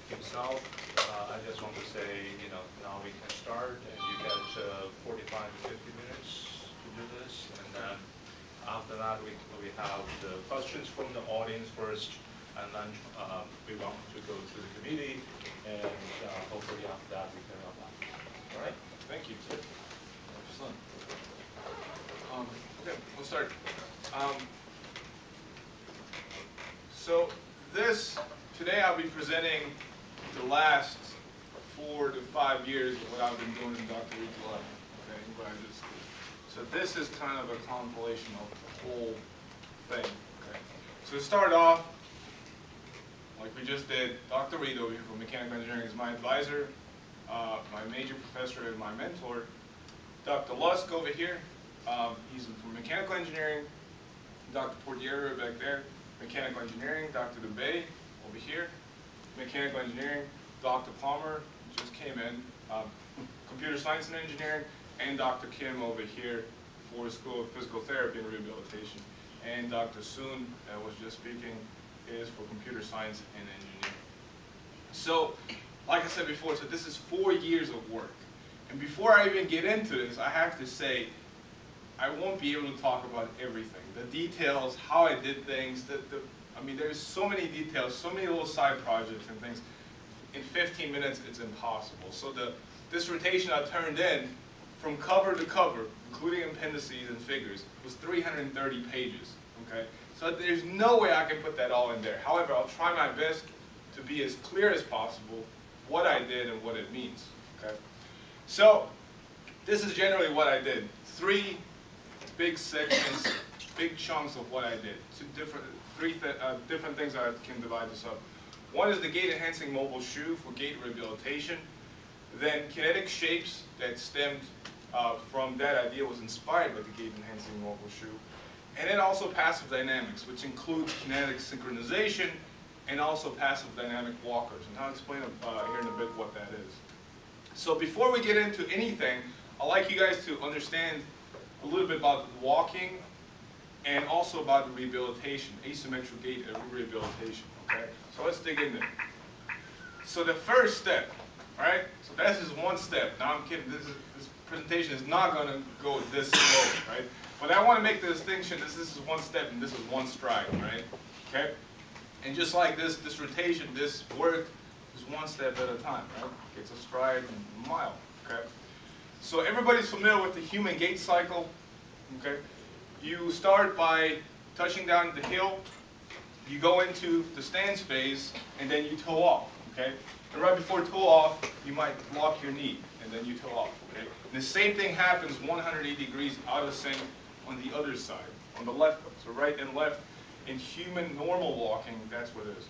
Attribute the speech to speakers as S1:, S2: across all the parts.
S1: himself. I just want to say, now we can start, and you get 45 to 50 minutes to do this, and then after that we have the questions from the audience first, and then we want to go to the committee, and hopefully after that we can wrap up. All right?
S2: Thank you, Ted. Excellent. Okay, we'll start. So today I'll be presenting the last 4 to 5 years of what I've been doing in Dr. Reed's lab, okay, in graduate school. So this is kind of a compilation of the whole thing, okay. So to start off, like we just did, Dr. Reed over here from Mechanical Engineering is my advisor, my major professor and my mentor. Dr. Lusk over here, he's from Mechanical Engineering. Dr. Portiero back there, Mechanical Engineering. Dr. DeBay over here, Mechanical Engineering. Dr. Palmer just came in, Computer Science and Engineering. And Dr. Kim over here for School of Physical Therapy and Rehabilitation. And Dr. Soon, that was just speaking, is for Computer Science and Engineering. So, like I said before, so this is 4 years of work. And before I even get into this, I have to say, I won't be able to talk about everything. The details, how I did things, I mean, there's so many details, so many little side projects and things. In 15 minutes, it's impossible. So the dissertation I turned in, from cover to cover, including appendices and figures, was 330 pages, okay? So there's no way I can put that all in there. However, I'll try my best to be as clear as possible what I did and what it means, okay? So this is generally what I did. 3 big sections, big chunks of what I did. Three different things I can divide this up. One is the gait-enhancing mobile shoe for gait rehabilitation. Then kinetic shapes that stemmed from that idea, was inspired by the gait-enhancing mobile shoe. And then also passive dynamics, which includes kinetic synchronization and also passive dynamic walkers. And I'll explain here in a bit what that is. So before we get into anything, I'd like you guys to understand a little bit about walking and also about rehabilitation, asymmetrical gait rehabilitation, okay? So let's dig in there. So the first step, all right? So this is one step. Now I'm kidding, this presentation is not gonna go this slow, right? But I wanna make the distinction that this is one step and this is one stride, right? Okay? And just like this dissertation, this work is one step at a time, right? It's a stride and a mile, okay? So everybody's familiar with the human gait cycle, okay? You start by touching down the heel, you go into the stance phase, and then you toe off, okay? And right before toe off, you might lock your knee, and then you toe off, okay? And the same thing happens 180 degrees out of sync on the other side, on the left foot. So right and left, in human normal walking, that's what it is.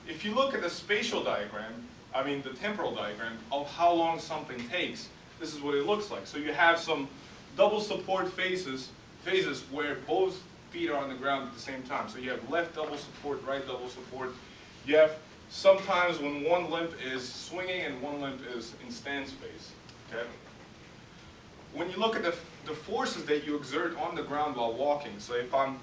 S2: If you look at the spatial diagram, I mean the temporal diagram of how long something takes, this is what it looks like. So you have some double support phases where both feet are on the ground at the same time. So you have left double support, right double support. You have sometimes when one limb is swinging and one limb is in stance phase, okay? When you look at the forces that you exert on the ground while walking, so if I'm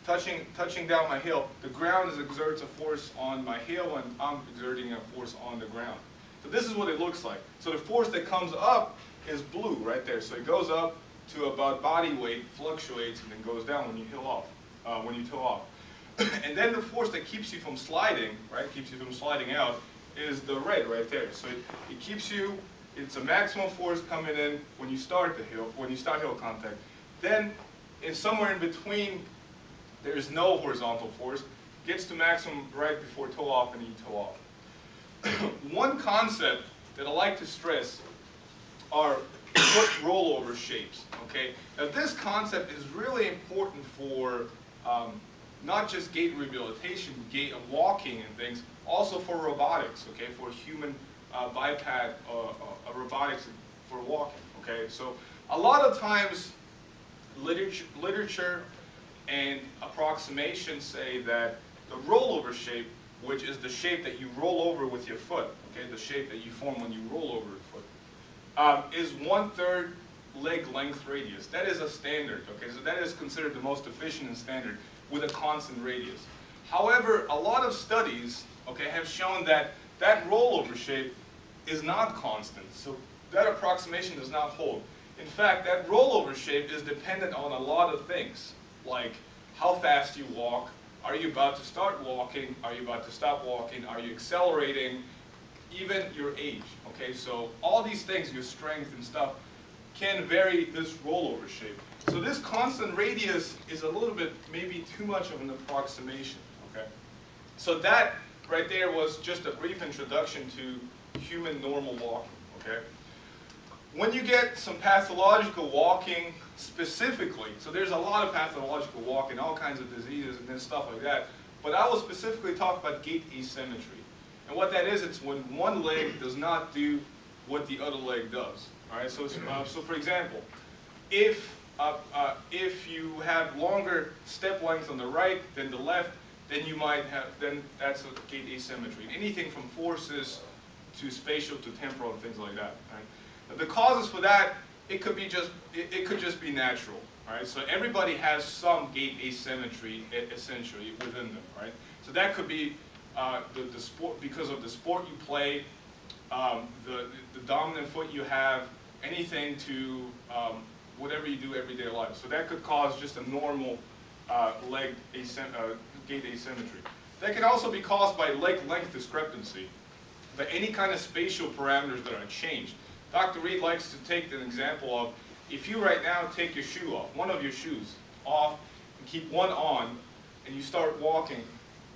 S2: touching down my heel, the ground exerts a force on my heel and I'm exerting a force on the ground. So this is what it looks like. So the force that comes up is blue right there. So it goes up to about body weight, fluctuates, and then goes down when you toe off. And then the force that keeps you from sliding, right, keeps you from sliding out, is the red right there. So it keeps you, it's a maximum force coming in when you start heel contact. Then, somewhere in between, there's no horizontal force, gets to maximum right before toe off and you toe off. One concept that I like to stress are foot rollover shapes, okay? Now this concept is really important for not just gait rehabilitation, gait walking and things, also for robotics, okay? For human biped robotics for walking, okay? So a lot of times literature and approximations say that the rollover shape, which is the shape that you roll over with your foot, okay, the shape that you form when you roll over your foot, is 1/3 leg length radius. That is a standard, okay, so that is considered the most efficient and standard with a constant radius. However, a lot of studies, okay, have shown that that rollover shape is not constant. So that approximation does not hold. In fact, that rollover shape is dependent on a lot of things, like how fast you walk, are you about to start walking, are you about to stop walking, are you accelerating, even your age, okay? So all these things, your strength and stuff, can vary this rollover shape. So this constant radius is a little bit, maybe too much of an approximation, okay? So that right there was just a brief introduction to human normal walking, okay? When you get some pathological walking specifically, so there's a lot of pathological walking, all kinds of diseases and stuff like that, but I will specifically talk about gait asymmetry. And what that is, it's when one leg does not do what the other leg does. All right, so for example, if you have longer step length on the right than the left, then you might have, then that's a gait asymmetry. Anything from forces to spatial to temporal and things like that. Right? Now, the causes for that, it could just be natural. All right, so everybody has some gait asymmetry essentially within them. Right, so that could be the sport, because of the sport you play, the dominant foot you have, anything to whatever you do everyday life. So that could cause just a normal gait asymmetry. That can also be caused by leg length discrepancy, by any kind of spatial parameters that are changed. Dr. Reed likes to take an example of, if you right now take your shoe off, one of your shoes off, and keep one on, and you start walking,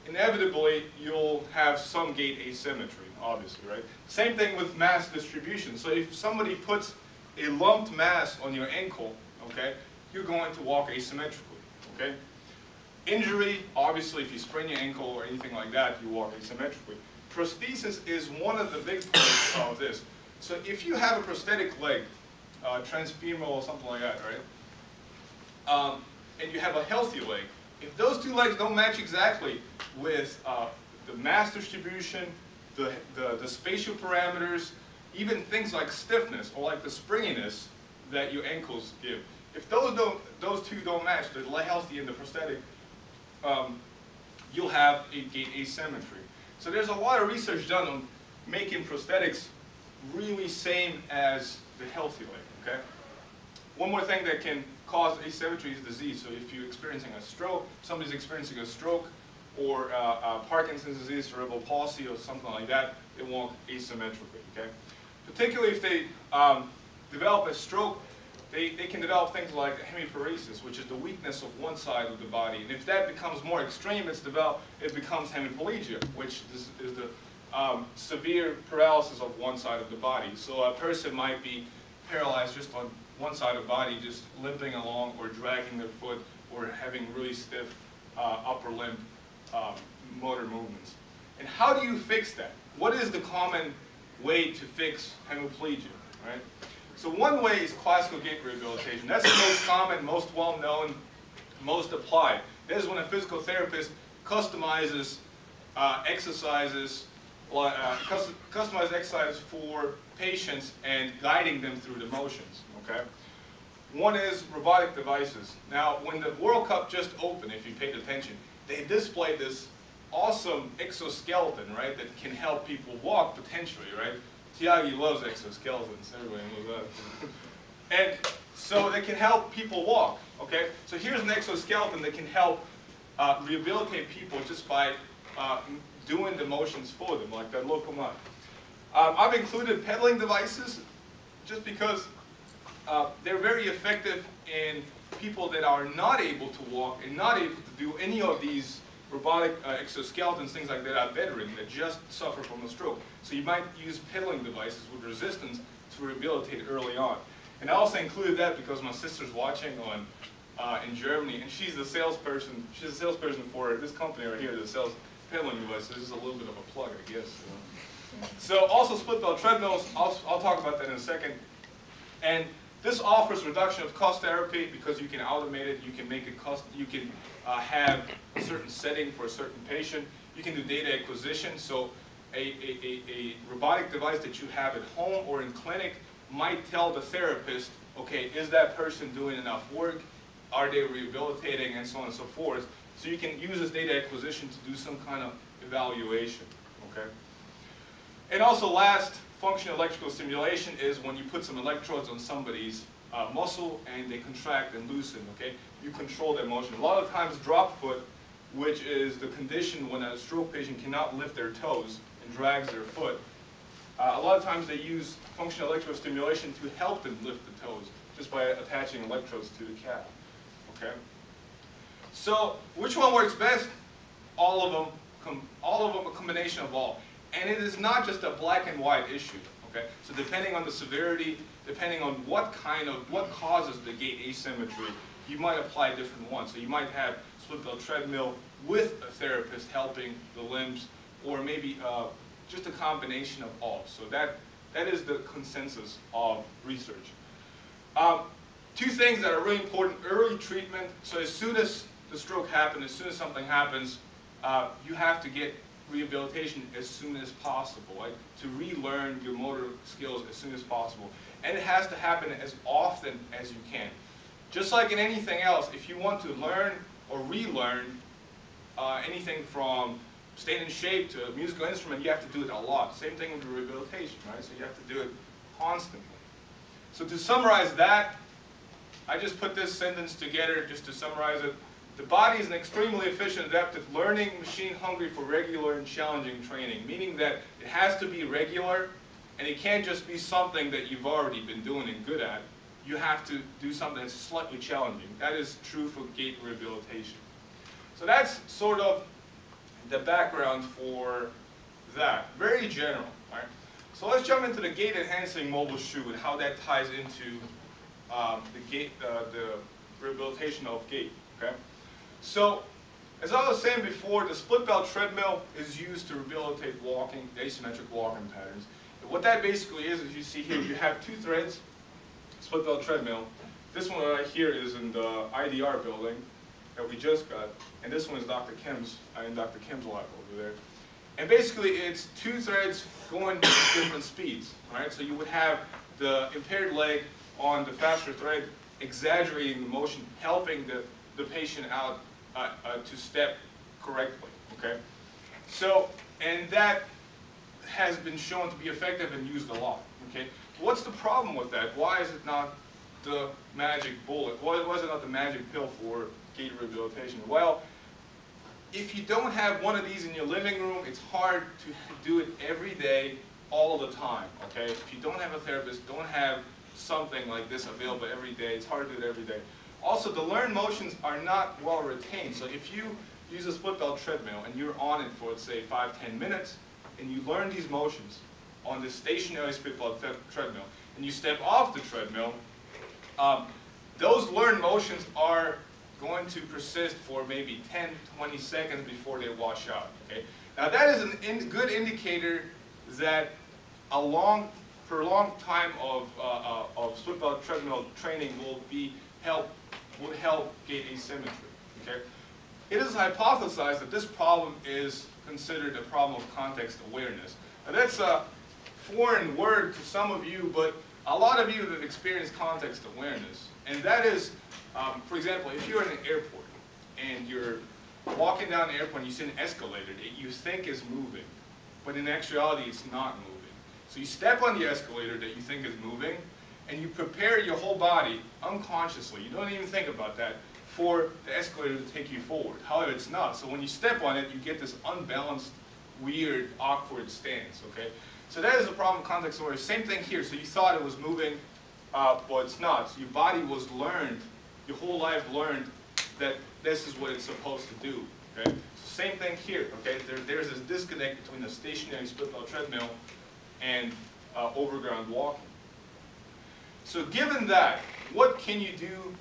S2: inevitably you'll have some gait asymmetry, obviously, right? Same thing with mass distribution. So if somebody puts a lumped mass on your ankle, okay, you're going to walk asymmetrically, okay? Injury, obviously, if you sprain your ankle or anything like that, you walk asymmetrically. Prosthesis is one of the big parts of this. So if you have a prosthetic leg, transfemoral or something like that, right? And you have a healthy leg, if those two legs don't match exactly with the mass distribution, the spatial parameters, even things like stiffness or like the springiness that your ankles give, if those two don't match, the healthy and the prosthetic, you'll have a gait asymmetry. So there's a lot of research done on making prosthetics really same as the healthy leg, okay? One more thing that can cause asymmetry is disease. So if you're experiencing a stroke, somebody's experiencing a stroke, or Parkinson's disease, cerebral palsy, or something like that, they walk asymmetrically, okay? Particularly if they develop a stroke, they can develop things like hemiparesis, which is the weakness of one side of the body. And if that becomes more extreme, it becomes hemiplegia, which is the severe paralysis of one side of the body. So a person might be paralyzed just on one side of the body, just limping along or dragging their foot or having really stiff upper limb motor movements. And how do you fix that? What is the common way to fix hemiplegia, right? So one way is classical gait rehabilitation. That's the most common, most well-known, most applied. This is when a physical therapist customizes exercises, customized exercises for patients and guiding them through the motions, okay? One is robotic devices. Now, when the World Cup just opened, if you paid attention, they displayed this awesome exoskeleton, right, that can help people walk potentially, right? Tiagi loves exoskeletons, everybody knows that. And so they can help people walk, okay? So here's an exoskeleton that can help rehabilitate people just by doing the motions for them, like that locomotive. I've included pedaling devices just because they're very effective in people that are not able to walk and not able to do any of these robotic exoskeletons, things like that, are bedridden, that just suffer from a stroke. So you might use pedaling devices with resistance to rehabilitate early on. And I also included that because my sister's watching on in Germany, and she's the salesperson. She's a salesperson for this company right here that sells pedaling devices. This is a little bit of a plug, I guess. So also split belt treadmills. I'll talk about that in a second. And this offers reduction of cost therapy because you can automate it. You can make it cost. You can have a certain setting for a certain patient. You can do data acquisition. So a robotic device that you have at home or in clinic might tell the therapist, okay, is that person doing enough work? Are they rehabilitating, and so on and so forth. So you can use this data acquisition to do some kind of evaluation, okay? And also last, functional electrical stimulation is when you put some electrodes on somebody's muscle and they contract and loosen, okay? You control their motion. A lot of times drop foot, which is the condition when a stroke patient cannot lift their toes and drags their foot, a lot of times they use functional electrical stimulation to help them lift the toes just by attaching electrodes to the calf, okay? So which one works best? All of them, a combination of all. And it is not just a black and white issue, okay? So depending on the severity, depending on what causes the gait asymmetry, you might apply different ones. So you might have split belt treadmill with a therapist helping the limbs, or maybe just a combination of all. So that is the consensus of research. Two things that are really important: early treatment. So as soon as the stroke happens, as soon as something happens, you have to get rehabilitation as soon as possible, right? To relearn your motor skills as soon as possible. And it has to happen as often as you can. Just like in anything else, if you want to learn or relearn anything from staying in shape to a musical instrument, you have to do it a lot. Same thing with rehabilitation, right? So you have to do it constantly. So to summarize that, I just put this sentence together just to summarize it. The body is an extremely efficient, adaptive learning machine hungry for regular and challenging training, meaning that it has to be regular, and it can't just be something that you've already been doing and good at. You have to do something that's slightly challenging. That is true for gait rehabilitation. So that's sort of the background for that. Very general, right? So let's jump into the gait enhancing mobile shoe and how that ties into the rehabilitation of gait, okay? So, as I was saying before, the split belt treadmill is used to rehabilitate walking, asymmetric walking patterns. And what that basically is, as you see here, you have two threads, split belt treadmill. This one right here is in the IDR building that we just got, and this one is Dr. Kim's, in Dr. Kim's lab over there. And basically, it's two threads going at different speeds, right? So you would have the impaired leg on the faster thread, exaggerating the motion, helping the patient out to step correctly, okay? So, and that has been shown to be effective and used a lot, okay? What's the problem with that? Why is it not the magic bullet? Why was it not the magic pill for gait rehabilitation? Well, if you don't have one of these in your living room, it's hard to do it every day, all the time, okay? If you don't have a therapist, don't have something like this available every day, it's hard to do it every day. Also, the learned motions are not well retained. So if you use a split belt treadmill and you're on it for, let's say, 5–10 minutes, and you learn these motions on this stationary split belt treadmill, and you step off the treadmill, those learned motions are going to persist for maybe 10–20 seconds before they wash out, okay? Now that is a good indicator that a prolonged time of split belt treadmill training would help gait asymmetry, okay? It is hypothesized that this problem is considered a problem of context awareness. Now that's a foreign word to some of you, but a lot of you have experienced context awareness. And that is, for example, if you're in an airport and you're walking down the airport and you see an escalator that you think is moving, but in actuality it's not moving. So you step on the escalator that you think is moving, and you prepare your whole body unconsciously, you don't even think about that, for the escalator to take you forward. However, it's not. So when you step on it, you get this unbalanced, weird, awkward stance, okay? So that is a problem of context awareness. Same thing here. So you thought it was moving, but it's not. So your body was learned, your whole life learned that this is what it's supposed to do, okay? So same thing here, okay? There's this disconnect between the stationary split belt treadmill and overground walking. So given that, what can you do,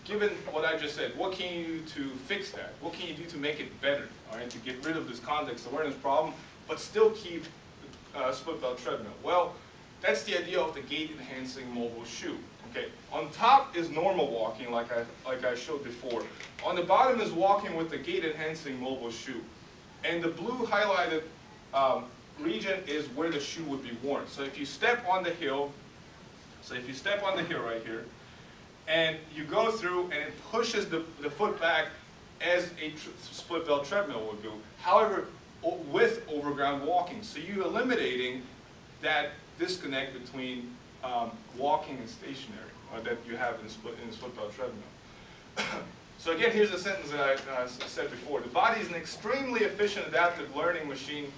S2: given what I just said, what can you do to fix that? What can you do to make it better, all right, to get rid of this context awareness problem, but still keep the split belt treadmill? Well, that's the idea of the gait enhancing mobile shoe, okay? On top is normal walking, like I showed before. On the bottom is walking with the gait enhancing mobile shoe. And the blue highlighted region is where the shoe would be worn. So if you step on the hill, right here, and you go through and it pushes the foot back as a split belt treadmill would do. However, with overground walking. So you're eliminating that disconnect between walking and stationary, or that you have in the split belt treadmill. So again, here's a sentence that I said before. The body is an extremely efficient adaptive learning machine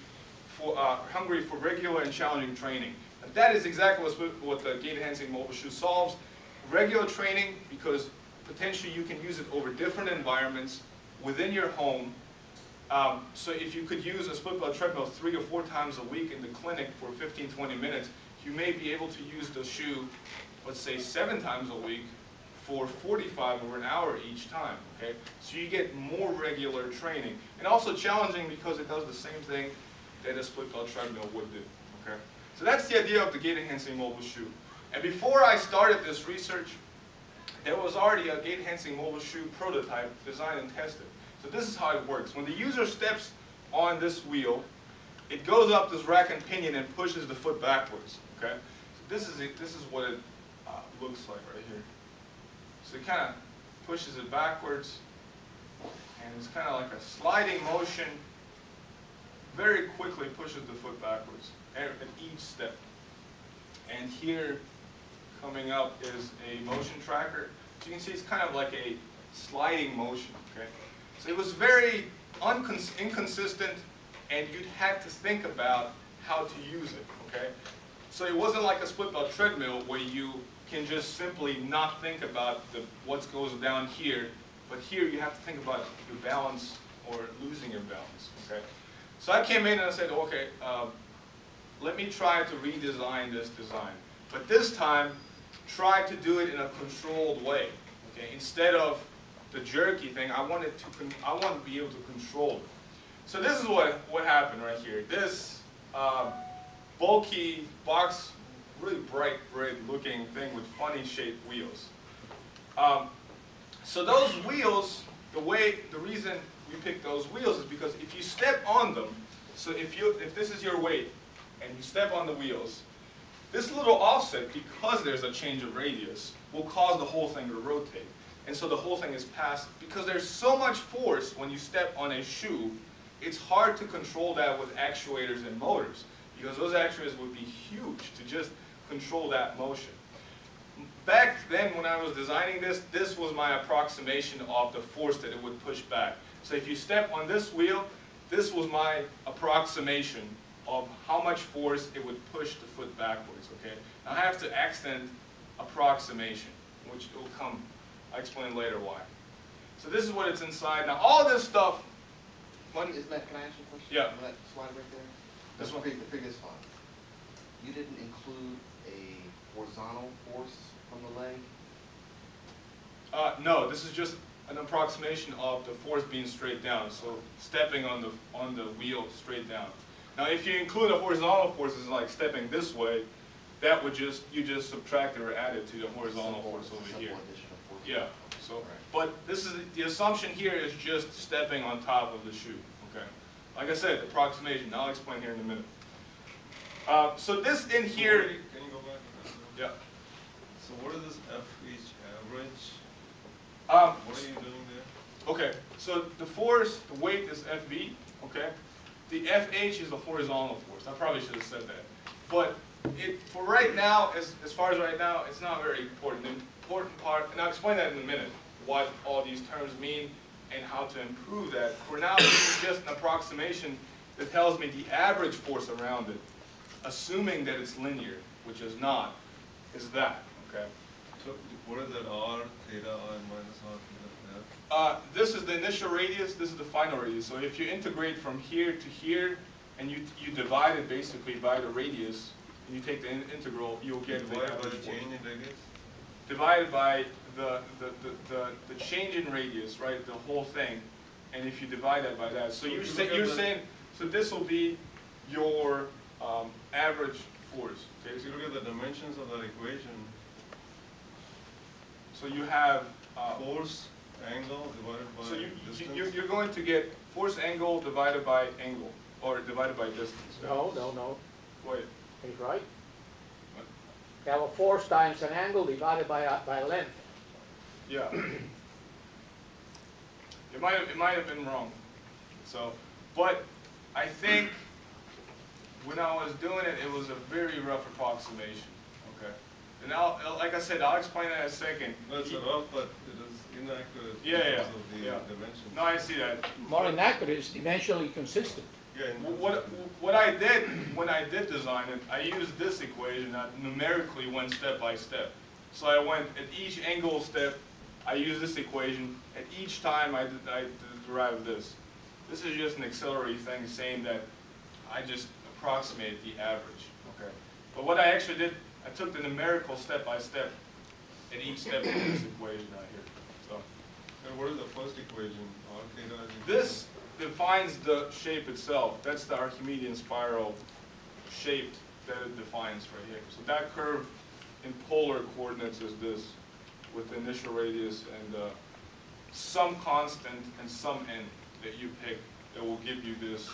S2: hungry for regular and challenging training. And that is exactly what the gait-enhancing mobile shoe solves. Regular training, because potentially you can use it over different environments within your home. So if you could use a split belt treadmill 3 or 4 times a week in the clinic for 15-20 minutes, you may be able to use the shoe, let's say 7 times a week for 45 or an hour each time, okay? So you get more regular training. And also challenging because it does the same thing that a split belt treadmill would do, okay? So that's the idea of the gait-enhancing mobile shoe. And before I started this research, there was already a gait-enhancing mobile shoe prototype designed and tested. So this is how it works. When the user steps on this wheel, it goes up this rack and pinion and pushes the foot backwards, okay? So this is what it looks like right here. So it kind of pushes it backwards, and it's kind of like a sliding motion, very quickly pushes the foot backwards at each step. And here, coming up, is a motion tracker. So you can see it's kind of like a sliding motion, okay? So it was very inconsistent, and you'd have to think about how to use it, okay? So it wasn't like a split belt treadmill where you can just simply not think about what goes down here, but here you have to think about your balance or losing your balance, okay? So I came in and I said, okay, let me try to redesign this design. But this time, try to do it in a controlled way, okay? Instead of the jerky thing, I want to be able to control it. So this is what happened right here. This bulky box, really bright red looking thing with funny shaped wheels. So those wheels, the reason we picked those wheels is because if you step on them, so if this is your weight and you step on the wheels, this little offset, because there's a change of radius, will cause the whole thing to rotate. And so the whole thing is passed. Because there's so much force when you step on a shoe, it's hard to control that with actuators and motors. Because those actuators would be huge to just control that motion. Back then when I was designing this, this was my approximation of the force that it would push back. So if you step on this wheel, this was my approximation of how much force it would push the foot backwards, okay? Now I have to accent approximation, which will come, I'll explain later why. So this is what it's inside. Now all this stuff...
S3: Ismet, can I ask you a question?
S2: Yeah.
S3: On that slide right there?
S2: This one?
S3: The previous one. You didn't include a horizontal force from the leg?
S2: No, this is just an approximation of the force being straight down. So stepping on the wheel straight down. Now, if you include a horizontal force, it's like stepping this way. That would you just subtract or add it to the horizontal force over here. Yeah. So, right. But this is the assumption here is just stepping on top of the shoe. Okay. Like I said, approximation. I'll explain here in a minute. So this in here.
S4: Can you go back?
S2: Yeah.
S4: So what is this FH average? What are you doing there?
S2: Okay. So the force, the weight is FV. Okay. The FH is the horizontal force. I probably should have said that. But for right now, as far as right now, it's not very important. The important part, and I'll explain that in a minute, what all these terms mean and how to improve that. For now, this is just an approximation that tells me the average force around it, assuming that it's linear, which is not, is that, okay?
S4: So what is that R, theta, R, minus R, theta?
S2: This is the initial radius, this is the final radius. So if you integrate from here to here, and you divide it basically by the radius, and you take the integral, you'll get the
S4: Divided by
S2: average
S4: the
S2: force.
S4: change in radius?
S2: Divided by the change in radius, right, the whole thing, and if you divide that by that, so you're saying, so this will be your average force. Okay,
S4: If you look at the dimensions of that equation,
S2: so you have
S4: force, angle divided by
S2: so
S4: distance.
S2: you're going to get force angle divided by angle, or divided by distance.
S5: No.
S2: Wait.
S5: He's right. You have a force times an angle divided by length.
S2: Yeah. It might have been wrong. So, but I think when I was doing it, it was a very rough approximation. Okay. And like I said, I'll explain that in a second.
S4: No, it's rough, but it is inaccurate
S2: Yeah,
S4: because of the dimensions.
S2: No, I see that.
S5: More inaccurate is dimensionally consistent.
S4: Yeah,
S2: What I did when I did design it, I used this equation. I numerically went step by step. So I went at each angle step, I used this equation. At each time I derived this. This is just an auxiliary thing saying that I just approximated the average. Okay. But what I actually did, I took the numerical step by step at each step of this equation right here. So.
S4: And what is the first equation?
S2: This defines the shape itself. That's the Archimedean spiral shape that it defines right here. So that curve in polar coordinates is this, with the initial radius and some constant and some n that you pick that will give you this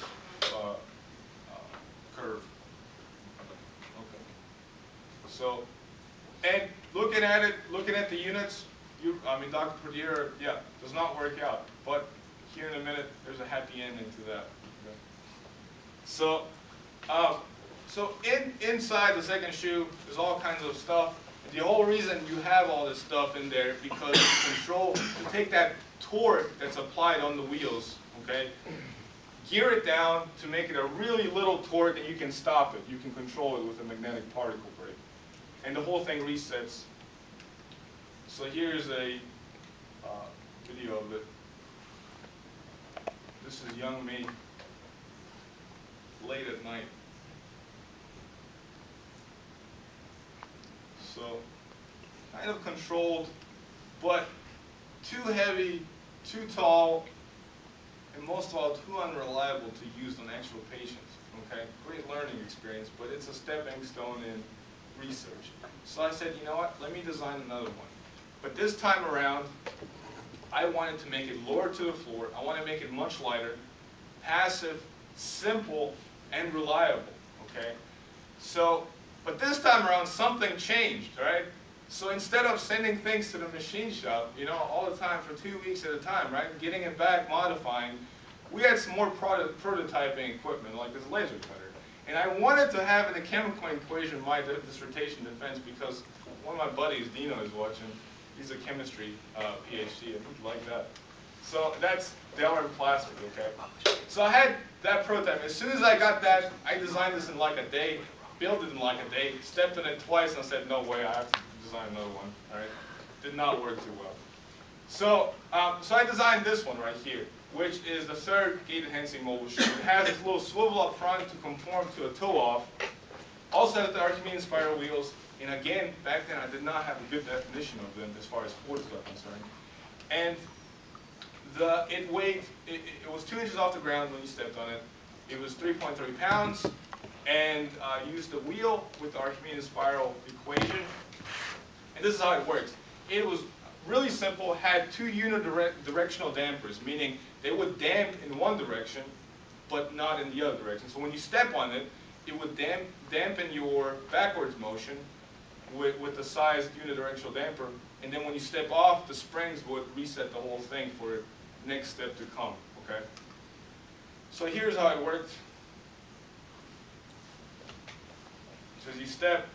S2: curve. Okay. So, and looking at it, looking at the units, Dr. Prezi, yeah, does not work out. But here in a minute, there's a happy ending to that. Okay. So, inside the second shoe, there's all kinds of stuff. The whole reason you have all this stuff in there because you control, to take that torque that's applied on the wheels, okay, gear it down to make it a really little torque, and you can stop it. You can control it with a magnetic particle brake. And the whole thing resets. So here's a video of it. This is young me, late at night. So, kind of controlled, but too heavy, too tall, and most of all, too unreliable to use on actual patients. Okay, great learning experience, but it's a stepping stone in research. So I said, you know what, let me design another one. But this time around, I wanted to make it lower to the floor. I want to make it much lighter, passive, simple, and reliable. Okay, so. But this time around, something changed, right? So instead of sending things to the machine shop, all the time for 2 weeks at a time, right? Getting it back, modifying, we had some more prototyping equipment, like this laser cutter. And I wanted to have in the chemical equation my dissertation defense because one of my buddies, Dino, is watching. He's a chemistry Ph.D. and he'd like that. So that's Delaware plastic, okay? So I had that prototype. As soon as I got that, I designed this in like a day. Built it in like a day, stepped in it twice, and said, no way, I have to design another one. All right, did not work too well. So, so I designed this one right here, which is the third gate-enhancing mobile shoe. It has this little swivel up front to conform to a toe-off. Also has the Archimedean spiral wheels, and again, back then I did not have a good definition of them as far as forces are concerned. And it weighed, it was 2 inches off the ground when you stepped on it. It was 3.3 pounds. And used the wheel with the Archimedean spiral equation. And this is how it works. It was really simple, had 2 unidirectional dampers, meaning they would damp in one direction, but not in the other direction. So when you step on it, it would dampen your backwards motion with the sized unidirectional damper. And then when you step off, the springs would reset the whole thing for the next step to come, okay? So here's how it worked. So as you step,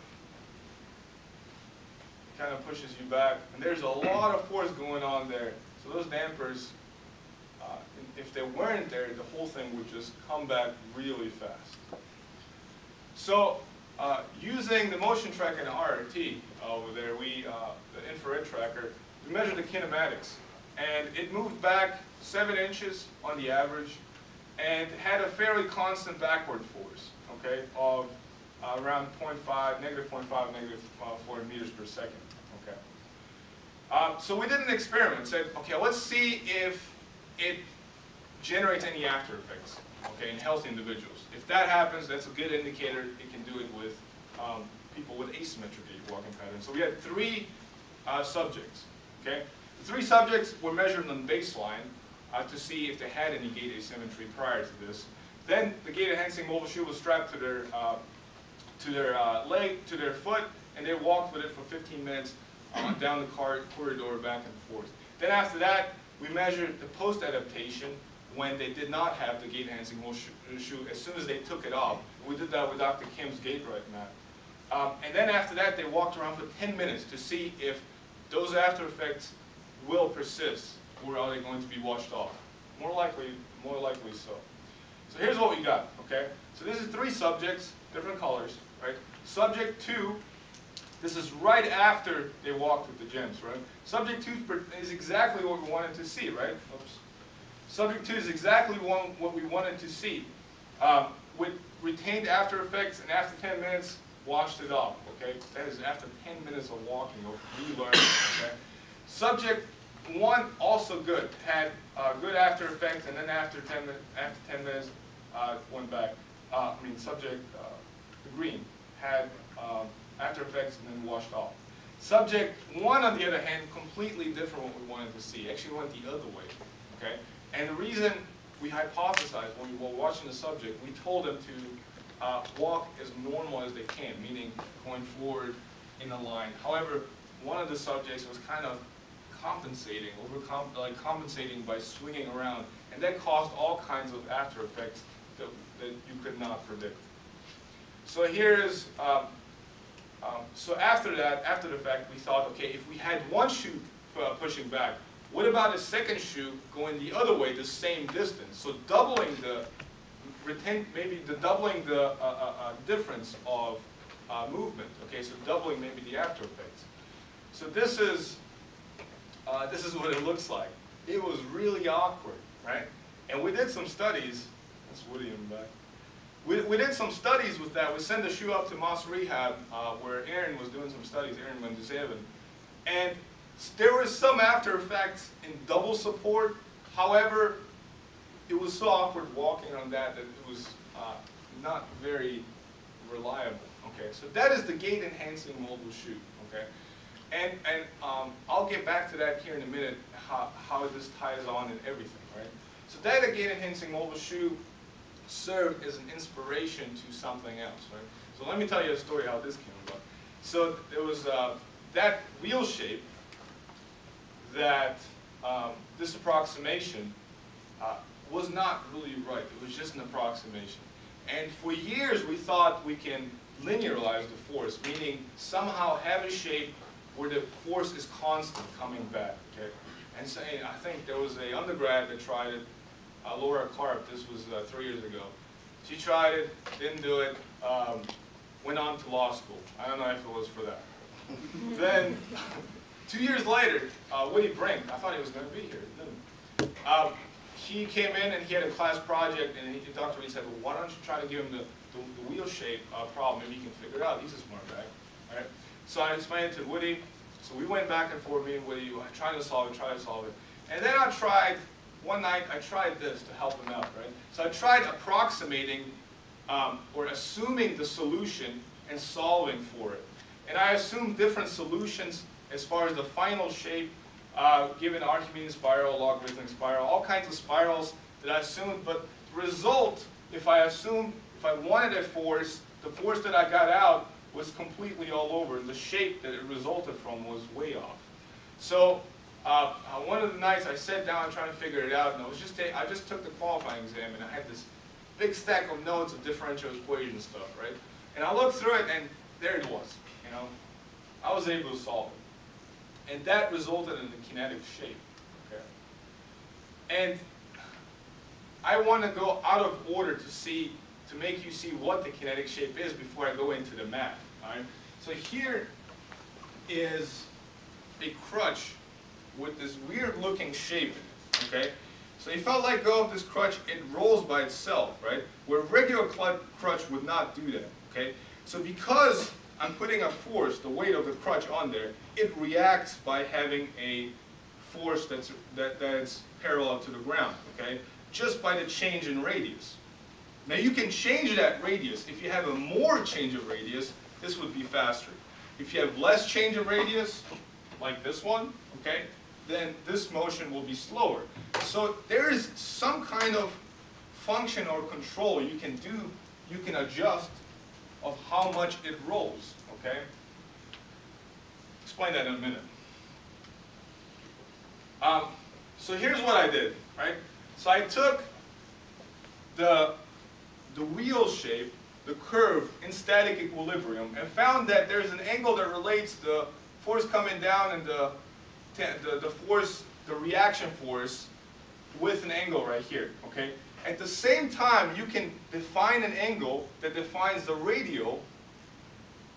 S2: it kind of pushes you back, and there's a lot of force going on there. So those dampers, if they weren't there, the whole thing would just come back really fast. So using the motion tracker and RRT over there, the infrared tracker, we measured the kinematics, and it moved back 7 inches on the average, and had a fairly constant backward force, okay, of around -0.5, -40 meters per second. Okay. So we did an experiment. Said, okay, let's see if it generates any after effects. Okay, in healthy individuals. If that happens, that's a good indicator. It can do it with people with asymmetry walking patterns. So we had 3 subjects. Okay, the 3 subjects were measured on baseline to see if they had any gait asymmetry prior to this. Then the gait-enhancing mobile shoe was strapped to their leg, to their foot, and they walked with it for 15 minutes down the corridor back and forth. Then after that, we measured the post-adaptation when they did not have the gait enhancing molded shoe as soon as they took it off. We did that with Dr. Kim's gait right mat. And then after that, they walked around for 10 minutes to see if those after effects will persist, or are they going to be washed off? More likely so. So here's what we got, okay? So this is 3 subjects, different colors, right? Subject 2, this is right after they walked with the gems, right? Subject 2 is exactly what we wanted to see, right? Oops. Subject 2 is exactly what we wanted to see. With retained after effects, and after 10 minutes, washed it off, okay? That is after 10 minutes of walking, of relearning, okay? Subject 1, also good, had good after effects, and then after 10 minutes, went back. Subject, the green, had after effects and then washed off. Subject 1, on the other hand, completely different what we wanted to see. Actually went the other way, okay? And the reason we hypothesized when we were watching the subject, we told them to walk as normal as they can, meaning going forward in a line. However, one of the subjects was kind of compensating, compensating by swinging around, and that caused all kinds of after effects that you could not predict. So here's, so after that, after the fact, we thought, okay, if we had one shoe pushing back, what about a second shoe going the other way, the same distance? So doubling the doubling the difference of movement. Okay, so doubling maybe the after effects. So this is what it looks like. It was really awkward, right? And we did some studies. That's Woody in the back. We did some studies with that. We sent the shoe up to Moss Rehab, where Aaron was doing some studies, Aaron Mendoza, and there was some after effects in double support. However, it was so awkward walking on that it was not very reliable. Okay, so that is the gait enhancing mobile shoe. Okay, and I'll get back to that here in a minute, how this ties on and everything, right? So that gait enhancing mobile shoe served as an inspiration to something else, right? So let me tell you a story how this came about. So there was that wheel shape that this approximation was not really right. It was just an approximation. And for years we thought we can linearize the force, meaning somehow have a shape where the force is constant coming back. Okay? And so I think there was an undergrad that tried it, Laura Karp, this was 3 years ago. She tried it, didn't do it, went on to law school. I don't know if it was for that. Then, 2 years later, Woody Brink, I thought he was going to be here, didn't. He came in and he had a class project, and Dr. Reed said, well, why don't you try to give him the wheel shape problem, maybe he can figure it out. He's a smart guy. All right? So I explained it to Woody. So we went back and forth, me and Woody, trying to solve it. And then one night I tried this to help him out, right? So I tried approximating or assuming the solution and solving for it. And I assumed different solutions as far as the final shape, given Archimedes spiral, logarithmic spiral, all kinds of spirals that I assumed. But the result, if I wanted a force, the force that I got out was completely all over. The shape that it resulted from was way off. So one of the nights I sat down trying to figure it out, and I just took the qualifying exam, and I had this big stack of notes of differential equation stuff, right? And I looked through it, and there it was. You know, I was able to solve it, and that resulted in the kinetic shape. Okay, and I want to go out of order to make you see what the kinetic shape is before I go into the math. All right. So here is a crutch with this weird-looking shape in it. Okay. So if I let go of this crutch, it rolls by itself, right? Where regular crutch would not do that. Okay. So because I'm putting a force, the weight of the crutch on there, it reacts by having a force that's parallel to the ground. Okay. Just by the change in radius. Now you can change that radius. If you have a more change of radius, this would be faster. If you have less change of radius, like this one, okay, then this motion will be slower. So there is some kind of function or control you can do, you can adjust of how much it rolls, okay? Explain that in a minute. So here's what I did, right? So I took the wheel shape, the curve in static equilibrium, and found that there's an angle that relates the force coming down and the force, the reaction force, with an angle right here, okay? At the same time, you can define an angle that defines the radial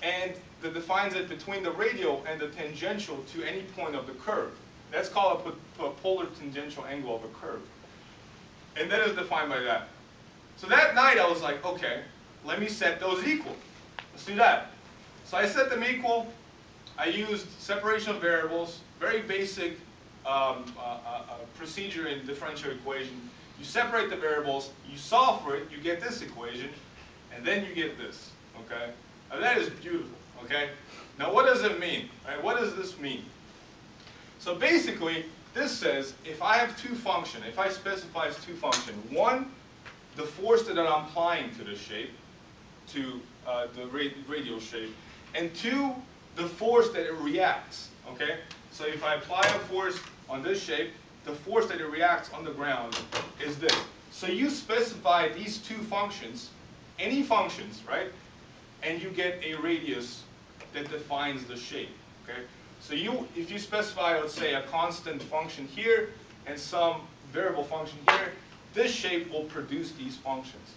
S2: and that defines it between the radial and the tangential to any point of the curve. That's called a polar tangential angle of a curve. And that is defined by that. So that night I was like, okay, let me set those equal. Let's do that. So I set them equal. I used separation of variables, very basic procedure in differential equation. You separate the variables, you solve for it, you get this equation, and then you get this, okay? Now that is beautiful, okay? Now what does it mean? Right? What does this mean? So basically, this says if I have two functions, if I specify two functions, one, the force that I'm applying to the shape, to the radial shape, and two, the force that it reacts, okay? So if I apply a force on this shape, the force that it reacts on the ground is this. So you specify these two functions, any functions, right? And you get a radius that defines the shape, okay? So if you specify, let's say, a constant function here and some variable function here, this shape will produce these functions.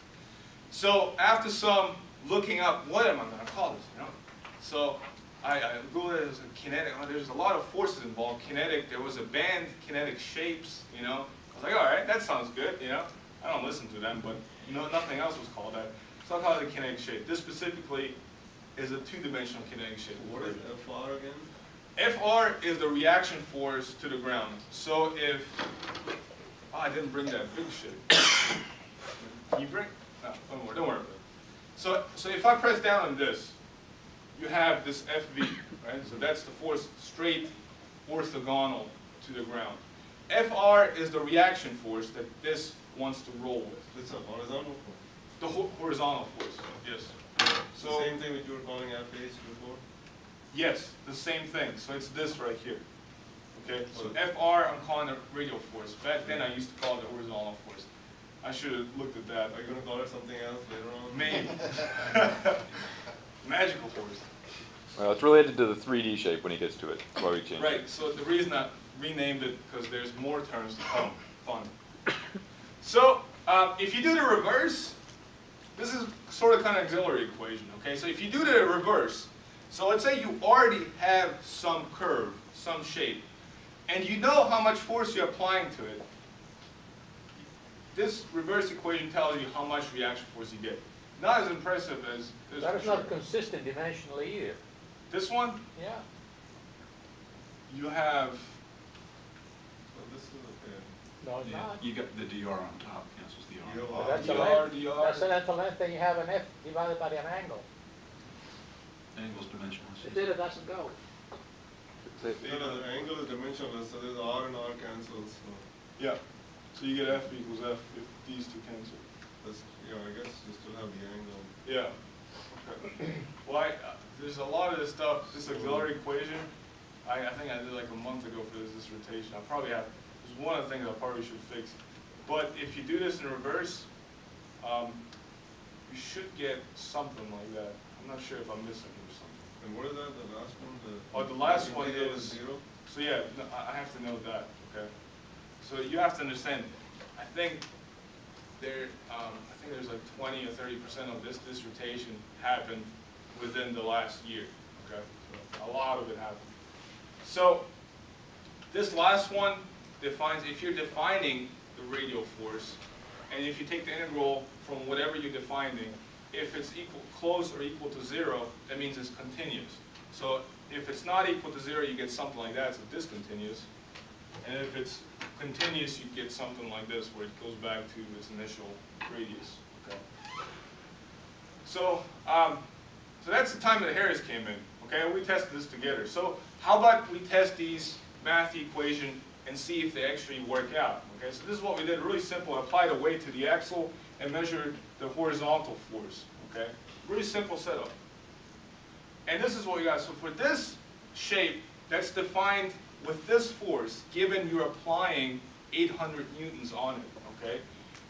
S2: So after some looking up, what am I going to call this, you know? So I Googled it as a kinetic. There's a lot of forces involved. Kinetic, there was a band, kinetic shapes, you know. I was like, all right, that sounds good, you know. I don't listen to them, but nothing else was called that. So I'll call it a kinetic shape. This specifically is a two-dimensional kinetic shape.
S4: What is FR again?
S2: FR is the reaction force to the ground. So if, I didn't bring that big shape. Can you bring? No, don't worry about it. So if I press down on this, you have this FV, right? So that's the force straight orthogonal to the ground. FR is the reaction force that this wants to roll with.
S4: It's a horizontal force.
S2: The horizontal force, yes. So
S4: The same thing which you were calling FH before?
S2: yes, the same thing. So it's this right here. Okay, so FR, I'm calling it radial force. Back then I used to call it the horizontal force. I should have looked at that.
S4: Are you going to call it something else later on?
S2: Maybe. Magical force.
S6: Well, it's related to the 3D shape when he gets to it. That's why we changed it.
S2: Right, so the reason I renamed it, because there's more terms to come. Fun. So, if you do the reverse, this is sort of kind of auxiliary equation, okay? So if you do the reverse, so let's say you already have some curve, some shape, and you know how much force you're applying to it, this reverse equation tells you how much reaction force you get. Not as impressive as this.
S5: That is not consistent dimensionally either.
S2: This one,
S5: Yeah.
S2: you have,
S4: So this is okay.
S5: No, it's
S7: Yeah,
S5: not.
S7: you got the DR on top, cancels the R.
S4: DR.
S5: But that's the
S2: DR,
S5: length.
S2: DR.
S5: That's the length, and you have an F divided by an angle.
S7: Angle's dimensional.
S5: It did, it doesn't go.
S6: Say-
S4: No, the angle is dimensionless, so there's R and R cancels. So
S2: yeah. So you get F equals F if these two cancel.
S4: that's, I guess you still have the angle.
S2: Yeah. Okay. Well, there's a lot of this stuff, this auxiliary equation, I think I did like a month ago for this dissertation. I probably have, there's one of the things I probably should fix. But if you do this in reverse, you should get something like that. I'm not sure if I'm missing here something.
S4: And what is that, the last one?
S2: The last one
S4: integral
S2: is,
S4: 0?
S2: so yeah, no, I have to know that, okay? So you have to understand, I think there's like 20 or 30% of this dissertation happened within the last year, okay? So a lot of it happened. So this last one defines, if you're defining the radial force, and if you take the integral from whatever you're defining, if it's close or equal to 0, that means it's continuous. So if it's not equal to 0, you get something like that, so discontinuous. And if it's continuous, you get something like this, where it goes back to its initial radius. Okay. So, so that's the time that Harris came in. Okay, we tested this together. So how about we test these math equation and see if they actually work out? Okay, so this is what we did. Really simple. Apply the weight to the axle and measure the horizontal force. Okay, really simple setup. And this is what we got. So for this shape, that's defined with this force, given you're applying 800 newtons on it, okay?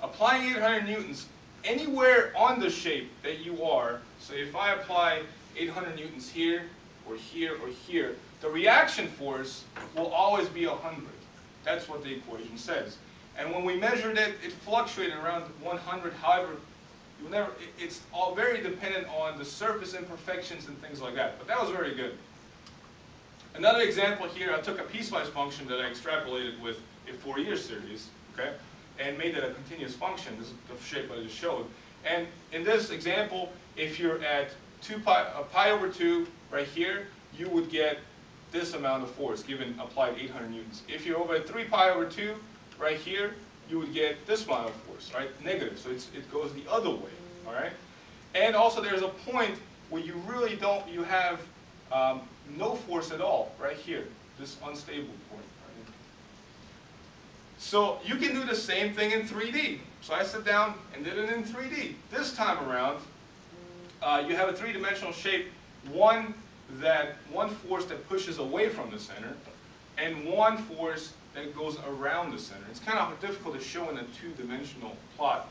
S2: Applying 800 newtons anywhere on the shape that you are, so if I apply 800 newtons here, or here, or here, the reaction force will always be 100. That's what the equation says. And when we measured it, it fluctuated around 100. However, it's all very dependent on the surface imperfections and things like that. But that was very good. Another example here, I took a piecewise function that I extrapolated with a Fourier series, okay, and made it a continuous function. This is the shape I just showed. And in this example, if you're at pi over 2 right here, you would get this amount of force given applied 800 newtons. If you're over at 3 pi over 2 right here, you would get this amount of force, right? Negative, so it goes the other way, all right? And also there's a point where you really you have no force at all, right here, this unstable point. Right? So you can do the same thing in 3D. So I sat down and did it in 3D. This time around, you have a three-dimensional shape, one force that pushes away from the center, and one force that goes around the center. It's kind of difficult to show in a two-dimensional plot.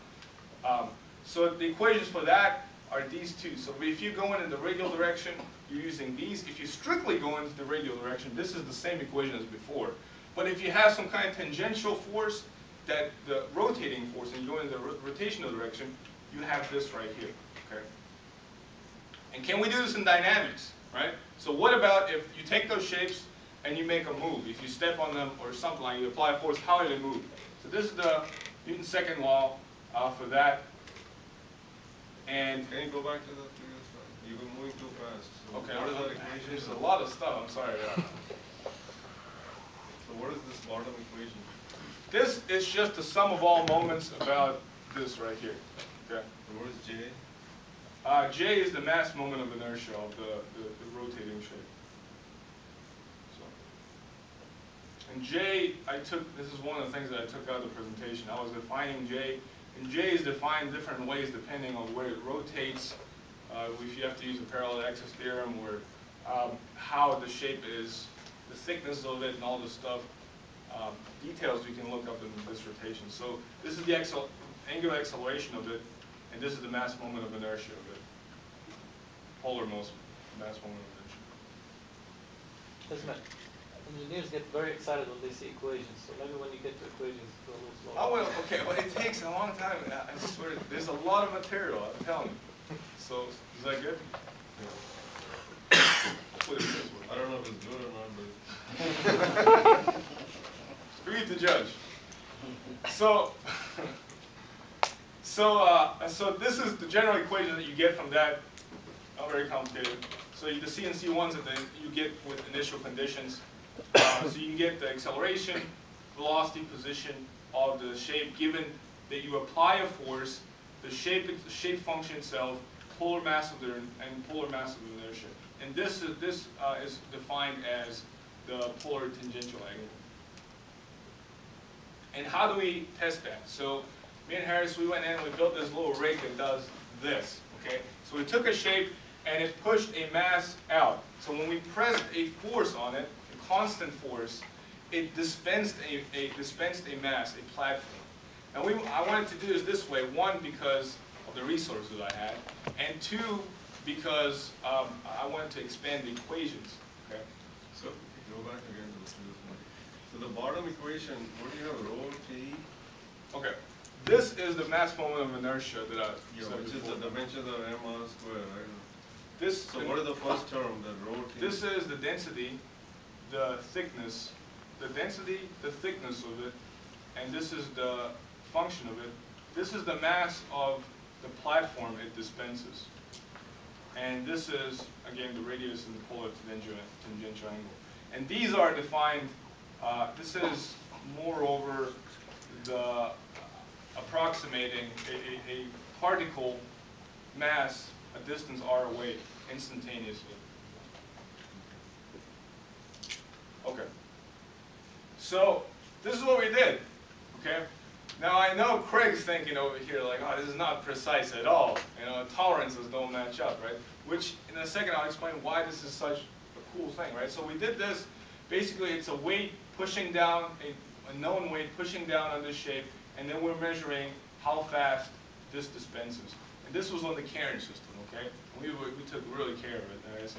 S2: So the equations for that are these two. So if you go in the radial direction, you're using these. If you strictly go into the radial direction, this is the same equation as before. But if you have some kind of tangential force, that the rotating force, and you go in the rotational direction, you have this right here. Okay. And can we do this in dynamics? Right? So what about if you take those shapes and you make a move? If you step on them or something like, you apply a force, how do they move? So this is the Newton's second law for that. And
S4: Can you go back to the previous slide? You've been moving too fast. So
S2: okay,
S4: what is that equation?
S2: there's a lot of stuff. I'm sorry.
S4: So what is this bottom equation?
S2: This is just the sum of all moments about this right here. Okay.
S4: And what is J?
S2: J is the mass moment of inertia of the rotating shape. So, and J, this is one of the things that I took out of the presentation. I was defining J, and J is defined different ways depending on where it rotates, if you have to use a parallel axis theorem, or how the shape is, the thickness of it, and all this stuff. Details you can look up in the dissertation. So this is the angular acceleration of it, and this is the mass moment of inertia of it. Polar mass moment of inertia.
S5: Ismet, engineers get very excited when they see equations, so maybe when you get to equations, go a little slower.
S2: Oh, well, okay, but it takes a long time. I swear, there's a lot of material, I'm telling you. So, is that good? Yeah. Put it this way.
S4: I don't know if it's good or not, but
S2: Read the judge. So this is the general equation that you get from that. Not very complicated. So the CNC ones that you get with initial conditions. So you get the acceleration, velocity, position of the shape given that you apply a force, the shape function itself, polar mass of and polar mass of inertia. And this is defined as the polar tangential angle. And how do we test that? So me and Harris, we went in and we built this little rig that does this, okay? So we took a shape and it pushed a mass out. So when we pressed a force on it, a constant force, it dispensed a mass, a platform. And I wanted to do this way, one, because of the resources I had, and two, because I wanted to expand the equations, okay?
S4: so go back again to the previous one. So the bottom equation, what do you have, rho T?
S2: Okay. This is the mass moment of inertia that I said
S4: Which is
S2: before.
S4: the dimensions of m r squared, right? So
S2: This,
S4: what is the first term, the rho T?
S2: This is the density, the thickness, the density, the thickness of it, and this is the function of it. This is the mass of the platform it dispenses. And this is, again, the radius and the polar tangential angle. And these are defined, this is moreover the approximating a particle mass a distance r away instantaneously. Okay. So this is what we did. Okay. Now I know Craig's thinking over here like, oh, this is not precise at all. You know, tolerances don't match up, right? Which in a second I'll explain why this is such a cool thing, right? So we did this. Basically, it's a weight pushing down, a known weight pushing down on this shape, and then we're measuring how fast this dispenses. And this was on the carrying system, okay? We took really care of it, right?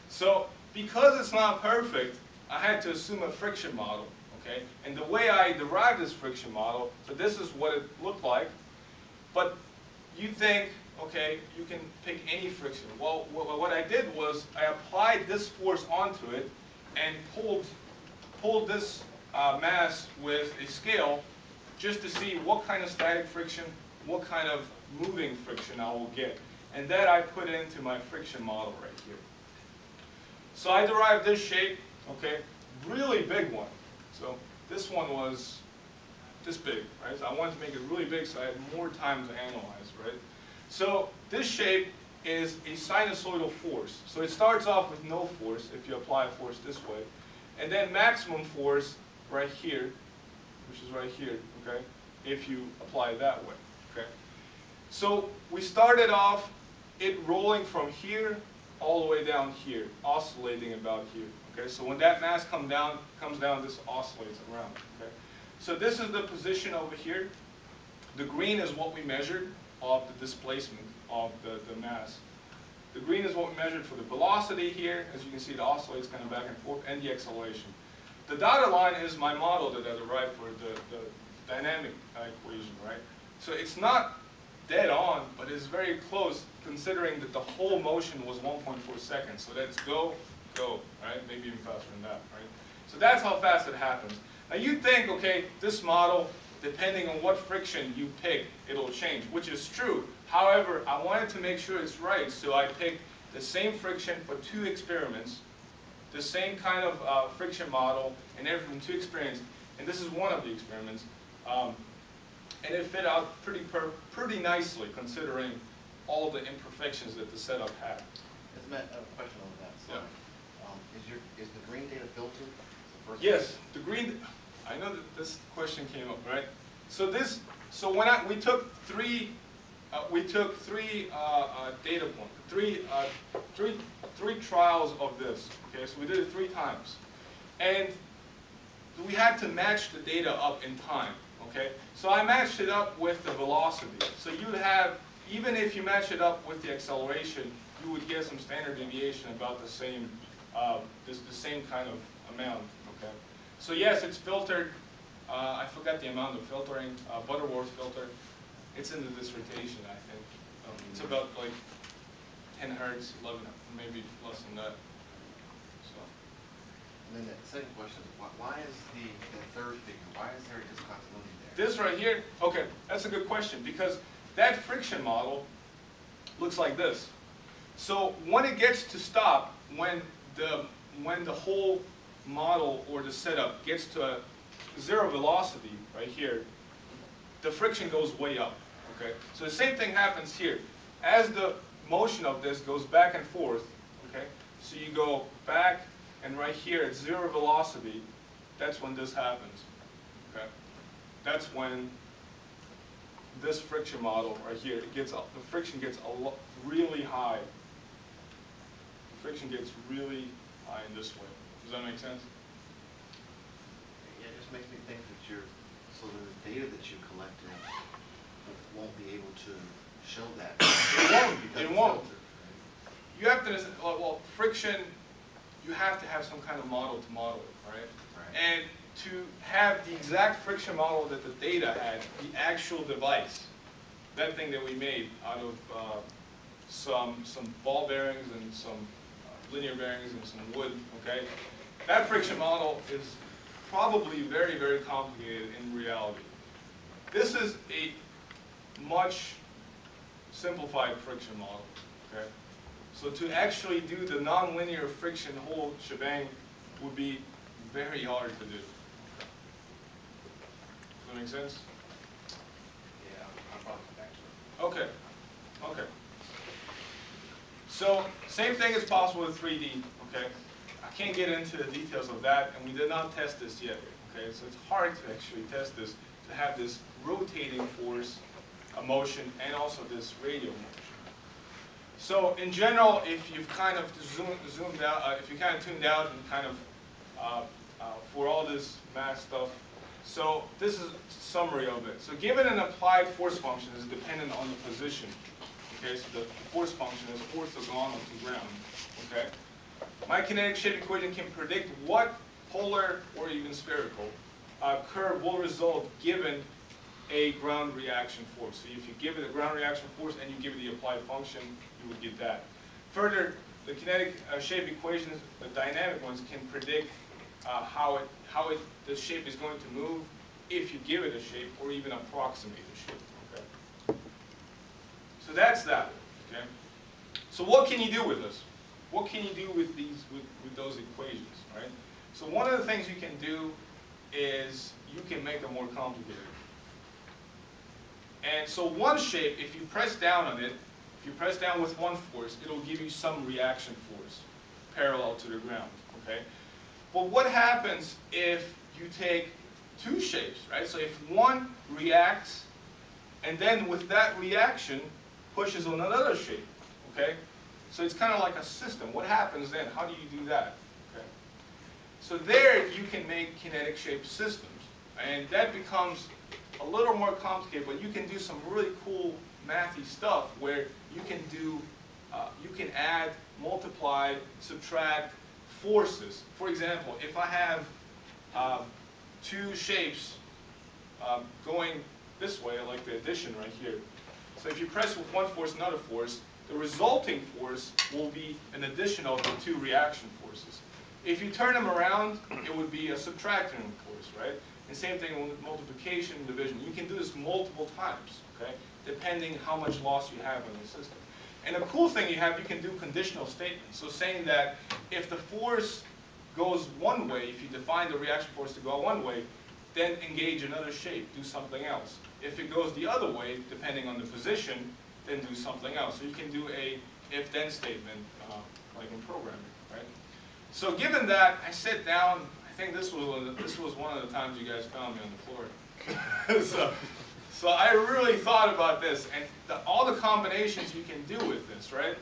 S2: So because it's not perfect, I had to assume a friction model, okay? And the way I derived this friction model, so this is what it looked like, but you think, okay, you can pick any friction. Well, what I did was I applied this force onto it and pulled this mass with a scale just to see what kind of static friction, what kind of moving friction I will get. And that I put into my friction model right here. So I derived this shape, okay, really big one. So this one was this big, right? So I wanted to make it really big so I had more time to analyze, right? So this shape is a sinusoidal force. So it starts off with no force if you apply a force this way. And then maximum force right here, which is right here, okay, if you apply it that way, okay? So we started off it rolling from here all the way down here, oscillating about here, okay? So when that mass comes down, this oscillates around, okay? So this is the position over here. The green is what we measured of the displacement of the mass. The green is what we measured for the velocity here. As you can see, it oscillates kind of back and forth, and the acceleration. The dotted line is my model that I derived for the dynamic equation, right? So it's not dead on, but it's very close, considering that the whole motion was 1.4 seconds. So that's go, right? Maybe even faster than that, right? So that's how fast it happens. Now you think, okay, this model, depending on what friction you pick, it'll change, which is true. However, I wanted to make sure it's right, so I picked the same friction for 2 experiments, the same kind of friction model, and everything, 2 experiments, and this is one of the experiments. And it fit out pretty nicely, considering all the imperfections that the setup had.
S3: Ismet, a question on that. So,
S2: yeah.
S3: Is the green data filtered?
S2: Yes, the green. I know that this question came up, right? So when we took three data points, three trials of this. Okay, so we did it 3 times, and we had to match the data up in time. Okay, so I matched it up with the velocity. So you would have, even if you match it up with the acceleration, you would get some standard deviation about the same, the same kind of amount. Okay, so yes, it's filtered. I forgot the amount of filtering. Butterworth filter. It's in the dissertation, I think. It's about like 10 hertz, 11, maybe less than that. So.
S3: And then the second question is, why is the third figure, why is there a discontinuity there?
S2: This right here, okay, that's a good question, because that friction model looks like this. So when it gets to stop, when the whole model or the setup gets to a 0 velocity right here, the friction goes way up. Okay, so the same thing happens here. As the motion of this goes back and forth, okay, so you go back, and right here at 0 velocity, that's when this happens. Okay, that's when this friction model right here, the friction gets really high. The friction gets really high in this way. Does that make sense?
S3: Yeah, it just makes me think that so the data that you collected won't be able to show that.
S2: It won't. You have to, well, friction, you have to have some kind of model to model it, right? And to have the exact friction model that the data had, the actual device, that thing that we made out of some ball bearings and some linear bearings and some wood, okay? That friction model is probably very, very complicated in reality. This is a much simplified friction model, okay? So to actually do the nonlinear friction whole shebang would be very hard to do. Does that make sense?
S3: Yeah, I'll probably come back to it.
S2: Okay, okay. So same thing is possible with 3D, okay? I can't get into the details of that, and we did not test this yet, okay? So it's hard to actually test this, to have this rotating force, a motion, and also this radial motion. So in general, if you've kind of zoomed out, if you kind of tuned out and kind of, for all this math stuff, So this is a summary of it. So given an applied force function is dependent on the position. Okay, so the force function is force of gone onto ground. Okay, my kinetic shape equation can predict what polar or even spherical curve will result given a ground reaction force. So if you give it a ground reaction force and you give it the applied function, you would get that. Further, the kinetic shape equations, the dynamic ones, can predict the shape is going to move if you give it a shape or even approximate the shape. Okay. So that's that. Okay. So what can you do with this? What can you do with these with those equations? Right. So one of the things you can do is you can make them more complicated. And so one shape, if you press down on it, if you press down with one force, it'll give you some reaction force parallel to the ground. Okay. But what happens if you take two shapes, right? So if one reacts, and then with that reaction pushes on another shape, okay? So it's kind of like a system. What happens then? How do you do that? Okay. So there you can make kinetic shape systems, and that becomes a little more complicated, but you can do some really cool mathy stuff where you can do, you can add, multiply, subtract forces. For example, if I have two shapes going this way, like the addition right here. So if you press with one force, another force, the resulting force will be an addition of the two reaction forces. If you turn them around, it would be a subtracting force, right? And same thing with multiplication and division. You can do this multiple times, okay? Depending how much loss you have in the system. And the cool thing you have, you can do conditional statements. So saying that if the force goes one way, if you define the reaction force to go one way, then engage another shape, do something else. If it goes the other way, depending on the position, then do something else. So you can do a if-then statement, like in programming, right? So given that, I sat down. I think this was one of the times you guys found me on the floor. So I really thought about this and all the combinations you can do with this, right?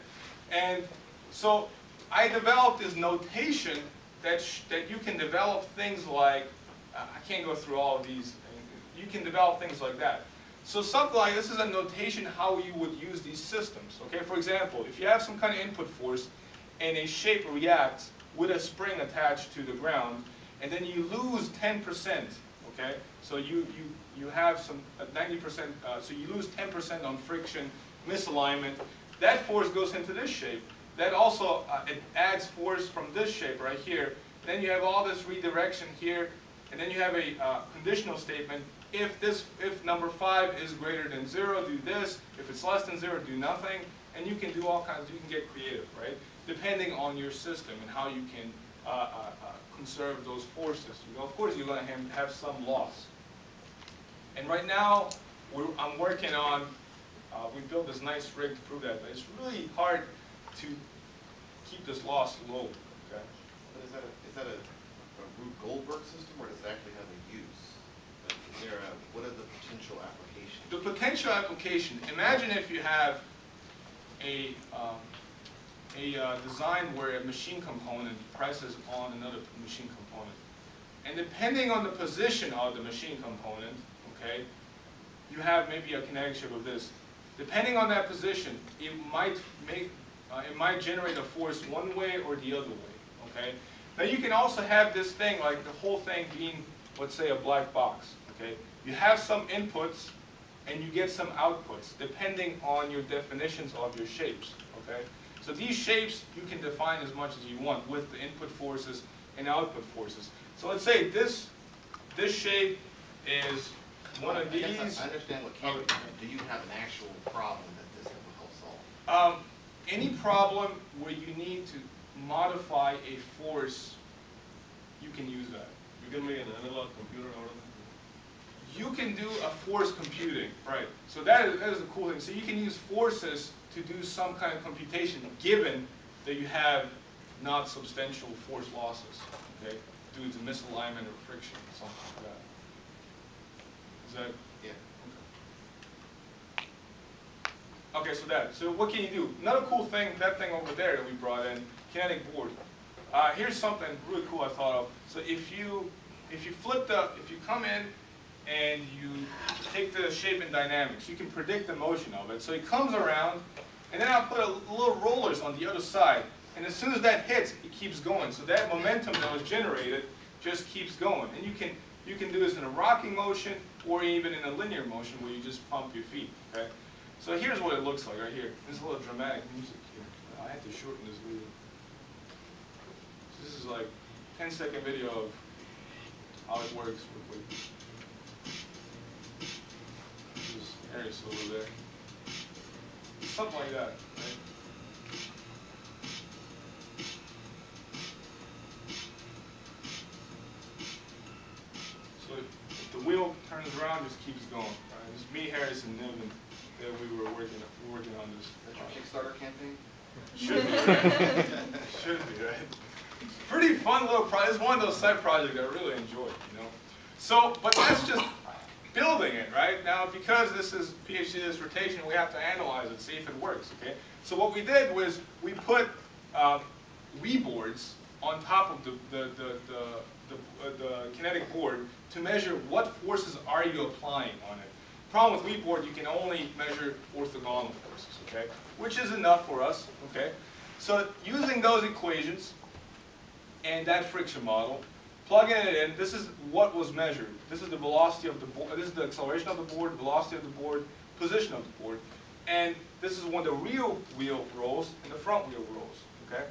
S2: And so I developed this notation that you can develop things like, I can't go through all of these, you can develop things like that. So something like this is a notation how you would use these systems, okay? For example, if you have some kind of input force and a shape reacts with a spring attached to the ground, and then you lose 10%, okay? So you have some 90%, so you lose 10% on friction, misalignment. That force goes into this shape. That also, it adds force from this shape right here. Then you have all this redirection here, and then you have a conditional statement. If number 5 is greater than 0, do this. If it's less than 0, do nothing. And you can do all kinds, you can get creative, right? Depending on your system and how you can conserve those forces. You know, of course, you're going to have some loss. And right now, I'm working on, we built this nice rig to prove that, but it's really hard to keep this loss low. Okay?
S3: But is that a Rube Goldberg system, or does it actually have a use? Like, is there what are the potential applications?
S2: The potential application, imagine if you have a design where a machine component presses on another machine component. And depending on the position of the machine component, okay, you have maybe a kinetic shape of this. Depending on that position, it might generate a force one way or the other way, okay? Now you can also have this thing, like the whole thing being, let's say, a black box, okay? You have some inputs and you get some outputs, depending on your definitions of your shapes, okay? So these shapes you can define as much as you want with the input forces and output forces. So let's say this shape is one of these.
S3: I understand what can be done. Do you have an actual problem that this will help solve?
S2: Any problem where you need to modify a force, you can use that.
S4: You can make an analog computer out of it?
S2: You can do a force computing, right? So that is a cool thing. So you can use forces to do some kind of computation given that you have not substantial force losses, okay? Due to misalignment or friction, something like that. Is that?
S3: Yeah.
S2: Okay, so what can you do? Another cool thing, that thing over there that we brought in, kinetic board. Here's something really cool I thought of. So if you if you come in and you take the shape in dynamics, you can predict the motion of it. So it comes around, and then I'll put little rollers on the other side. And as soon as that hits, it keeps going. So that momentum that was generated just keeps going. And you can do this in a rocking motion or even in a linear motion where you just pump your feet. Okay? So here's what it looks like right here. There's a little dramatic music here. I had to shorten this video. So this is like a 10-second video of how it works. This is Aries over there. Something like that, right? So if the wheel turns around, it just keeps going. Right? It's me, Harris, and Niven that we were working on this.
S3: That's your Kickstarter campaign?
S2: Should be, right? Should be, right? Pretty fun little project. It's one of those side projects I really enjoy, you know. So, but that's just building it, right? Now, because this is PhD dissertation, we have to analyze it, see if it works, okay? So what we did was we put Wii boards on top of the kinetic board to measure what forces are you applying on it. Problem with Wii board, you can only measure orthogonal forces, okay? Which is enough for us, okay? So using those equations and that friction model, plugging it in, this is what was measured. This is the velocity of the board, this is the acceleration of the board, velocity of the board, position of the board. And this is when the rear wheel rolls and the front wheel rolls, okay?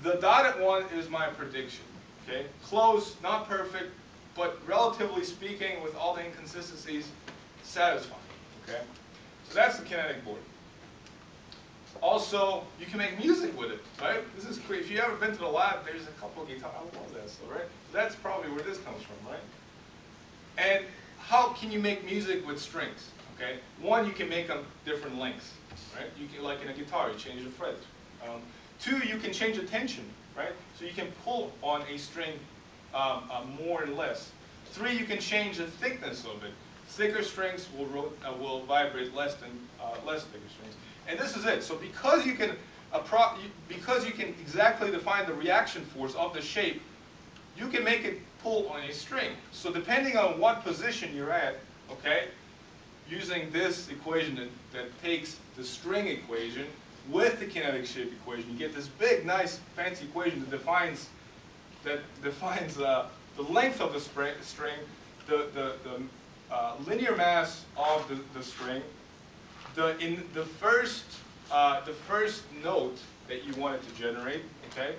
S2: The dotted one is my prediction, okay? Close, not perfect, but relatively speaking, with all the inconsistencies, satisfying, okay? So that's the kinetic board. Also, you can make music with it, right? This is great. If you've ever been to the lab, there's a couple of guitars. I love that stuff, right? That's probably where this comes from, right? And how can you make music with strings, okay? One, you can make them different lengths, right? You can, like in a guitar, you change the frets. Two, you can change the tension, right? So you can pull on a string more and less. Three, you can change the thickness of it. Thicker strings will vibrate less than less thicker strings. And this is it. So because you can exactly define the reaction force of the shape, you can make it pull on a string. So depending on what position you're at, okay, using this equation that takes the string equation with the kinetic shape equation, you get this big, nice, fancy equation that defines the length of the string, the linear mass of the string, the first note that you want it to generate, okay,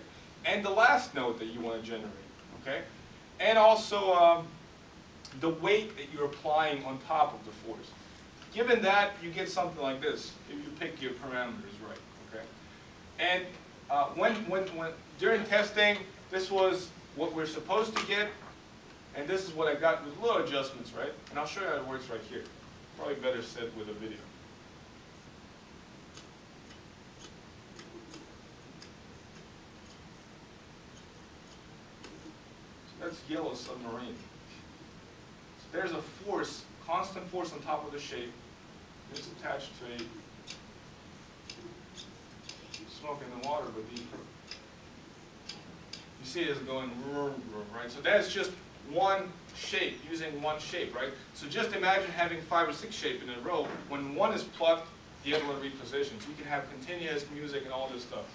S2: and the last note that you want to generate, okay, and also the weight that you're applying on top of the force. Given that, you get something like this if you pick your parameters right, okay. And when during testing, this was what we're supposed to get, and this is what I got with little adjustments, right? And I'll show you how it works right here. Probably better said with a video. So that's yellow submarine. So there's a force, constant force on top of the shape. It's attached to a smoke in the water, but deeper. You see it's going right? So that's just one shape, using one shape, right? So just imagine having 5 or 6 shapes in a row. When one is plucked, the other one repositions. You can have continuous music and all this stuff.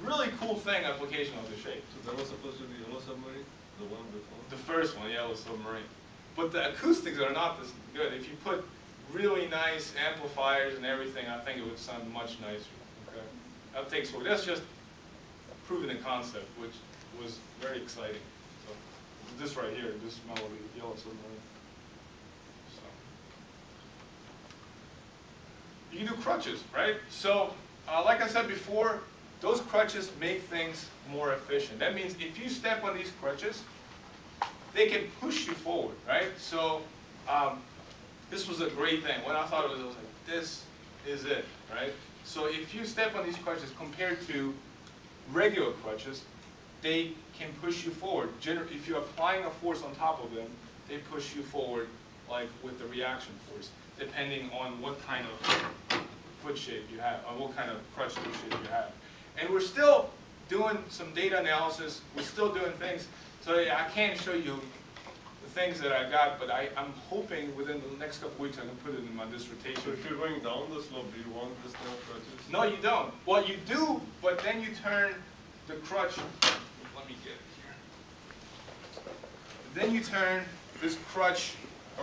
S2: Really cool thing, application of the shape.
S4: So that was supposed to be yellow submarine? The one before?
S2: The first one, yellow submarine. But the acoustics are not this good. If you put really nice amplifiers and everything, I think it would sound much nicer. Okay? That takes work. That's just proving the concept, which was very exciting. So this right here, this melody, yellow submarine. So you can do crutches, right? So like I said before, those crutches make things more efficient. That means if you step on these crutches, they can push you forward, right? So this was a great thing. When I thought it was, I was like, this is it, right? So if you step on these crutches compared to regular crutches, they can push you forward. If you're applying a force on top of them, they push you forward, like with the reaction force, depending on what kind of foot shape you have, or what kind of crutch foot shape you have. And we're still doing some data analysis. We're still doing things. So I can't show you things that I got, but I'm hoping within the next couple weeks I can put it in my dissertation.
S4: So if you're going down the slope, do you want this kind of crutches?
S2: No, you don't. Well, you do, but then you turn the crutch. Let me get it here. Then you turn this crutch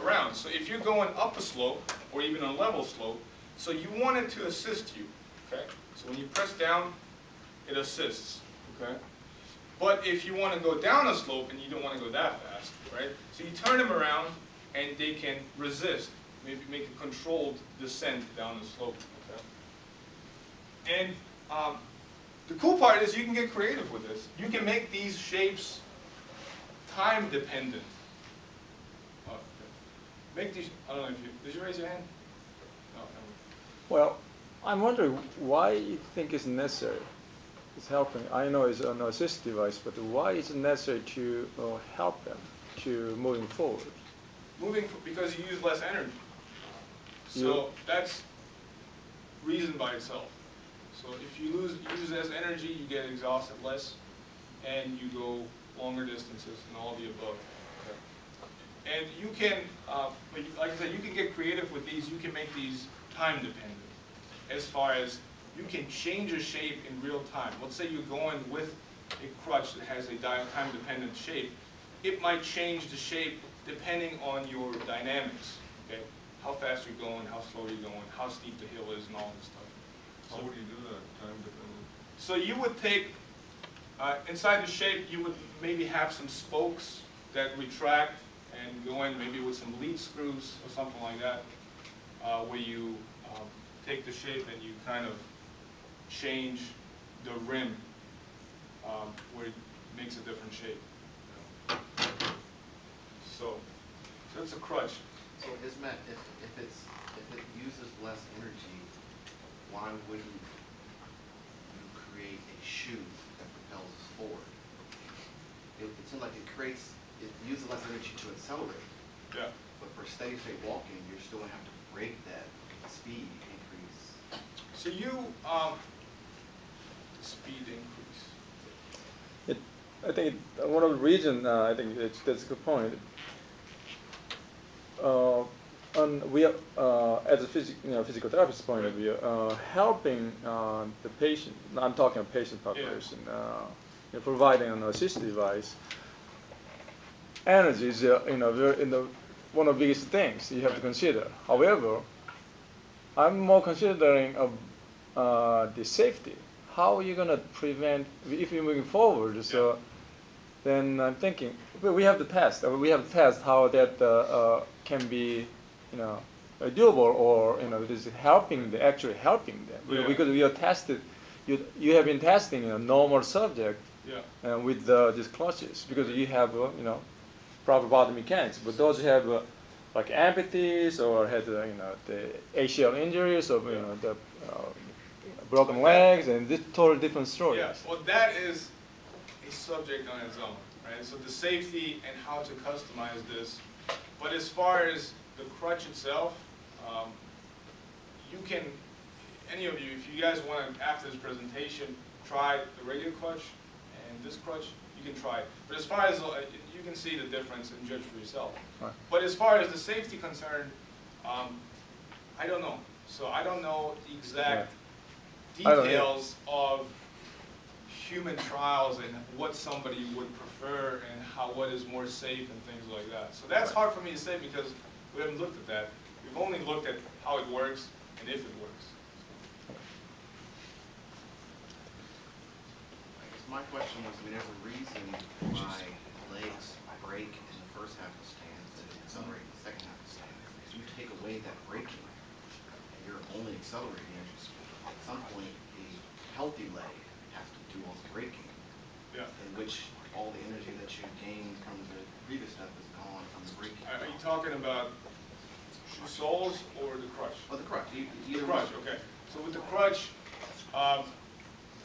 S2: around. So if you're going up a slope, or even a level slope, so you want it to assist you, okay? So when you press down, it assists, okay? But if you want to go down a slope and you don't want to go that fast, right? So you turn them around and they can resist, maybe make a controlled descent down the slope, okay? And the cool part is you can get creative with this. You can make these shapes time dependent. Make these, I don't know if you, did you raise your hand? No, no.
S8: Well, I'm wondering why you think it's necessary. It's helping. I know it's an assist device, but why is it necessary to help them to moving forward?
S2: Because you use less energy. So that's reason by itself. So if you use less energy, you get exhausted less, and you go longer distances and all the above. Okay. And you can, like I said, you can get creative with these. You can make these time dependent. As far as you can change a shape in real time. Let's say you're going with a crutch that has a time-dependent shape. It might change the shape depending on your dynamics. Okay, how fast you're going, how slow you're going, how steep the hill is, and all this stuff.
S4: How would you do that, time dependent?
S2: So you would take, inside the shape, you would maybe have some spokes that retract and go in maybe with some lead screws or something like that, where you take the shape and you kind of change the rim where it makes a different shape. So that's a crutch.
S3: So Ismet, if it uses less energy, why wouldn't you create a shoe that propels us forward? It seems like it uses less energy to accelerate.
S2: Yeah.
S3: But for steady state walking, you're still going to have to break that speed increase.
S2: So you, speed increase.
S8: I think one of the reasons, I think that's a good point. We are, as a physical therapist point of view, helping the patient. I'm talking about patient population. Providing an assist device. Energy is, one of the biggest things you have to consider. However, I'm more considering the safety. How are you going to prevent, if you're moving forward, so then I'm thinking, we have to test. We have to test how that can be, doable, or, it is actually helping them.
S2: Yeah.
S8: Because we are tested, you have been testing a normal subject with these clutches, because you have, proper body mechanics. But those who have like amputees or had, the ACL injuries or, the broken legs, and this totally different story.
S2: Yeah, well, that is a subject on its own, right? So the safety and how to customize this. But as far as the crutch itself, you can, any of you, if you guys want to, after this presentation, try the regular crutch and this crutch, you can try it. But as far as, you can see the difference and judge for yourself.
S8: Right.
S2: But as far as the safety concerned, I don't know. So I don't know the exact details of human trials and what somebody would prefer and what is more safe and things like that. So that's hard for me to say because we haven't looked at that. We've only looked at how it works and if it works.
S3: I guess my question was, there's a reason why legs break in the first half of stance and accelerate in the second half of stance. If you take away that braking and you're only accelerating, at some point a healthy leg has to do all the braking, in which all the energy that you gained from the previous step is gone from the braking.
S2: Are you talking about shoe soles or the crutch?
S3: Oh, the crutch.
S2: The crutch, okay. So with the crutch,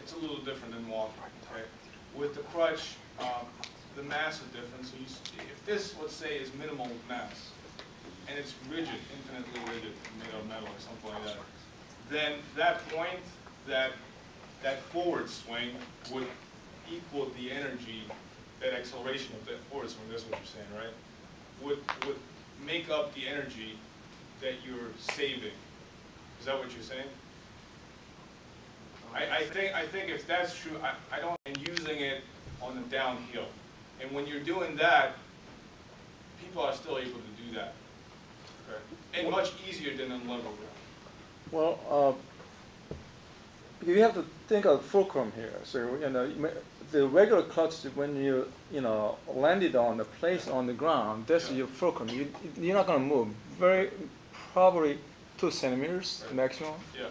S2: it's a little different than walking, okay? With the crutch, the mass is different. So if this, let's say, is minimal mass, and it's rigid, infinitely rigid, made of metal or something like that, then that point, that forward swing would equal the energy, that acceleration of that forward swing. That's what you're saying, right? would make up the energy that you're saving. Is that what you're saying? I think if that's true, I don't and using it on the downhill. And when you're doing that, people are still able to do that. Okay? And much easier than on level ground.
S8: Well, you have to think of fulcrum here. So the regular clutch, when you landed on the place on the ground, that's your fulcrum. You're not going to move. Very probably 2 centimeters maximum.
S2: Yeah.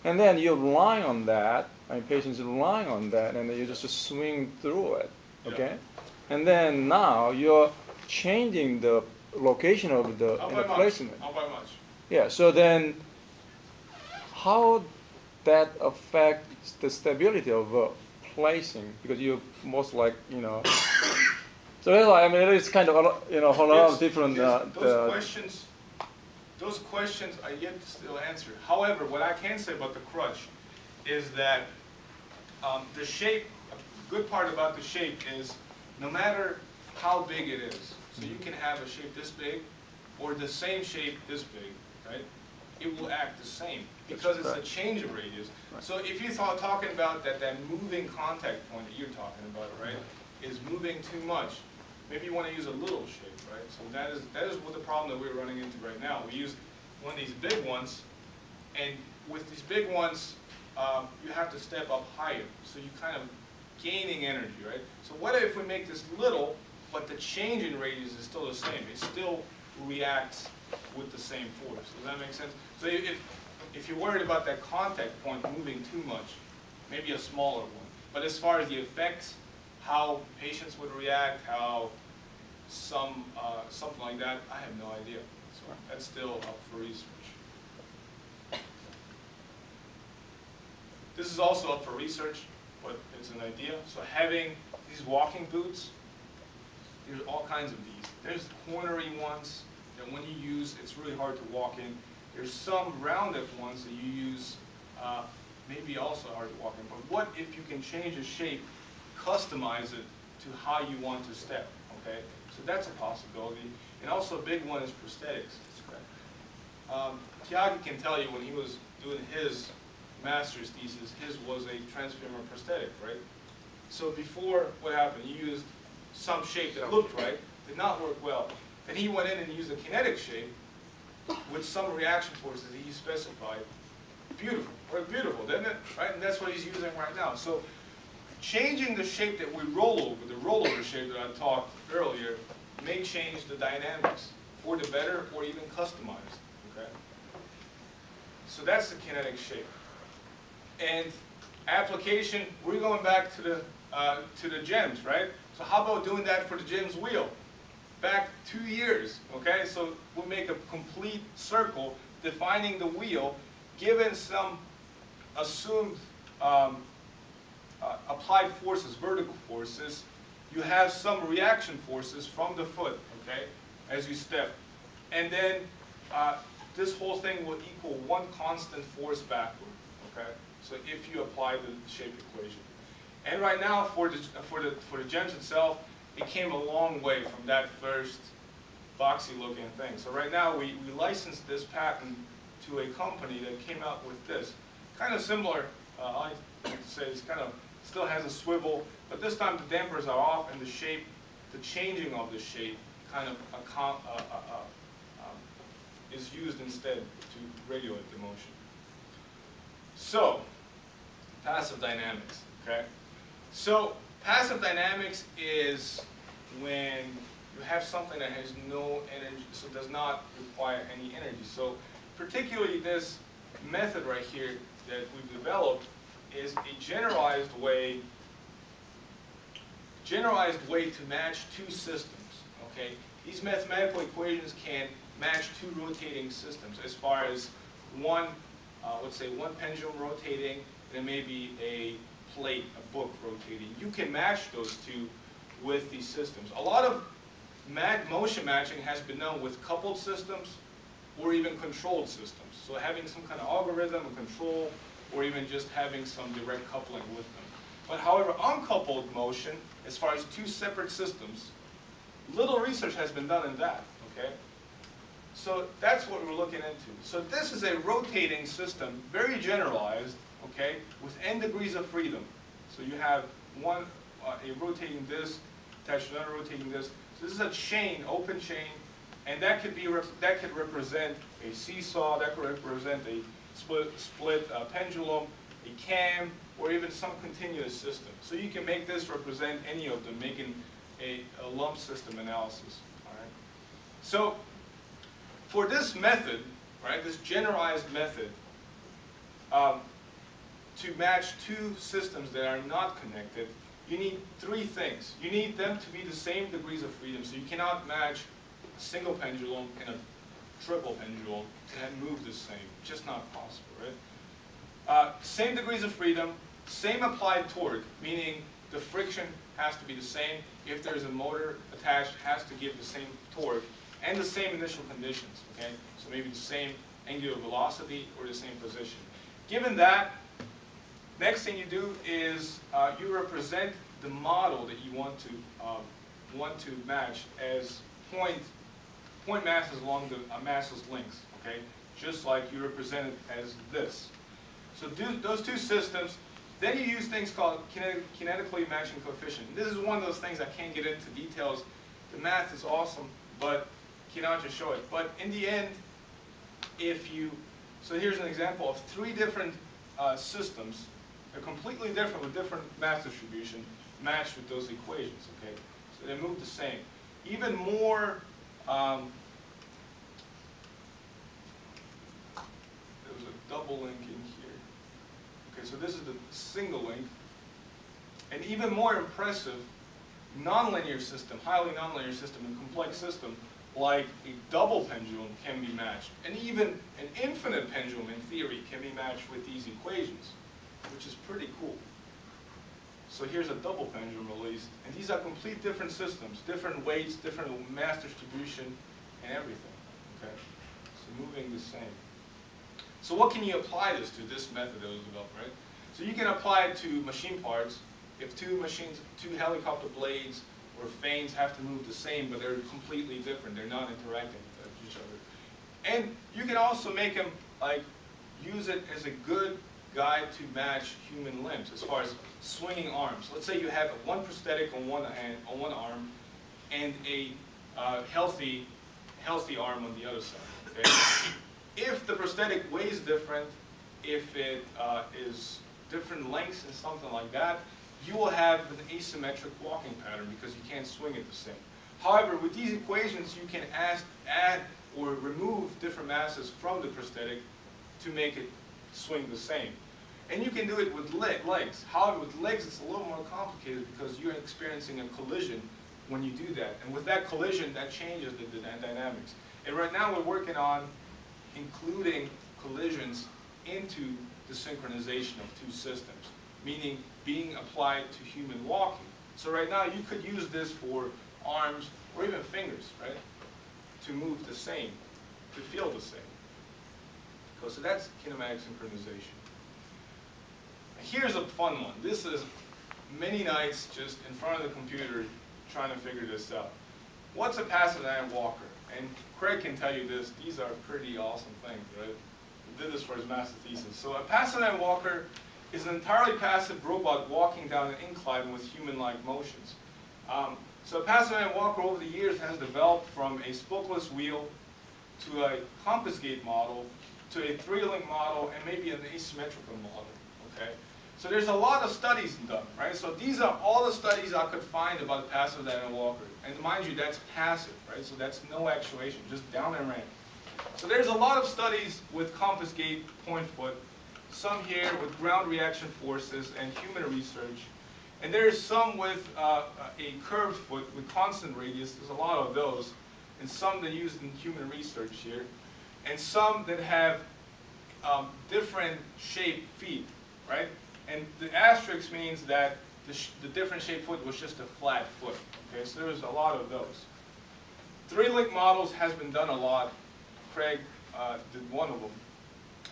S8: And then you're lying on that. Patients are lying on that, and then you just swing through it. Okay. Yeah. And then now you're changing the location of the placement.
S2: How by much?
S8: Yeah. So then, how that affects the stability of placing? Because you're most like So that's why it's kind of a lot of different.
S2: Those questions are yet to still answer. However, what I can say about the crutch is that the shape. A good part about the shape is no matter how big it is. So you can have a shape this big, or the same shape this big, right? It will act the same because it's a change of radius. Right. So if you thought talking about that moving contact point that you're talking about, right, is moving too much, maybe you want to use a little shape, right? So that is what the problem that we're running into right now. We use one of these big ones, and with these big ones, you have to step up higher. So you kind of gaining energy, right? So what if we make this little, but the change in radius is still the same? It still reacts with the same force. Does that make sense? So if you're worried about that contact point moving too much, maybe a smaller one. But as far as the effects, how patients would react, how something like that, I have no idea. So that's still up for research. This is also up for research, but it's an idea. So having these walking boots, there's all kinds of these. There's cornery ones that when you use, it's really hard to walk in. There's some rounded ones that you use, maybe also hard to walk in. But what if you can change the shape, customize it to how you want to step, okay? So that's a possibility. And also a big one is prosthetics. Tiagi can tell you when he was doing his master's thesis, his was a transfemoral prosthetic, right? So before, what happened? You used some shape that looked right, did not work well. Then he went in and used a kinetic shape with some reaction forces that he specified. Beautiful, worked beautiful, didn't it? Right, and that's what he's using right now. So changing the shape that we roll over, the rollover shape that I talked earlier, may change the dynamics for the better or even customized, okay? So that's the kinetic shape. And application, we're going back to the gems, right? So how about doing that for the gems wheel? Back 2 years, okay? So we'll make a complete circle defining the wheel, given some assumed applied forces, vertical forces. You have some reaction forces from the foot, okay, as you step. And then this whole thing will equal one constant force backward, okay? So if you apply the shape equation. And right now, for the gems itself, it came a long way from that first boxy looking thing. So right now, we licensed this patent to a company that came out with this. Kind of similar, I like to say, it's kind of still has a swivel, but this time the dampers are off and the shape, the changing of the shape kind of is used instead to regulate the motion. So, passive dynamics, okay? So, passive dynamics is when you have something that has no energy, so does not require any energy. So, particularly this method right here that we've developed is a generalized way to match two systems, okay? These mathematical equations can match two rotating systems as far as one, let's say one pendulum rotating, and maybe a plate, a book rotating. You can match those two with these systems. A lot of motion matching has been done with coupled systems or even controlled systems. So having some kind of algorithm or control, or even just having some direct coupling with them. But however, uncoupled motion, as far as two separate systems, little research has been done in that, okay? So that's what we're looking into. So this is a rotating system, very generalized, okay, with n degrees of freedom. So you have one, a rotating disk attached to another rotating disk. So this is a chain, open chain, and that could represent a seesaw, that could represent a split pendulum, a cam, or even some continuous system. So you can make this represent any of them, making a lump system analysis. All right. So for this method, right, this generalized method, to match two systems that are not connected, you need three things. You need them to be the same degrees of freedom. So you cannot match a single pendulum and a triple pendulum and move the same. Just not possible, right? Same degrees of freedom, same applied torque, meaning the friction has to be the same. If there's a motor attached, it has to give the same torque and the same initial conditions, okay? So maybe the same angular velocity or the same position. Given that, next thing you do is you represent the model that you want to match as point masses along the massless links, okay? Just like you represent it as this. So do those two systems. Then you use things called kinetically matching coefficient. This is one of those things I can't get into details. The math is awesome, but cannot just show it. But in the end, so here's an example of three different systems. They're completely different with different mass distribution matched with those equations, okay? So they move the same. Even more, there was a double link in here. Okay, so this is the single link. And even more impressive, nonlinear system, highly nonlinear system, and complex system, like a double pendulum can be matched. And even an infinite pendulum, in theory, can be matched with these equations, which is pretty cool. So here's a double pendulum released. And these are complete different systems, different weights, different mass distribution, and everything. Okay? So moving the same. So what can you apply this to, this method that was developed, right? So you can apply it to machine parts. If two helicopter blades or vanes have to move the same, but they're completely different. They're not interacting with each other. And you can also make them, like, use it as a good guide to match human limbs as far as swinging arms. Let's say you have one prosthetic on one hand, on one arm, and a healthy arm on the other side. Okay? If the prosthetic weighs different, if it is different lengths and something like that, you will have an asymmetric walking pattern because you can't swing it the same. However, with these equations, you can add or remove different masses from the prosthetic to make it swing the same. And you can do it with legs. However, with legs, it's a little more complicated because you're experiencing a collision when you do that. And with that collision, that changes the dynamics. And right now, we're working on including collisions into the synchronization of two systems, meaning being applied to human walking. So right now, you could use this for arms or even fingers, right, to move the same, to feel the same. So that's kinematic synchronization. Here's a fun one. This is many nights just in front of the computer trying to figure this out. What's a passive dynamic walker? And Craig can tell you this. These are pretty awesome things, right? He did this for his master thesis. So a passive dynamic walker is an entirely passive robot walking down an incline with human-like motions. So a passive dynamic walker over the years has developed from a spokeless wheel to a compass gate model to a three-link model and maybe an asymmetrical model, okay? So there's a lot of studies done, right? So these are all the studies I could find about the passive dynamic walker. And mind you, that's passive, right? So that's no actuation, just down and ramp. So there's a lot of studies with compass gate point foot, some here with ground reaction forces and human research. And there's some with a curved foot with constant radius. There's a lot of those. And some that used in human research here. And some that have different shaped feet, right? And the asterisk means that the different shaped foot was just a flat foot. Okay, so there's a lot of those. Three-link models has been done a lot. Craig did one of them.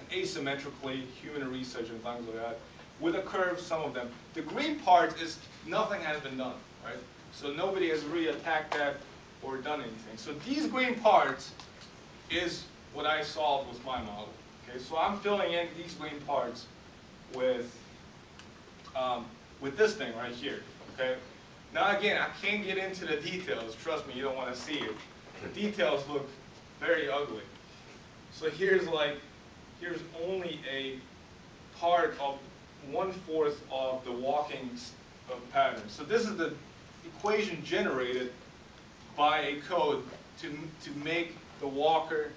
S2: And asymmetrically, human research and things like that. With a curve, some of them. The green part is nothing has been done, right? So nobody has really attacked that. or done anything. So these green parts is what I solved with my model. Okay, so I'm filling in these green parts with this thing right here. Okay. Now again, I can't get into the details. Trust me, you don't want to see it. The details look very ugly. So here's only a part of 1/4 of the walking pattern. So this is the equation generated by a code to make the walker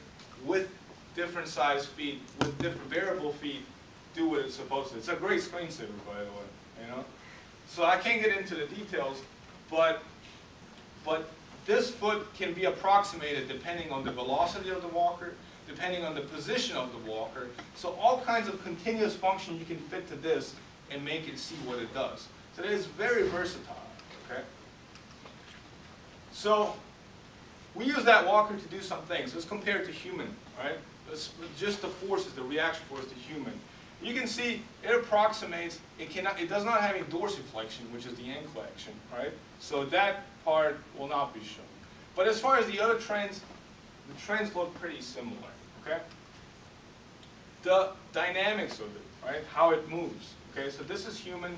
S2: with different size feet, with different variable feet, do what it's supposed to. It's a great screensaver, by the way. You know, so I can't get into the details, but this foot can be approximated depending on the velocity of the walker, depending on the position of the walker. So all kinds of continuous function you can fit to this and make it see what it does. So it is very versatile. Okay. So we use that walker to do some things. Let's compare it to human, right? Just the forces, the reaction force to human. You can see it approximates. It does not have a dorsiflexion, which is the ankle-action, right? So that part will not be shown. But as far as the other trends, the trends look pretty similar. Okay. The dynamics of it, right? How it moves. Okay. So this is human.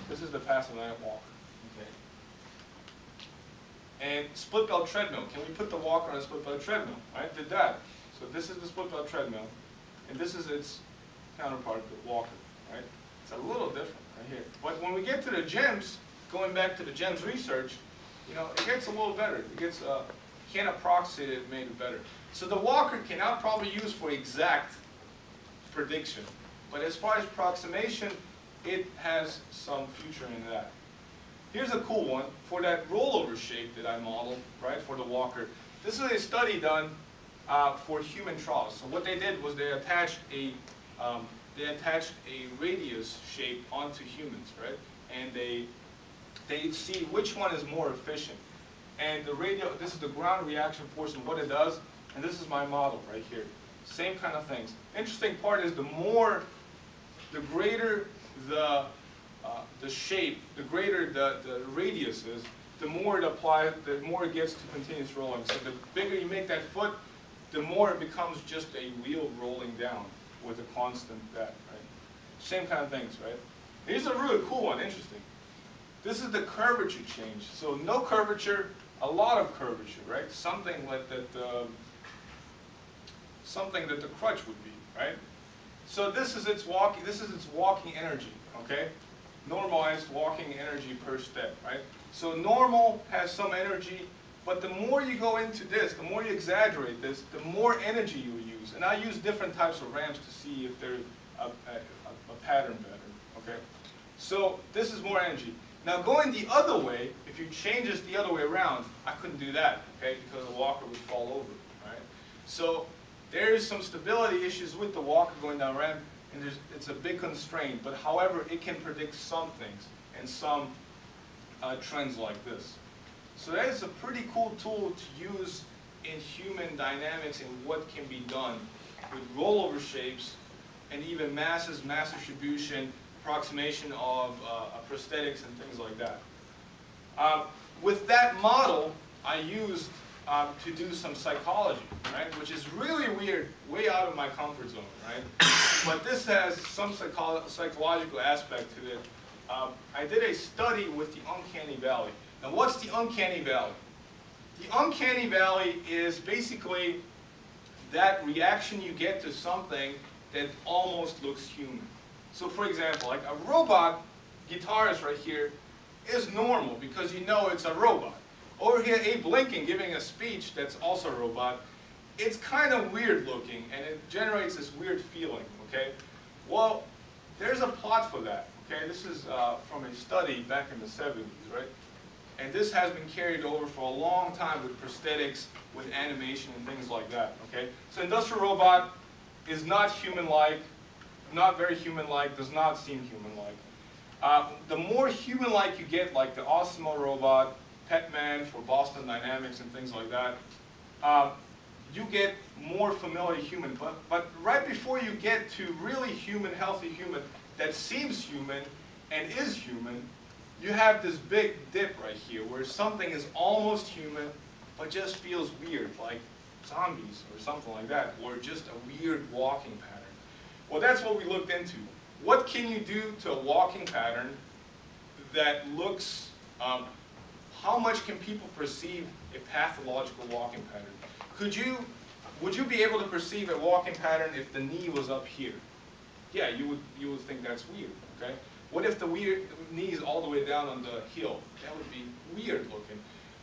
S2: This is the passive night walker. Okay. And split belt treadmill. Can we put the walker on a split belt treadmill? Right? Did that. So this is the split belt treadmill, and this is its counterpart, the walker. Right? It's a little different right here. But when we get to the GEMS, going back to the GEMS research, you know, it gets a little better. It gets can approximate it, made it better. So the walker cannot probably use for exact prediction, but as far as approximation, it has some future in that. Here's a cool one for that rollover shape that I modeled, right, for the walker. This is a study done for human trials. So what they did was they attached a radius shape onto humans, right, and they see which one is more efficient. And this is the ground reaction force and what it does, and this is my model right here. Same kind of things. Interesting part is the greater the shape, the greater the radius is, the more it applies, the more it gets to continuous rolling. So the bigger you make that foot, the more it becomes just a wheel rolling down with a constant that, right? Same kind of things, right? Here's a really cool one, interesting. This is the curvature change. So no curvature, a lot of curvature, right? Something like that. Something that the crutch would be, right? So this is its walking. This is its walking energy. Okay, normalized walking energy per step, right? So normal has some energy, but the more you go into this, the more you exaggerate this, the more energy you use. And I use different types of ramps to see if there's a pattern pattern. Okay, so this is more energy. Now going the other way, if you change this the other way around, I couldn't do that, okay, because the walker would fall over, right? So there is some stability issues with the walker going down ramp, and it's a big constraint. But however, it can predict some things and some trends like this. So that is a pretty cool tool to use in human dynamics and what can be done with rollover shapes and even masses, mass distribution, approximation of prosthetics and things like that. With that model, I used to do some psychology, right? Which is really weird, way out of my comfort zone, right? But this has some psychological aspect to it. I did a study with the uncanny valley. Now what's the uncanny valley? The uncanny valley is basically that reaction you get to something that almost looks human. So for example, like a robot guitarist right here is normal because you know it's a robot. Over here, Abe Lincoln giving a speech that's also a robot, it's kind of weird looking and it generates this weird feeling, okay? Well, there's a plot for that, okay? This is from a study back in the 70s, right? And this has been carried over for a long time with prosthetics, with animation and things like that, okay? So industrial robot is not human-like, not very human-like, does not seem human-like. The more human-like you get, like the Osmo robot, Petman for Boston Dynamics and things like that, you get more familiar human. But right before you get to really human, healthy human that seems human and is human, you have this big dip right here where something is almost human but just feels weird, like zombies or something like that, or just a weird walking pattern. Well, that's what we looked into. What can you do to a walking pattern that looks, how much can people perceive a pathological walking pattern? Would you be able to perceive a walking pattern if the knee was up here? Yeah, you would think that's weird, okay? What if the knee is all the way down on the heel? That would be weird looking.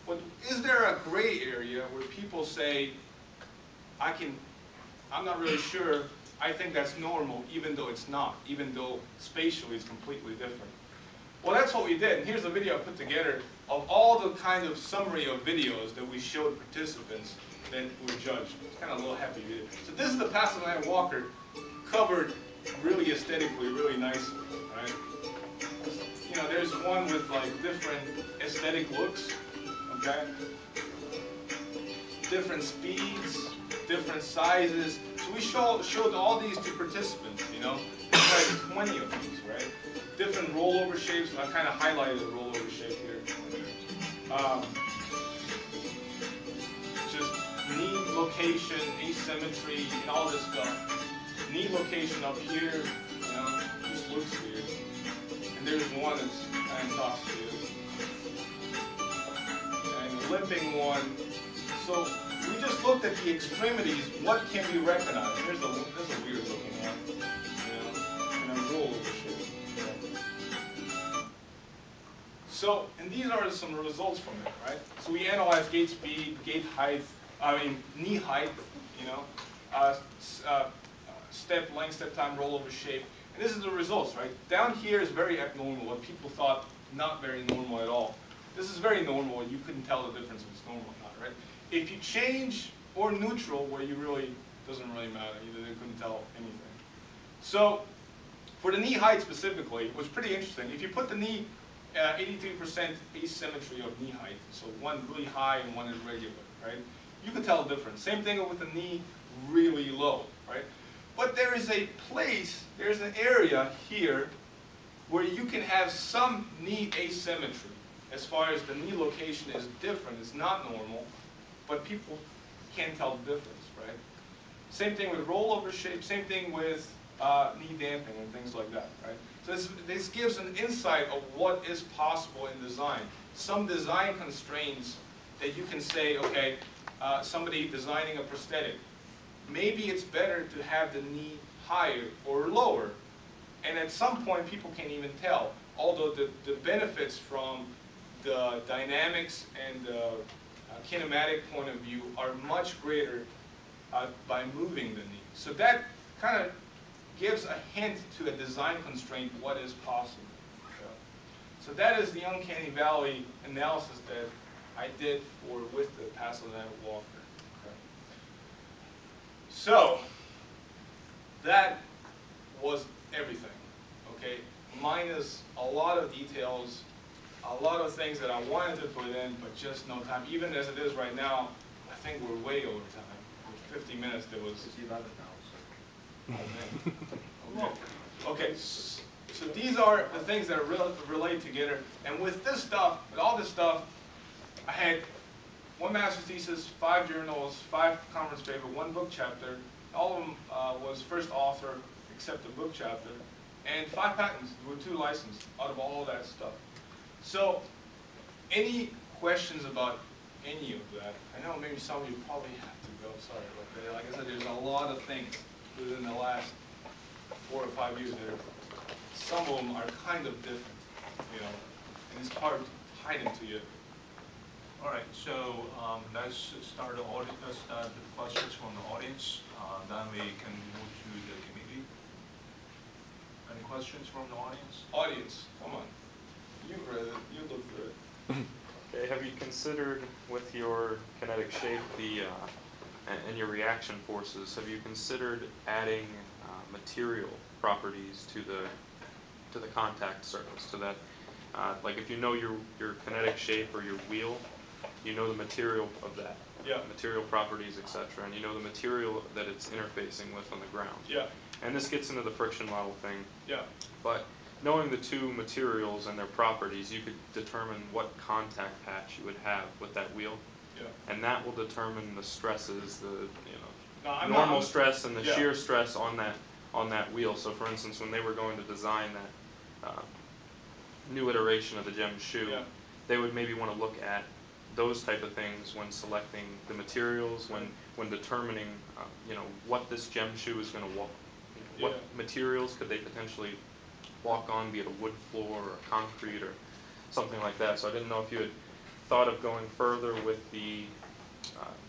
S2: But is there a gray area where people say, I'm not really sure, I think that's normal, even though it's not, even though spatially it's completely different? Well, that's what we did, and here's a video I put together of all the kind of summary of videos that we showed participants that were judged. It's kind of a little happy video. So this is the Pasadena Walker, covered really aesthetically, really nicely, right? You know, there's one with like different aesthetic looks, okay? Different speeds, different sizes. So we showed all these to participants, you know? There's like 20 of these, right? Different rollover shapes. I kind of highlighted the rollover shape here. Just knee location, asymmetry, and all this stuff. Knee location up here, you know, just looks weird. And there's one that's kind of talks to you. And the limping one. So we just looked at the extremities. What can we recognize? There's a weird looking one, you know, and a rollover shape. So, and these are some results from it, right? So we analyzed gait speed, knee height, you know, step length, step time, rollover shape, and this is the results, right? Down here is very abnormal, what people thought not very normal at all. This is very normal, and you couldn't tell the difference if it's normal or not, right? If you change or neutral, where you really, doesn't really matter, either they couldn't tell anything. So, for the knee height specifically, it was pretty interesting. If you put the knee 83% asymmetry of knee height, so one really high and one irregular, right? You can tell the difference. Same thing with the knee really low, right? But there is a place, there's an area here where you can have some knee asymmetry as far as the knee location is different. It's not normal, but people can't tell the difference, right? Same thing with rollover shape, same thing with knee damping and things like that, right? So this gives an insight of what is possible in design. Some design constraints that you can say, okay, somebody designing a prosthetic, maybe it's better to have the knee higher or lower. And at some point, people can't even tell, although the benefits from the dynamics and the kinematic point of view are much greater by moving the knee. So that kind of gives a hint to a design constraint what is possible. So that is the uncanny valley analysis that I did with the Pasadena Walker. Okay. So that was everything. Okay, minus a lot of details, a lot of things that I wanted to put in, but just no time. Even as it is right now, I think we're way over time. For 50 minutes, there was.
S1: It's 11 now.
S2: Okay, so these are the things that are relate together. And with this stuff, with all this stuff, I had one master's thesis, 5 journals, 5 conference papers, 1 book chapter. All of them was first author, except the book chapter, and 5 patents. There were 2 licensed out of all that stuff. So, any questions about any of that? I know maybe some of you probably have to go. Sorry about that. Like I said, there's a lot of things within the last 4 or 5 years there. Some of them are kind of different, you know, and it's hard to hide them to you.
S1: All right, so let's start the questions from the audience. Then we can move to the committee. Any questions from the audience?
S2: Audience, come on. You read it. You looked through it.
S9: Okay, have you considered with your kinetic shape and your reaction forces, have you considered adding material properties to the contact surface, to that, like if you know your kinetic shape or your wheel, you know the material of that,
S2: yeah,
S9: material properties, etc., and you know the material that it's interfacing with on the ground.
S2: Yeah.
S9: And this gets into the friction model thing.
S2: Yeah.
S9: But knowing the 2 materials and their properties, you could determine what contact patch you would have with that wheel.
S2: Yeah.
S9: And that will determine the stresses, the
S2: No, I'm
S9: normal
S2: not,
S9: stress and the
S2: yeah.
S9: shear stress on that wheel. So for instance, when they were going to design that new iteration of the GEM shoe,
S2: Yeah.
S9: they would maybe want to look at those type of things when selecting the materials, when determining what this GEM shoe is going to walk, what
S2: Yeah.
S9: materials could they potentially walk on, be it a wood floor or concrete or something like that. So I didn't know if you had thought of going further with the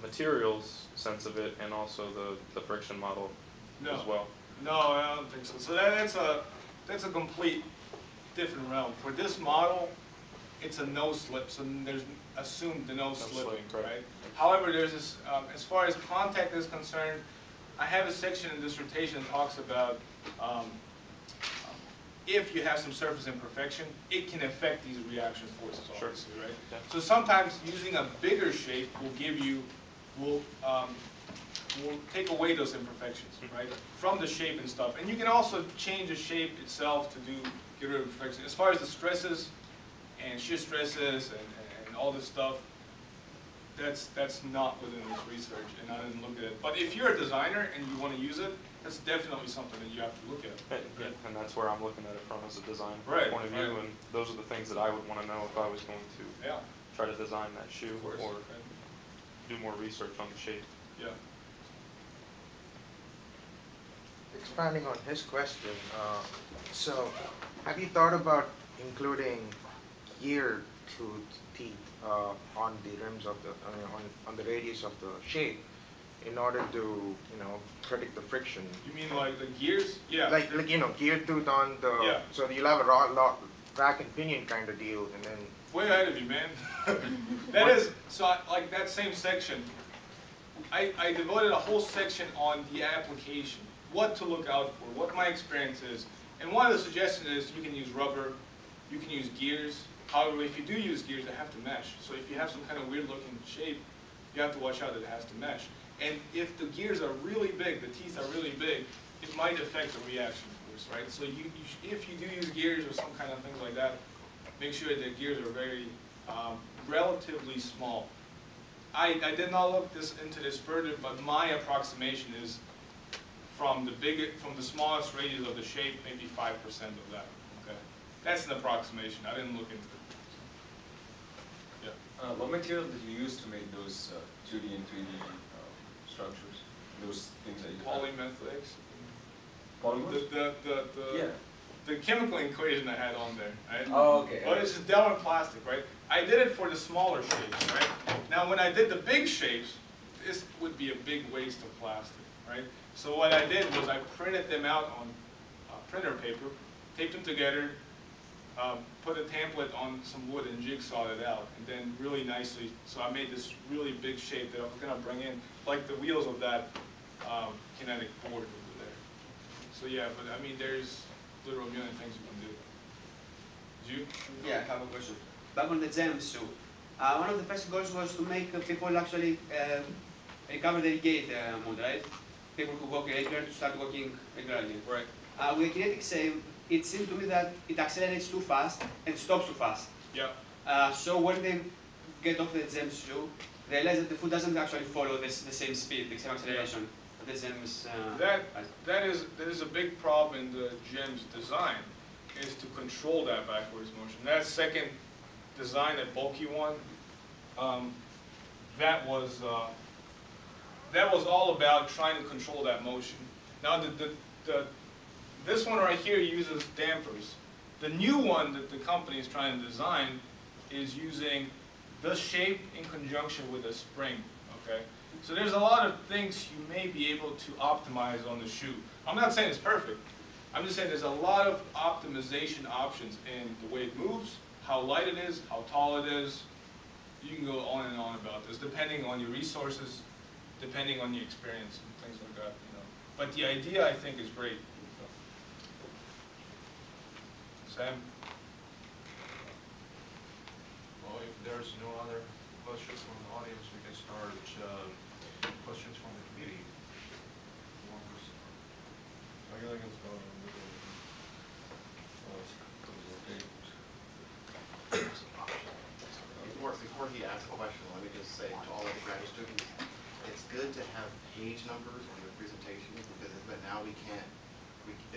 S9: materials sense of it and also the friction model as well.
S2: No, I don't think so. So that's a complete different realm. For this model, it's a no slip, so there's assumed the no slipping, right? However, there's this, as far as contact is concerned, I have a section in dissertation that talks about if you have some surface imperfection, it can affect these reaction forces, obviously, right?
S9: Yeah.
S2: So sometimes using a bigger shape will give you, will take away those imperfections, right? From the shape and stuff. And you can also change the shape itself to get rid of imperfections. As far as the stresses and shear stresses and all this stuff, that's not within this research, and I didn't look at it. But if you're a designer and you want to use it, that's definitely something that you have to look at.
S9: Yeah, and that's where I'm looking at it from as a design
S2: Right,
S9: point of view,
S2: right.
S9: and those are the things that I would want to know if I was going to
S2: Yeah,
S9: try to design that shoe
S2: of course.
S9: or
S2: Right.
S9: do more research on the shape.
S2: Yeah.
S10: Expanding on his question, so have you thought about including gear tooth teeth on the rims of the on the radius of the shape in order to predict the friction?
S2: You mean like the gears? Yeah.
S10: Like gear tooth on the
S2: Yeah.
S10: so you'll have a rack and pinion kind of deal, and then
S2: Way ahead of you, man. That is, so like that same section, I devoted a whole section on the application, what to look out for, what my experience is. And one of the suggestions is you can use rubber, you can use gears. However, if you do use gears, they have to mesh. So if you have some kind of weird looking shape, you have to watch out that it has to mesh. And if the gears are really big, the teeth are really big, it might affect the reaction force, right? So if you do use gears or some kind of things like that, make sure that gears are very relatively small. I did not look into this further, but my approximation is from the smallest radius of the shape, maybe 5% of that. Okay, that's an approximation. I didn't look into it. Yeah.
S4: What material did you use to make those 2D and 3D structures? Those things that you
S2: Polymethics.
S4: Polymers?
S2: The chemical equation I had on there, right?
S4: Oh, okay.
S2: But it's just Delrin plastic, right? I did it for the smaller shapes, right? Now, when I did the big shapes, this would be a big waste of plastic, right? So what I did was I printed them out on printer paper, taped them together, put a template on some wood and jigsawed it out, and then really nicely, so I made this really big shape that I was gonna bring in, like the wheels of that kinetic board over there. So yeah, but I mean, there's literally a million things you can do. Did you?
S11: Yeah, I have a question. Back on the GEM shoe, one of the first goals was to make people actually recover their gait mood, right? People who walk regular to start walking regularly.
S2: Right.
S11: With the kinetic shape, it seemed to me that it accelerates too fast and stops too fast.
S2: Yeah.
S11: So when they get off the GEM shoe, they realize that the foot doesn't actually follow the same speed, the same acceleration. The GEM is,
S2: that is a big problem in the GEM's design, is to control that backwards motion. That second design, that bulky one, that was all about trying to control that motion. Now this one right here uses dampers. The new one that the company is trying to design is using the shape in conjunction with a spring. Okay, so there's a lot of things you may be able to optimize on the shoe. I'm not saying it's perfect. I'm just saying there's a lot of optimization options in the way it moves, how light it is, how tall it is. You can go on and on about this, depending on your resources, depending on your experience and things like that. But the idea, I think, is great. Sam?
S1: Well, if there's no other questions from the audience, we can start questions from the committee. Who wants to start?
S4: I can start.
S3: Before he asked a question, let me just say to all of the graduate students, it's good to have page numbers on your presentation because but now we can't,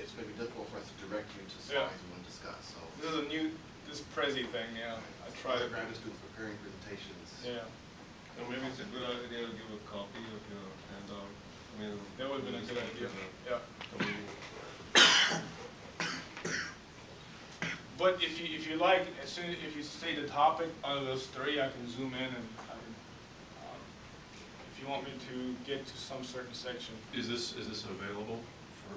S3: it's going to be difficult for us to direct you to slides we want to discuss. So
S2: this is a new, this Prezi thing, yeah. I tried it.
S3: Graduate students preparing presentations.
S2: Yeah.
S4: So maybe it's a good idea to give a copy of your handout. I mean,
S2: that would have been a good idea. Yeah. But if you like, as soon as if you say the topic out of those three, I can zoom in and I can, if you want me to get to some certain section.
S7: Is this available for?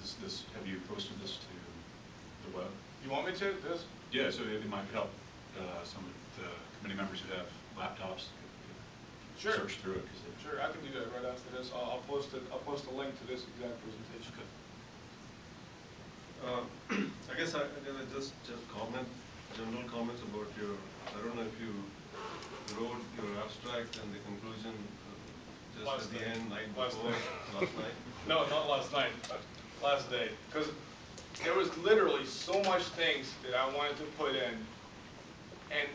S7: Is this? Have you posted this to the web?
S2: You want me to? This?
S7: Yeah. So it might help some of the committee members who have laptops.
S2: Sure.
S7: Search through it.
S2: Sure, I can do that right after this. I'll post it. I'll post a link to this exact presentation.
S7: Okay.
S4: I guess I just comment, general comments about your, I don't know if you wrote your abstract and the conclusion just
S2: Last
S4: at the
S2: night.
S4: end, night
S2: Last
S4: before,
S2: night.
S4: last night?
S2: No, not last night, but last day. Because there was literally so much things that I wanted to put in, and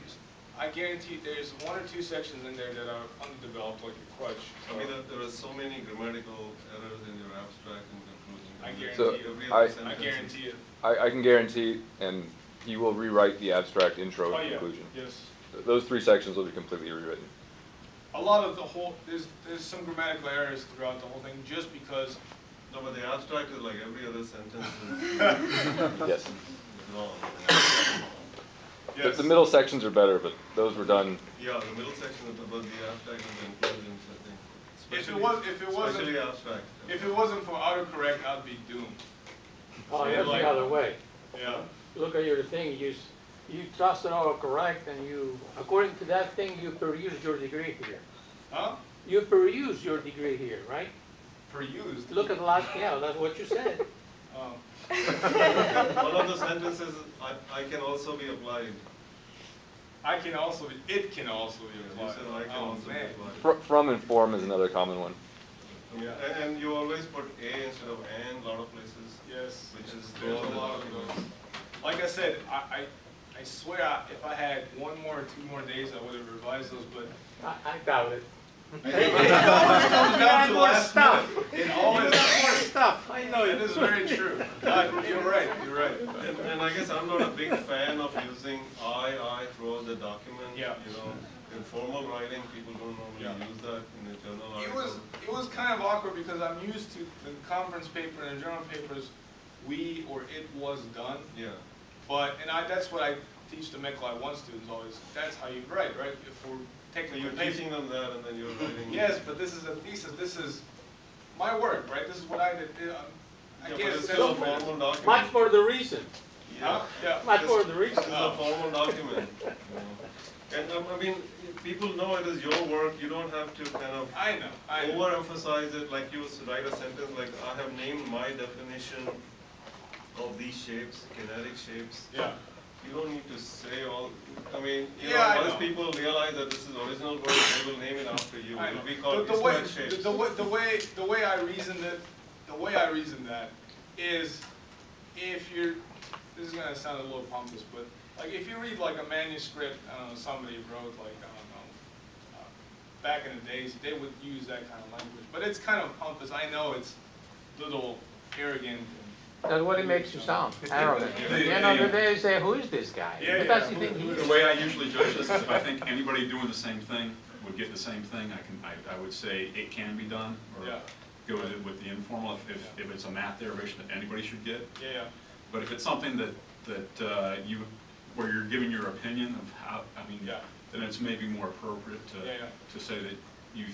S2: I guarantee there's one or two sections in there that are underdeveloped, like a crutch.
S4: I mean, there are so many grammatical errors in your abstract and conclusion.
S2: I
S6: So,
S2: guarantee it.
S6: I
S2: I guarantee it.
S6: I can guarantee, and you will rewrite the abstract intro
S2: Oh
S6: and
S2: yeah.
S6: conclusion.
S2: Yes.
S6: Those three sections will be completely rewritten.
S2: A lot of the whole there's some grammatical errors throughout the whole thing, just because.
S4: No, but the abstract is like every other sentence
S6: Yes.
S4: is wrong.
S2: Yes.
S6: The middle sections are better, but those were done.
S4: Yeah, the middle section is about the abstract and the conclusions, I think.
S2: Especially
S4: abstract.
S2: If it wasn't for autocorrect, I'd be doomed.
S5: Oh,
S2: Yeah,
S5: it's
S2: like-
S5: the other way.
S2: Yeah.
S5: Look at your thing, you trust it all correct, and you, according to that thing, you perused your degree here.
S2: Huh?
S5: You perused your degree here, right?
S2: Perused.
S5: Look at the last, yeah, that's what you said.
S2: Oh.
S4: One of the sentences, I can also be applied.
S2: It can also be
S4: You
S2: applied.
S4: said I can
S2: Oh,
S4: also be
S2: man.
S4: applied.
S6: From and form is another common one.
S4: Yeah, and you always put a instead of and, a lot of places.
S2: Yes.
S4: Which is
S2: There's a lot of those. Like I said, I swear if I had one more or two more days, I would have revised those, but
S5: I doubt it.
S2: it always comes down to
S5: more
S2: last
S5: stuff.
S2: minute. It always
S5: more stuff, I know
S2: It is very true. You're right, you're right.
S4: And I guess I'm not a big fan of using I throughout the document.
S2: Yeah.
S4: You know, in formal writing, people don't normally use that in a journal article.
S2: It was kind of awkward because I'm used to the conference paper and the journal papers, we or it was done.
S4: Yeah.
S2: But, that's what I teach the MECLI 1 students always, that's how you write, right? If we're
S4: So
S2: technically
S4: you're teaching them that and then you're writing.
S2: Yes, but this is a thesis, this is my work, right? This is what I did. I
S4: Yeah,
S2: can't
S4: but it's
S2: say
S4: still a
S2: it.
S4: formal document.
S5: Much for the reason.
S2: Huh? Yeah.
S5: Much for the reason.
S4: This is a formal document. And I mean, people know it is your work. You don't have to kind of
S2: I know.
S4: overemphasize it. Like you write a sentence like, I have named my definition of these shapes, kinetic shapes.
S2: Yeah.
S4: You don't need to say all. I mean,
S2: Yeah, I
S4: once
S2: know.
S4: people realize that this is original work, they will name it after you.
S2: I
S4: It
S2: know.
S4: will be called
S2: The way,
S4: Ismet shapes.
S2: the way I reasoned it, the way I reasoned that is, if you're, this is gonna sound a little pompous, but like if you read like a manuscript, I don't know, somebody wrote like, I don't know, back in the days, they would use that kind of language. But it's kind of pompous. I know it's a little arrogant.
S5: That's what it makes you sound, arrogant. At the end of the day, you say, who is this guy?
S2: Yeah,
S5: What does he think he
S7: The
S5: is?
S7: way I usually judge this is if I think anybody doing the same thing would get the same thing, I would say it can be done, or
S2: Yeah.
S7: go with the informal if it's a math derivation that anybody should get.
S2: Yeah.
S7: But if it's something that where you're giving your opinion of how,
S2: Yeah.
S7: then it's maybe more appropriate to say that you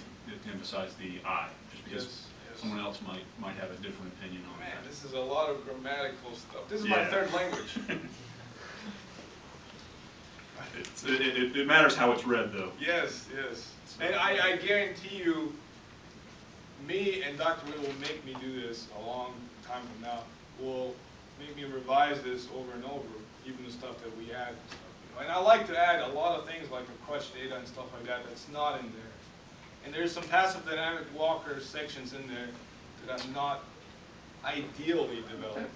S7: emphasize the I, just because
S2: Yes.
S7: someone else might have a different opinion on
S2: Man,
S7: that.
S2: this is a lot of grammatical stuff. This is my
S7: Yeah.
S2: third language.
S7: It matters how it's read, though.
S2: Yes, yes. And I guarantee you, me and Dr. Witt will make me do this a long time from now. Will make me revise this over and over, even the stuff that we add and stuff. And I like to add a lot of things like the crutch data and stuff like that that's not in there. And there's some passive dynamic Walker sections in there that are not ideally developed.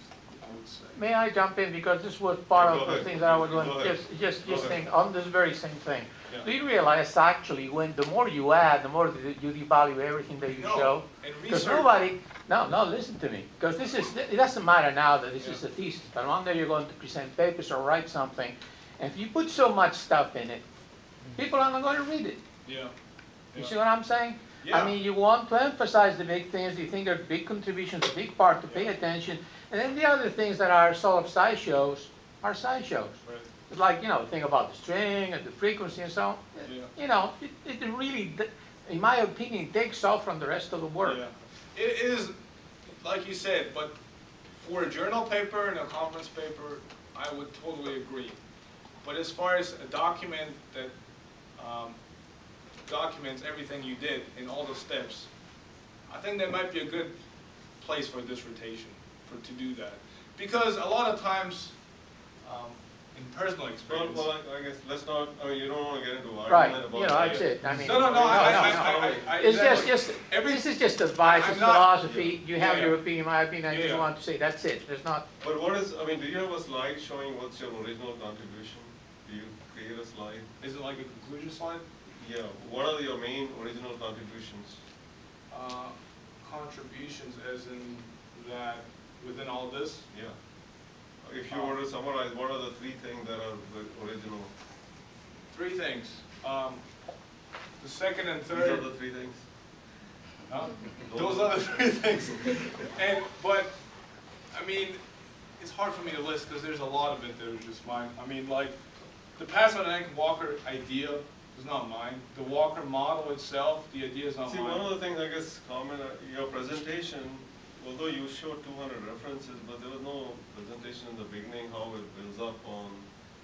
S2: would say.
S5: May I jump in, because this was part
S4: Go
S5: of the
S4: ahead.
S5: things that I was doing,
S4: Go ahead.
S5: just
S4: Go ahead.
S5: think on this very same thing.
S2: Yeah.
S5: Do you realize actually when the more you add, the more you devalue everything that you
S2: No,
S5: show?
S2: and
S5: Because
S2: research-
S5: nobody, no, listen to me, because this is, it doesn't matter now that this is a thesis, but one day you're going to present papers or write something, and if you put so much stuff in it, people are not going to read it.
S2: Yeah.
S5: You see what I'm saying?
S2: Yeah.
S5: I mean, you want to emphasize the big things, you think they're big contributions, a big part to pay attention, and then the other things that are sort of sideshows are sideshows.
S2: Right.
S5: It's like, you know, think about the string and the frequency and so on.
S2: Yeah.
S5: You know, it really, in my opinion, takes off from the rest of the work.
S2: Yeah. It is, like you said, but for a journal paper and a conference paper, I would totally agree. But as far as a document that documents everything you did in all the steps, I think that might be a good place for a dissertation, to do that. Because a lot of times, in personal experience.
S4: Well, I guess let's not, I mean, you don't want to get into
S5: Right,
S4: argument about
S5: you know, that's it. I mean,
S2: No,
S5: it's
S2: exactly.
S5: just,
S2: Every-
S5: this is just advice,
S2: I'm
S5: it's
S2: not-
S5: philosophy. You have
S2: Yeah.
S5: your opinion, my opinion, I
S2: Yeah,
S5: just
S2: yeah.
S5: want to say, that's it. There's not,
S4: But what is, I mean, do you have a slide showing what's your original contribution? Do you create a slide?
S2: Is it like a conclusion slide?
S4: Yeah, what are your main original contributions?
S2: Contributions as in that within all this?
S4: Yeah. If you were to summarize, what are the three things that are the original?
S2: Three things. The second and
S4: These
S2: third.
S4: are the three things?
S2: Those are the three things. But, I mean, it's hard for me to list because there's a lot of it that was just mine. I mean, like, the Pasadena Walker idea is not mine. The Walker model itself, the idea is not
S4: See,
S2: mine.
S4: one of the things, I guess, common, your presentation, although you showed 200 references, but there was no presentation in the beginning, how it builds up on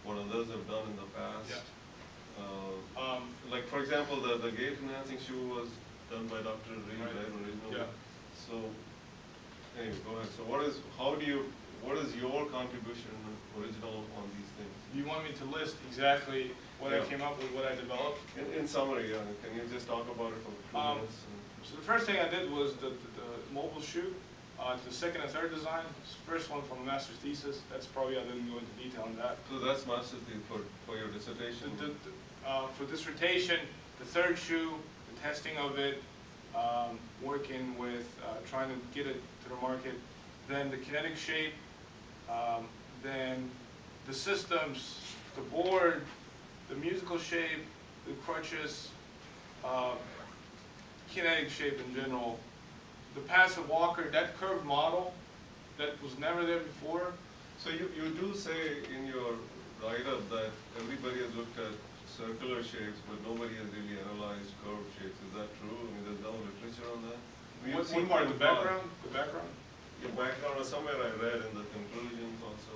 S4: what others have done in the past.
S2: Yeah.
S4: Like, for example, the gate financing shoe was done by Dr. Reed,
S2: Right.
S4: right, originally?
S2: Yeah.
S4: So, anyway, go ahead. So what is your contribution original on these things?
S2: Do you want me to list exactly what I
S4: Yeah.
S2: came up with, what I developed?
S4: In summary, yeah, can you just talk about it for 2 minutes?
S2: So the first thing I did was the mobile shoe, the second and third design. First one from a master's thesis. That's probably, I didn't go into detail on that.
S4: So that's master's thesis for your dissertation?
S2: For dissertation, the third shoe, the testing of it, working with, trying to get it to the market. Then the kinetic shape, then the systems, the board, the musical shape, the crutches, kinetic shape in general. The passive walker, that curved model that was never there before.
S4: So you do say in your write-up that everybody has looked at circular shapes, but nobody has really analyzed curved shapes. Is that true? I mean, there's no literature on that?
S2: What part, the background? The background?
S4: Your background, or somewhere I read in the conclusions also.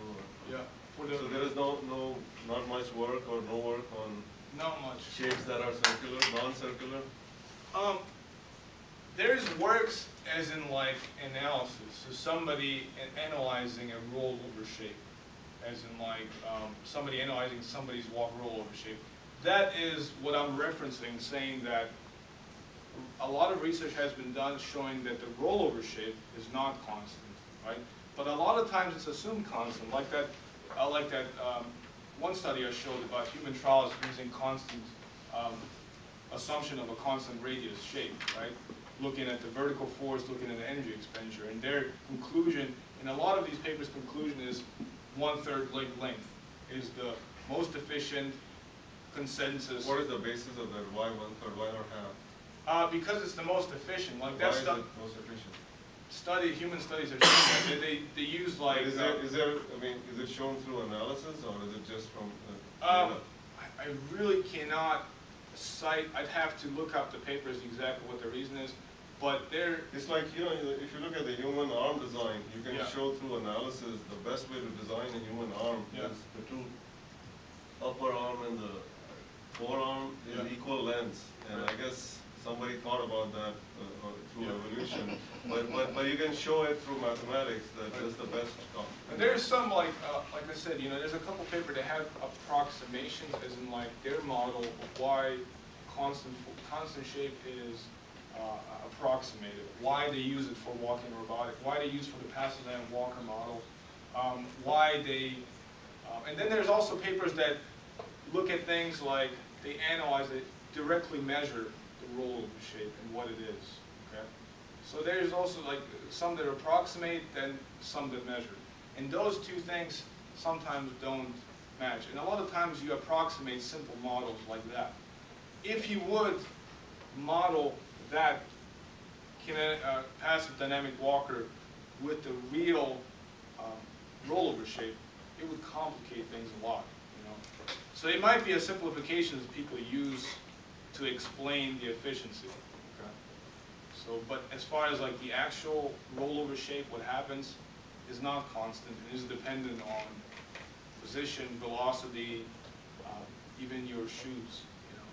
S2: Yeah.
S4: So there is not much work or no work on
S2: Not much.
S4: shapes that are circular, non-circular?
S2: There's works as in like analysis, so somebody analyzing a rollover shape, as in like somebody analyzing somebody's walk rollover shape. That is what I'm referencing, saying that a lot of research has been done showing that the rollover shape is not constant, right? But a lot of times it's assumed constant, like that one study I showed about human trials using constant assumption of a constant radius shape, right? Looking at the vertical force, looking at the energy expenditure, and their conclusion, in a lot of these papers, conclusion is 1/3 leg length is the most efficient consensus.
S4: What is the basis of that? Why 1/3? Why not half?
S2: Because it's the most efficient. Like
S4: Why
S2: that
S4: is
S2: stuff.
S4: it most efficient?
S2: Human studies are showing that they use like.
S4: Is there? I mean, is it shown through analysis or is it just from?
S2: I really cannot cite. I'd have to look up the papers exactly what the reason is, but they're.
S4: It's like, you know, if you look at the human arm design, you can
S2: Yeah.
S4: show through analysis the best way to design a human arm
S2: Yeah.
S4: is the two upper arm and the forearm is
S2: Yeah.
S4: equal lengths, and I guess somebody thought about that through evolution. But you can show it through mathematics that that's the best.
S2: And there's some like I said, there's a couple papers that have approximations, as in like their model of why constant shape is approximated, why they use it for walking robotic, why they use for the Pasadena Walker model, why they, and then there's also papers that look at things like they analyze it, directly measure the rollover shape and what it is. Okay, so there's also like some that approximate, then some that measure, and those two things sometimes don't match. And a lot of times you approximate simple models like that. If you would model that passive dynamic walker with the real rollover shape, it would complicate things a lot, you know. So it might be a simplification that people use to explain the efficiency. Okay. So, but as far as like the actual rollover shape, what happens is not constant. It is dependent on position, velocity, even your shoes. You know,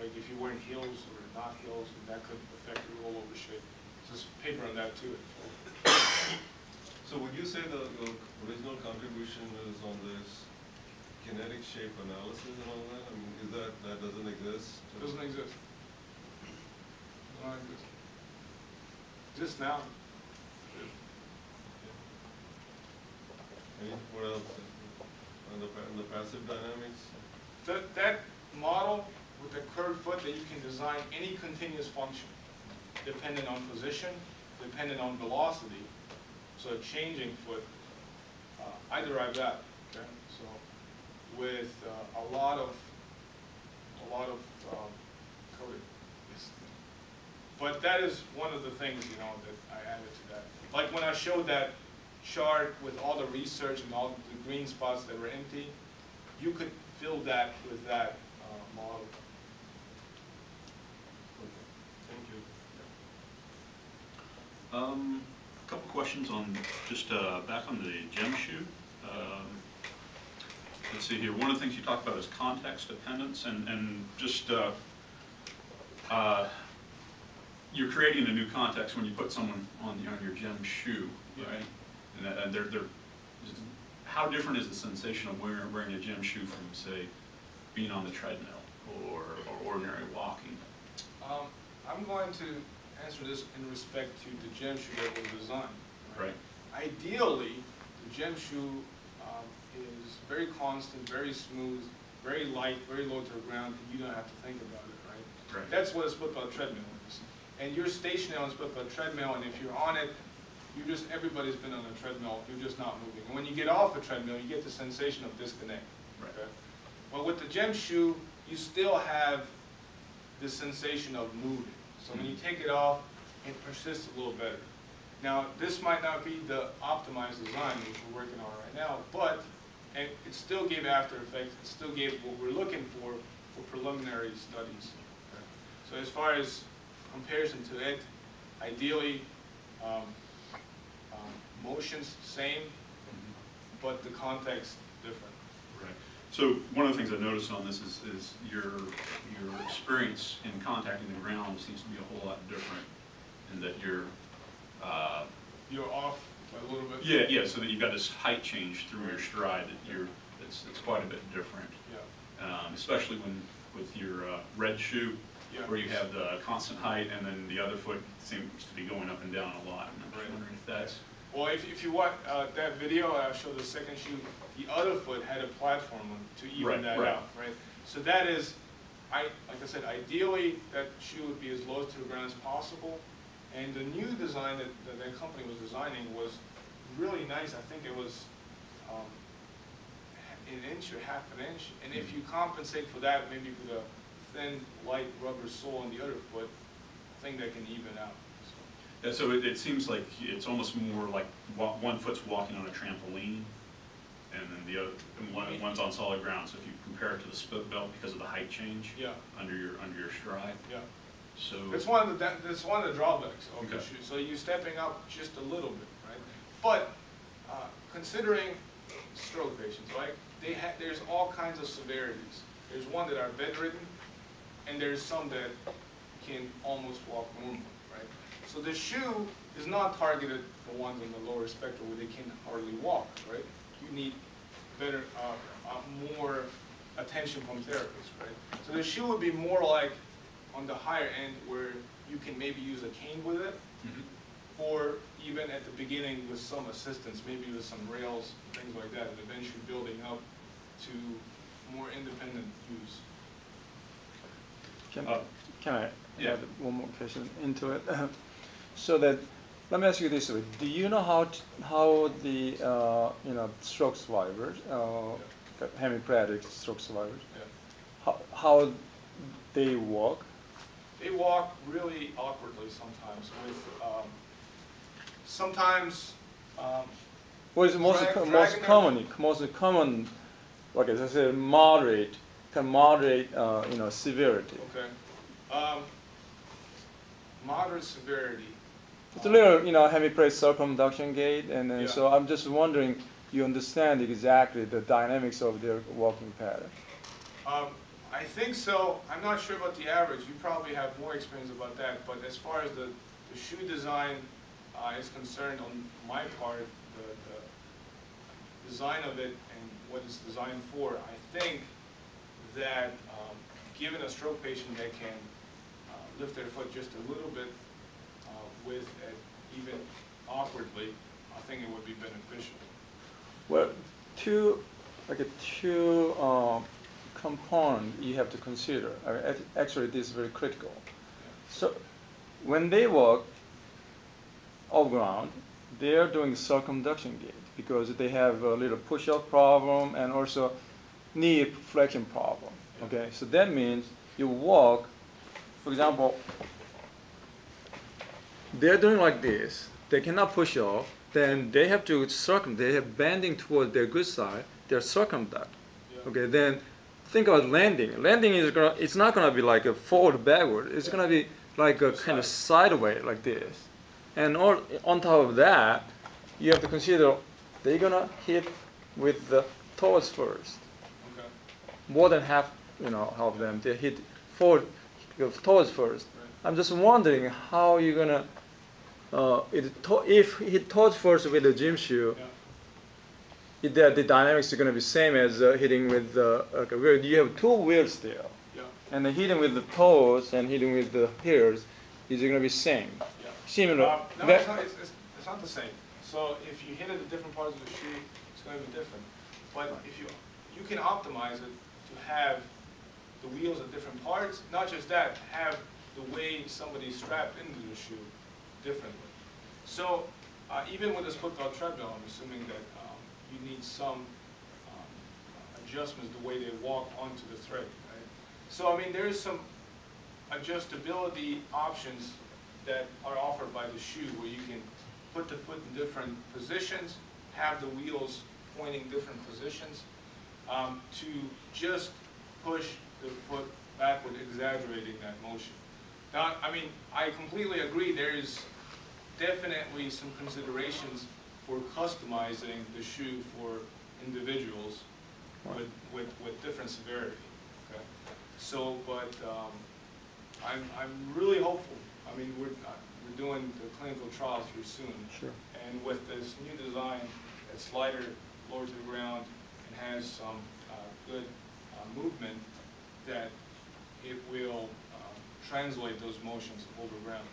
S2: like if you're wearing heels or not heels, and that could affect your rollover shape. There's a paper on that too.
S4: So would you say the original contribution is on this kinetic shape analysis and all that? I mean, is that doesn't exist?
S2: It doesn't exist. Does not exist. Just now.
S4: What else? And the passive dynamics?
S2: That model with the curved foot, that you can design any continuous function dependent on position, dependent on velocity. So a changing foot, I derived that. Okay, so with a lot of coding. But that is one of the things, you know, that I added to that. Like when I showed that chart with all the research and all the green spots that were empty, you could fill that with that model.
S4: Thank you.
S7: A couple questions on just back on the gem shoe. Let's see here. One of the things you talked about is context dependence, and just you're creating a new context when you put someone on your gem shoe, right? And they're how different is the sensation of wearing a gem shoe from, say, being on the treadmill or ordinary walking?
S2: I'm going to answer this in respect to the gem shoe that was designed.
S7: Right.
S2: Ideally, the gem shoe is very constant, very smooth, very light, very low to the ground, and you don't have to think about it, right?
S7: Right.
S2: That's what a split-belt treadmill is. And you're stationary on a split-belt treadmill, and if you're on it, everybody's been on a treadmill, you're just not moving. And when you get off a treadmill, you get the sensation of disconnect.
S7: Right.
S2: Okay? Well, with the gem shoe, you still have the sensation of moving. So when you take it off, it persists a little better. Now, this might not be the optimized design, which we're working on right now, but and it still gave after effects, it still gave what we're looking for preliminary studies. Okay? So as far as comparison to it, ideally, motions same, but the context different.
S7: Right. So one of the things I noticed on this is your experience in contacting the ground seems to be a whole lot different, in that you're
S2: off a little bit.
S7: Yeah. So that you've got this height change through your stride that it's quite a bit different.
S2: Yeah.
S7: Especially with your red shoe,
S2: yeah.
S7: where you have the constant height, and then the other foot seems to be going up and down a lot. And I'm just wondering if that's.
S2: Well, if you watch that video, I showed the second shoe, the other foot had a platform to even that out, right? So that is, like I said, ideally that shoe would be as low to the ground as possible. And the new design that that company was designing was really nice. I think it was an inch or half an inch. And if you compensate for that, maybe with a thin, light rubber sole on the other foot, I think that can even out.
S7: Yeah, so it seems like it's almost more like one foot's walking on a trampoline, and then the other one's on solid ground. So if you compare it to the split belt, because of the height change, under your stride.
S2: Yeah.
S7: So
S2: that's one of the drawbacks of the shoe. So you're stepping up just a little bit, right? But considering stroke patients, right? There's all kinds of severities. There's one that are bedridden, and there's some that can almost walk normally. So the shoe is not targeted for ones on the lower spectrum where they can hardly walk, right? You need better, more attention from therapists, right? So the shoe would be more like on the higher end where you can maybe use a cane with it, or even at the beginning with some assistance, maybe with some rails, things like that, and eventually building up to more independent use.
S8: Can I
S7: yeah.
S8: add one more question into it? So that, let me ask you this way: do you know how the stroke survivors, hemiplegic stroke survivors, how they walk?
S2: They walk really awkwardly sometimes. With sometimes.
S8: What is most common? Like as I said, moderate severity.
S2: Okay. Moderate severity.
S8: It's a little, hemiplegic circumduction gait, and then
S2: Yeah.
S8: so I'm just wondering, you understand exactly the dynamics of their walking pattern?
S2: I think so. I'm not sure about the average. You probably have more experience about that. But as far as the shoe design is concerned, on my part, the design of it and what it's designed for, I think that given a stroke patient that can lift their foot just a little bit with it, even awkwardly, I think it would be beneficial.
S8: Well, two component you have to consider. I mean, actually, this is very critical. So, when they walk off ground, they are doing circumduction gait because they have a little push-up problem and also knee flexion problem. Okay, so that means you walk, for example, they're doing like this. They cannot push off. Then they have to they have bending toward their good side. They're circumduct. Okay, then think about landing. Landing is it's not gonna be like a forward backward. It's gonna be like a kind of sideways like this. And on top of that, you have to consider they're gonna hit with the toes first.
S2: Okay.
S8: More than half of them they hit forward toes first. Right. I'm just wondering how you're gonna if hit toes first with the gym shoe. Yeah. The dynamics are going to be same as hitting with a wheel. You have two wheels there, and the hitting with the toes and hitting with the heels is going to be same.
S2: Yeah.
S8: Similar.
S2: No, it's not the same. So if you hit it at different parts of the shoe, it's going to be different. But if you can optimize it to have the wheels at different parts. Not just that, have the way somebody's strapped into the shoe differently. So even with this football treadmill, I'm assuming that you need some adjustments the way they walk onto the thread, right? So I mean, there is some adjustability options that are offered by the shoe where you can put the foot in different positions, have the wheels pointing different positions to just push the foot backward, exaggerating that motion. Now, I mean, I completely agree there is definitely some considerations for customizing the shoe for individuals with different severity. Okay, so but I'm really hopeful. I mean, we're doing the clinical trials here soon, and with this new design that's lighter, lower to the ground, and has some good movement, that it will translate those motions over ground.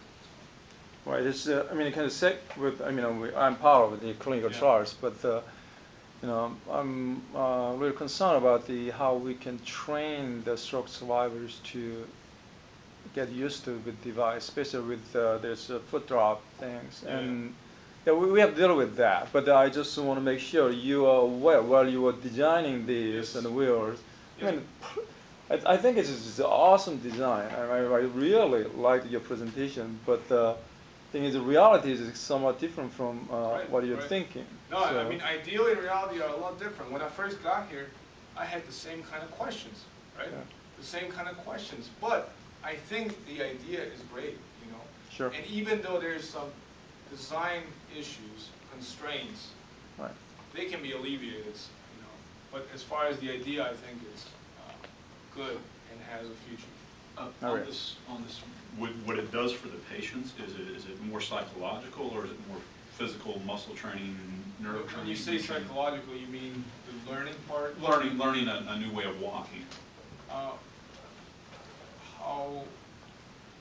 S8: Right. It's I mean, it kind of sick with. I mean, I'm part of the clinical trials, but I'm really concerned about how we can train the stroke survivors to get used to the device, especially with this foot drop things. And we have to deal with that. But I just want to make sure you are aware while you are designing these and the wheels. I mean, I think it's an awesome design. I really liked your presentation, but the thing is, the reality is somewhat different from what you're thinking.
S2: No, so. I mean, ideally, in reality, are a lot different. When I first got here, I had the same kind of questions, right? Yeah. The same kind of questions. But I think the idea is great, you know?
S8: Sure.
S2: And even though there's some design issues, constraints, they can be alleviated, you know? But as far as the idea, I think it's good and has a future.
S7: On this, what it does for the patients, is it more psychological or is it more physical, muscle training, nerve training?
S2: When you say psychological, you mean the learning part?
S7: Learning a new way of walking.
S2: How?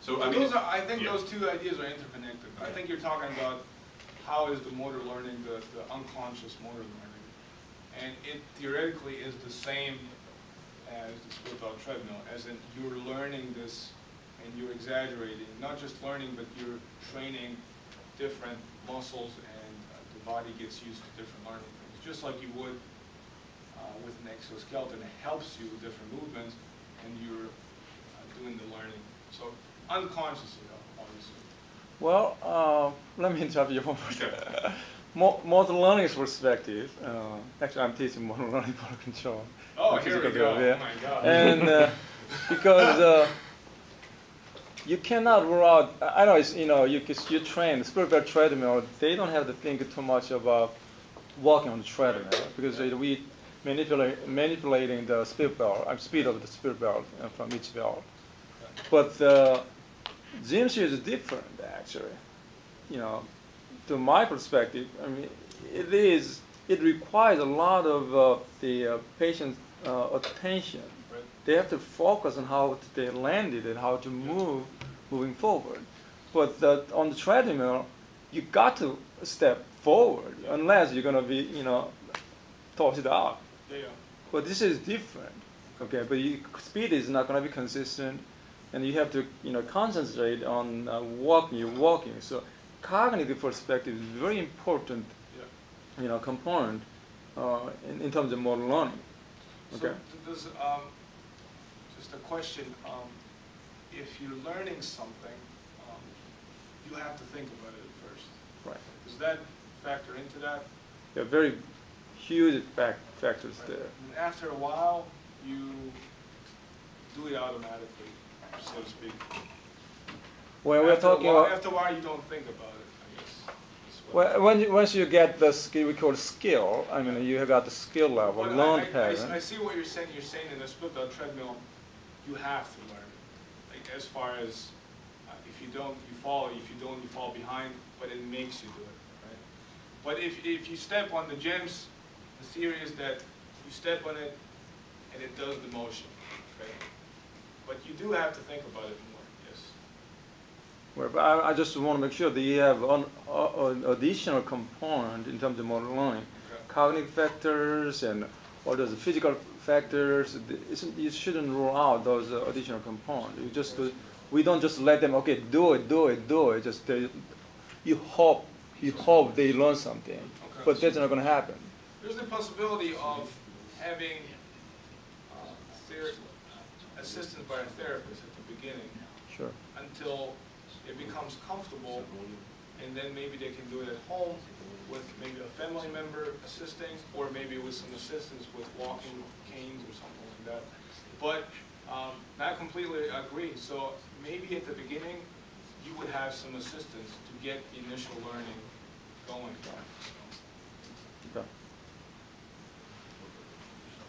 S7: So I mean,
S2: I think
S7: yeah.
S2: those two ideas are interconnected. I think you're talking about how is the motor learning, the unconscious motor learning. And it theoretically is the same as the split-out treadmill, as in you're learning this and you're exaggerating, not just learning, but you're training different muscles and the body gets used to different learning things. Just like you would with an exoskeleton, it helps you with different movements and you're doing the learning. So unconsciously, obviously.
S8: Well, let me interrupt you one more. Motor learning perspective. Actually, I'm teaching motor learning motor control.
S2: Oh, here we go.
S8: Yeah.
S2: Oh my God.
S8: And because you cannot rule out. I know it's you train split-out treadmill. They don't have to think too much about walking on the treadmill because we manipulating the speed belt, speed of the speed belt from each belt. But gym shoe is different, actually. To my perspective, I mean, it requires a lot of the patient's attention.
S2: Right.
S8: They have to focus on how they landed and how to moving forward. But on the treadmill, you got to step forward unless you're gonna be, toss it out.
S2: Yeah.
S8: But this is different, okay? But speed is not going to be consistent, and you have to, concentrate on walking. So cognitive perspective is very important, component in terms of motor learning. Okay.
S2: So does, just a question, if you're learning something, you have to think about it at first.
S8: Right.
S2: Does that factor into that?
S8: There are very huge factors there.
S2: And after a while, you do it automatically, so to speak.
S8: When we're talking about
S2: after a while, you don't think about it, I guess.
S8: well, once you get the skill, we call it skill. I mean, you have got the skill level, learn pattern.
S2: I see what you're saying. You're saying in a split-out treadmill, you have to learn it. Like as far as if you don't, you fall. If you don't, you fall behind. But it makes you do it, right? But if you step on the gems, the theory is that you step on it and it does the motion, okay? But you do have to think about it more, yes.
S8: Well, but I just want to make sure that you have an additional component in terms of motor learning.
S2: Okay.
S8: Cognitive factors and all those physical factors, you shouldn't rule out those additional components. We don't just let them, okay, do it. Just you hope they learn something,
S2: Okay.
S8: but that's not going to happen.
S2: There's the possibility of having assistance by a therapist at the beginning.
S8: Sure.
S2: Until it becomes comfortable, and then maybe they can do it at home with maybe a family member assisting, or maybe with some assistance with walking canes or something like that. But not completely agree. So maybe at the beginning, you would have some assistance to get the initial learning going.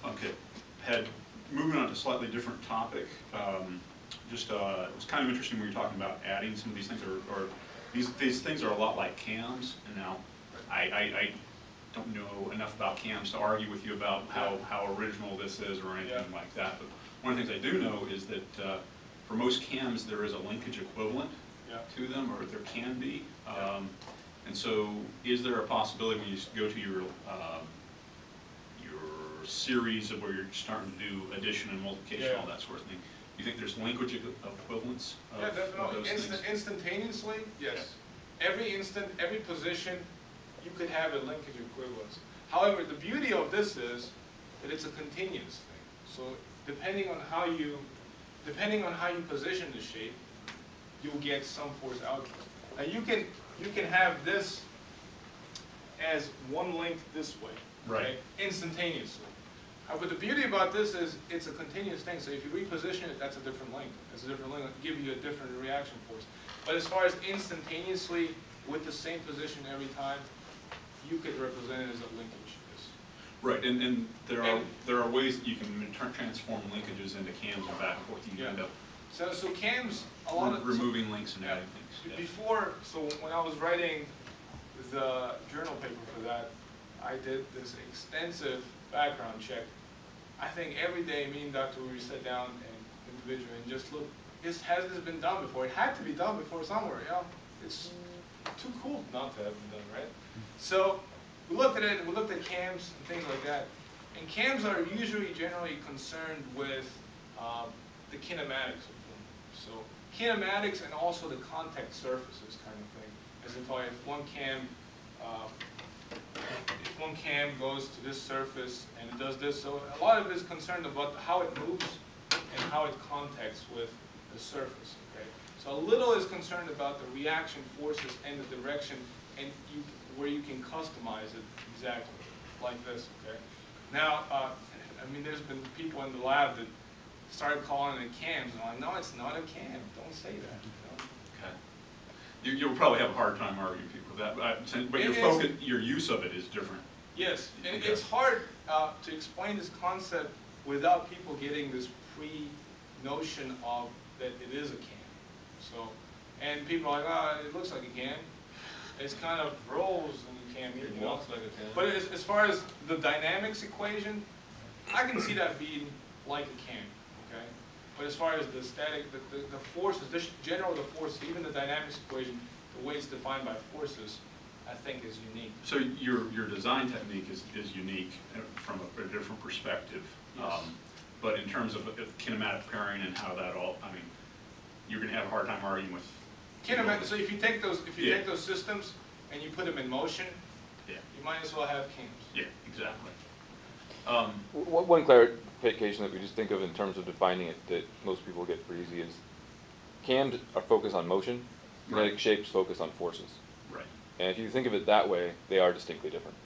S7: Okay. Moving on to a slightly different topic. It was kind of interesting when you're talking about adding some of these things, or these things are a lot like cams. And now, I don't know enough about cams to argue with you about how original this is or anything like that. But one of the things I do know is that for most cams, there is a linkage equivalent to them, or there can be. And so, is there a possibility when you go to your series of where you're starting to do addition and multiplication, all that sort of thing, you think there's language equivalence of,
S2: definitely.
S7: those things?
S2: Instantaneously, yes. Every instant, every position, you could have a linkage equivalence. However, the beauty of this is that it's a continuous thing. So depending on how you position the shape, you'll get some force output. Now you can have this as one link this way,
S7: right?
S2: Instantaneously. But the beauty about this is it's a continuous thing. So if you reposition it, that's a different link. That's a different link. It'll give you a different reaction force. But as far as instantaneously with the same position every time, you could represent it as a linkage. Yes.
S7: Right, and there are ways that you can transform linkages into cams and back and forth. You end up
S2: so cams, a lot of
S7: removing links and adding things.
S2: Before, so when I was writing the journal paper for that, I did this extensive background check. I think every day me and Dr. Uri sat down and individually and just looked has this been done before? It had to be done before somewhere, you know? It's too cool not to have been done, right? So we looked at it, and we looked at cams and things like that. And cams are usually generally concerned with the kinematics of them. So kinematics and also the contact surfaces kind of thing. As if one cam goes to this surface and it does this. So a lot of it is concerned about how it moves and how it contacts with the surface. Okay. So a little is concerned about the reaction forces and the direction, and where you can customize it exactly like this. Okay. Now, I mean, there's been people in the lab that started calling it cams, and I'm like, no, it's not a cam. Don't say that. You know?
S7: Okay. You'll probably have a hard time arguing people with that, but your use of it is different.
S2: Yes, and
S7: Okay.
S2: it's hard to explain this concept without people getting this pre-notion of that it is a cam. So, and people are like, it looks like a cam. It's kind of rolls in a cam.
S4: It walks like a cam.
S2: But as far as the dynamics equation, I can see that being like a cam, okay? But as far as the static, the forces, the forces, even the dynamics equation, the way it's defined by forces, I think is unique.
S7: So your design technique is unique from a different perspective.
S2: Yes.
S7: But in terms of kinematic pairing and how that all, I mean, you're going to have a hard time arguing with.
S2: Kinematic. So if you take those, take those systems and you put them in motion,
S7: yeah,
S2: you might as well have cams.
S7: Yeah, exactly.
S6: One clarification that we just think of in terms of defining it that most people get pretty easy is cams are focused on motion, kinetic
S7: Right.
S6: shapes focus on forces.
S7: Right.
S6: And if you think of it that way, they are distinctly different.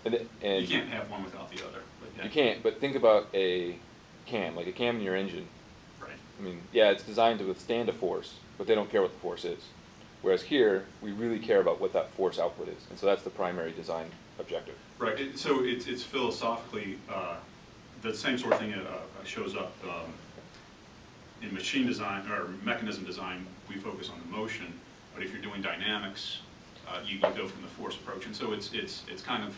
S6: And
S7: You can't have one without the other. But yeah.
S6: You can't, but think about a cam, like a cam in your engine.
S7: Right.
S6: I mean, yeah, it's designed to withstand a force, but they don't care what the force is. Whereas here, we really care about what that force output is. And so that's the primary design objective.
S7: Right. So it's philosophically the same sort of thing shows up in machine design or mechanism design. We focus on the motion, but if you're doing dynamics, you go from the force approach. And so it's kind of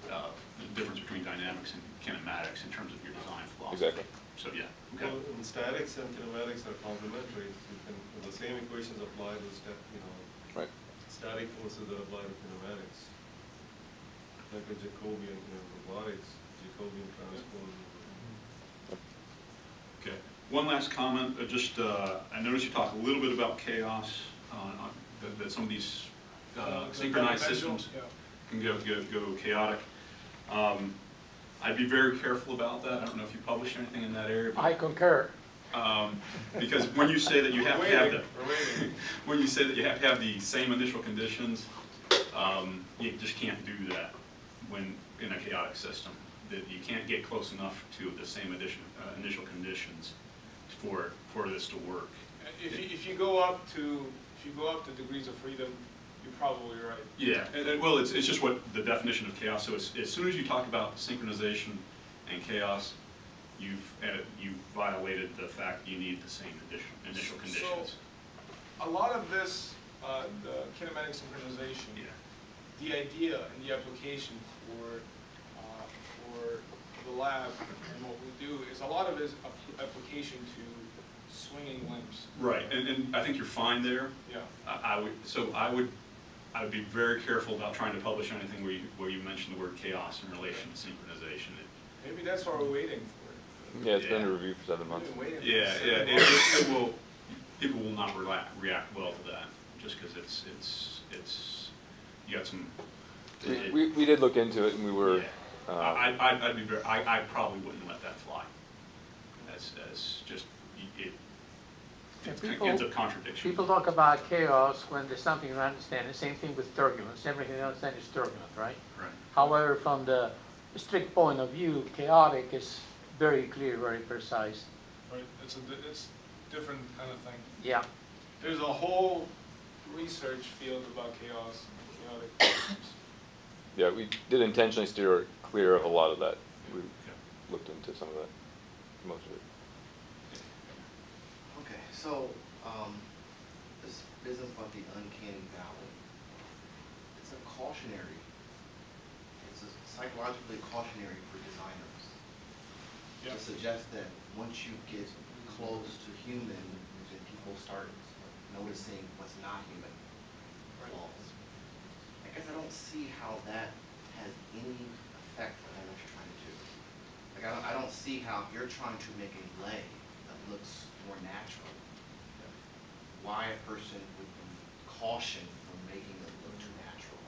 S7: the difference between dynamics and kinematics in terms of your design philosophy.
S6: Exactly.
S7: So yeah. Okay.
S4: Well, and statics and kinematics are complementary. You can, the same equations apply to
S6: Right.
S4: static forces that apply to kinematics. Like a Jacobian in robotics, Jacobian transpose.
S7: Okay. One last comment. I noticed you talked a little bit about chaos. That some of these synchronized systems can go chaotic. I'd be very careful about that. I don't know if you published anything in that area.
S5: I concur.
S7: Because when you say that you have to have when you say that you have to have the same initial conditions, you just can't do that when in a chaotic system. That you can't get close enough to the same initial conditions for this to work.
S2: If you go up to degrees of freedom, you're probably right.
S7: Yeah, well, it's just what the definition of chaos. So as soon as you talk about synchronization and chaos, you've violated the fact you need the same initial conditions.
S2: So a lot of this, the kinematic synchronization, the idea and the application for the lab and what we do is a lot of it is application to swinging limbs.
S7: Right, and I think you're fine there.
S2: Yeah.
S7: I would be very careful about trying to publish anything where you mention the word chaos in relation to synchronization.
S2: Maybe that's why we're waiting for it.
S6: Yeah, it's been in review for 7 months.
S7: It will. People will not react well to that, just because it's you got some.
S6: We did look into it, and we were.
S7: Yeah. I probably wouldn't let that fly. As just it ends up contradiction.
S5: People talk about chaos when there's something you understand. The same thing with turbulence. Everything you understand is turbulent, right?
S7: Right.
S5: However, from the strict point of view, chaotic is very clear, very precise.
S2: Right. It's different kind of thing.
S5: Yeah.
S2: There's a whole research field about chaos and chaotic systems.
S6: Yeah, we did intentionally steer clear of a lot of that. We looked into some of that, most of it.
S3: Okay, so this business about the uncanny valley, it's a cautionary, it's a psychologically cautionary for designers to suggest that once you get close to human, then people start noticing what's not human flaws. I guess I don't see how that has any effect on what you're trying to do. Like I don't see how if you're trying to make a leg that looks more natural, why a person would be cautioned from making it look too natural.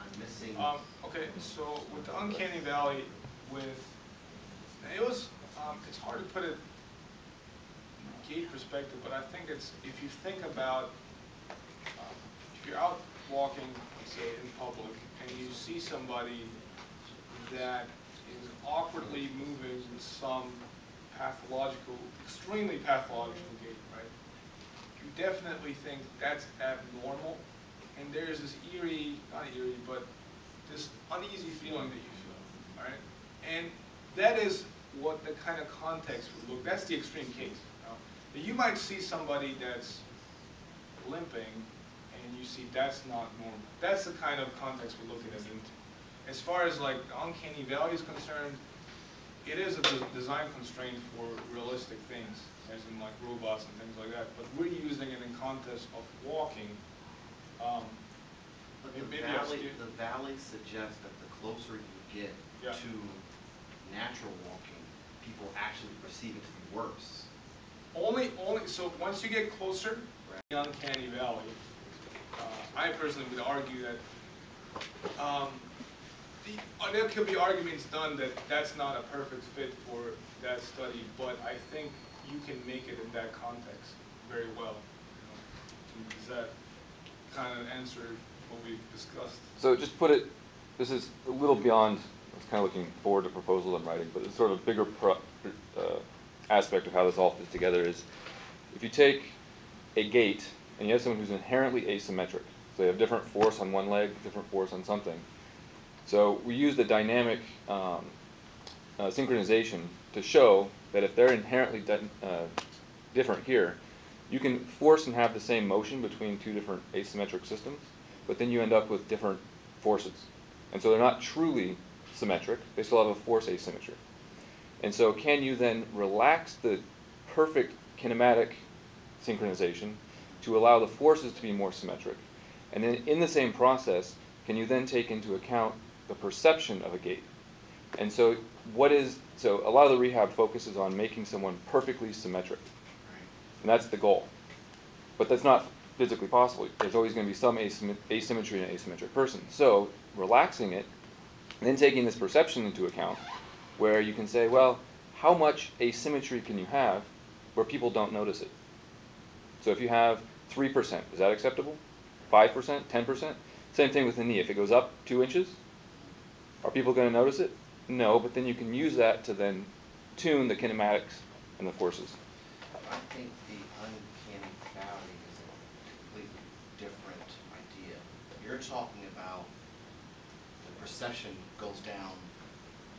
S3: I'm missing.
S2: Okay, so with the uncanny valley, it's hard to put it in gait perspective, but I think it's, if you think about, if you're out walking, let's say in public, and you see somebody that is awkwardly moving with some pathological, extremely pathological gait, right? You definitely think that's abnormal, and there's this eerie, not eerie, but this uneasy feeling that you feel, all right? And that is what the kind of context would look, that's the extreme case. You might see somebody that's limping, and you see that's not normal. That's the kind of context we're looking at into. As far as like the uncanny valley is concerned, it is a design constraint for realistic things, as in like robots and things like that. But we're using it in context of walking.
S3: But the valley suggests that the closer you get to natural walking, people actually perceive it to be worse.
S2: So once you get closer to the uncanny valley, I personally would argue that there could be arguments done that that's not a perfect fit for that study, but I think you can make it in that context very well. Does that kind of answer what we've discussed?
S6: So just put it, this is a little beyond, I was kind of looking forward to proposal and writing, but it's sort of bigger aspect of how this all fits together is, if you take a gait and you have someone who's inherently asymmetric, so they have different force on one leg, different force on something. So we use the dynamic synchronization to show that if they're inherently different here, you can force and have the same motion between two different asymmetric systems, but then you end up with different forces. And so they're not truly symmetric, they still have a force asymmetry. And so can you then relax the perfect kinematic synchronization to allow the forces to be more symmetric? And then in the same process, can you then take into account the perception of a gait? And so so a lot of the rehab focuses on making someone perfectly symmetric. And that's the goal. But that's not physically possible. There's always going to be some asymmetry in an asymmetric person. So relaxing it, and then taking this perception into account, where you can say, well, how much asymmetry can you have where people don't notice it? So if you have 3%, is that acceptable? 5%, 10%? Same thing with the knee. If it goes up 2 inches, are people going to notice it? No, but then you can use that to then tune the kinematics and the forces.
S3: I think the uncanny valley is a completely different idea. You're talking about the perception goes down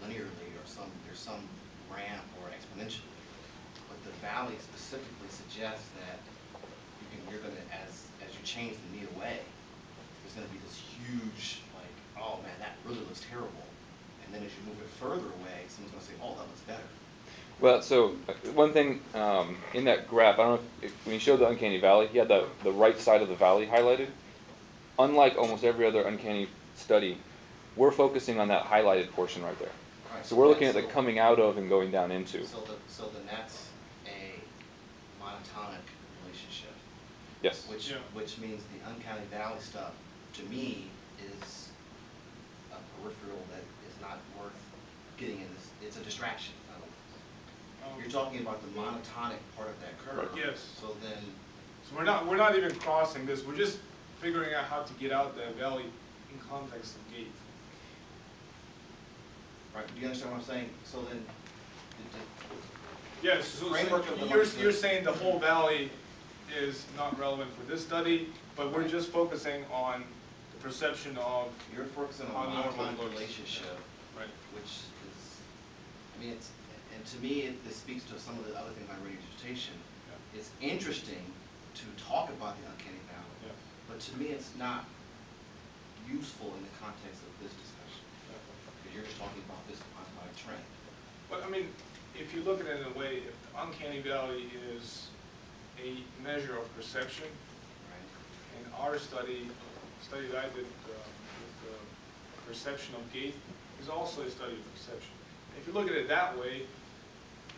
S3: linearly, or there's some ramp or exponentially. But the valley specifically suggests that you're going to, as you change the knee away, there's going to be this huge, like, oh man, that really looks terrible. And then as you move it further away, someone's going to say, oh, that looks better.
S6: Well, so one thing in that graph, I don't know if when he showed the uncanny valley, he had the right side of the valley highlighted. Unlike almost every other uncanny study, we're focusing on that highlighted portion right there.
S3: Right,
S6: so we're looking at the coming out of and going down into.
S3: So then that's a monotonic relationship.
S6: Yes.
S3: Which means the uncanny valley stuff, to me, is a peripheral that is not worth getting in this. It's a distraction. You're talking about the monotonic part of that curve.
S2: Right. Yes.
S3: So then.
S2: So we're not even crossing this. We're just figuring out how to get out the valley in context of gait.
S3: Right. Do you understand what I'm saying? So then.
S2: Yes. So you're saying the whole valley is not relevant for this study, but we're just focusing on the perception of.
S3: You're focusing on a monotonic relationship, right? Which is, I mean, it's. And to me, this speaks to some of the other things I read in dissertation. Yeah. It's interesting to talk about the uncanny valley, but to me, it's not useful in the context of this discussion. Because you're just talking about this monotonic trend.
S2: But I mean, if you look at it in a way, if the uncanny valley is a measure of perception,
S3: Right.
S2: and our study that I did with the perception of gait is also a study of perception. If you look at it that way,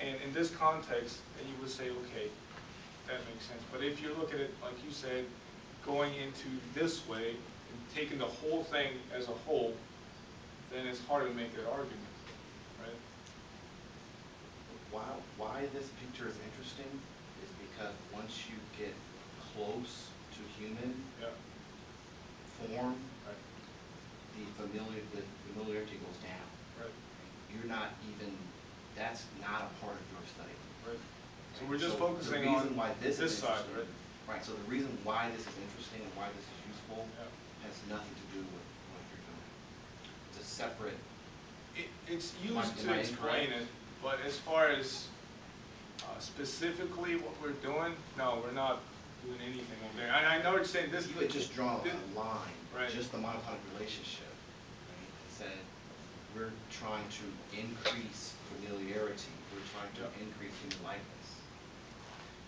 S2: and in this context, then you would say, okay, that makes sense. But if you look at it, like you said, going into this way, and taking the whole thing as a whole, then it's hard to make that argument, right?
S3: Why this picture is interesting is because once you get close to human
S2: Yeah.
S3: form,
S2: Right.
S3: the familiarity goes down.
S2: Right.
S3: You're not even, that's not a part of your study.
S2: Right. So we're just
S3: So
S2: focusing
S3: the reason
S2: on
S3: why this is
S2: side,
S3: interesting-
S2: right?
S3: Right, so the reason why this is interesting and why this is useful
S2: Yeah.
S3: has nothing to do with what you're doing. It's a separate,
S2: It's
S3: Am I
S2: used to explain
S3: incorrect?
S2: it, but as far as specifically what we're doing, no, we're not doing anything over there. I know what you're saying. This
S3: you would just draw
S2: this-
S3: a line,
S2: Right.
S3: just the monotonic relationship, right? And said, we're trying to increase familiarity, we're trying to
S2: Yeah.
S3: increase human likeness.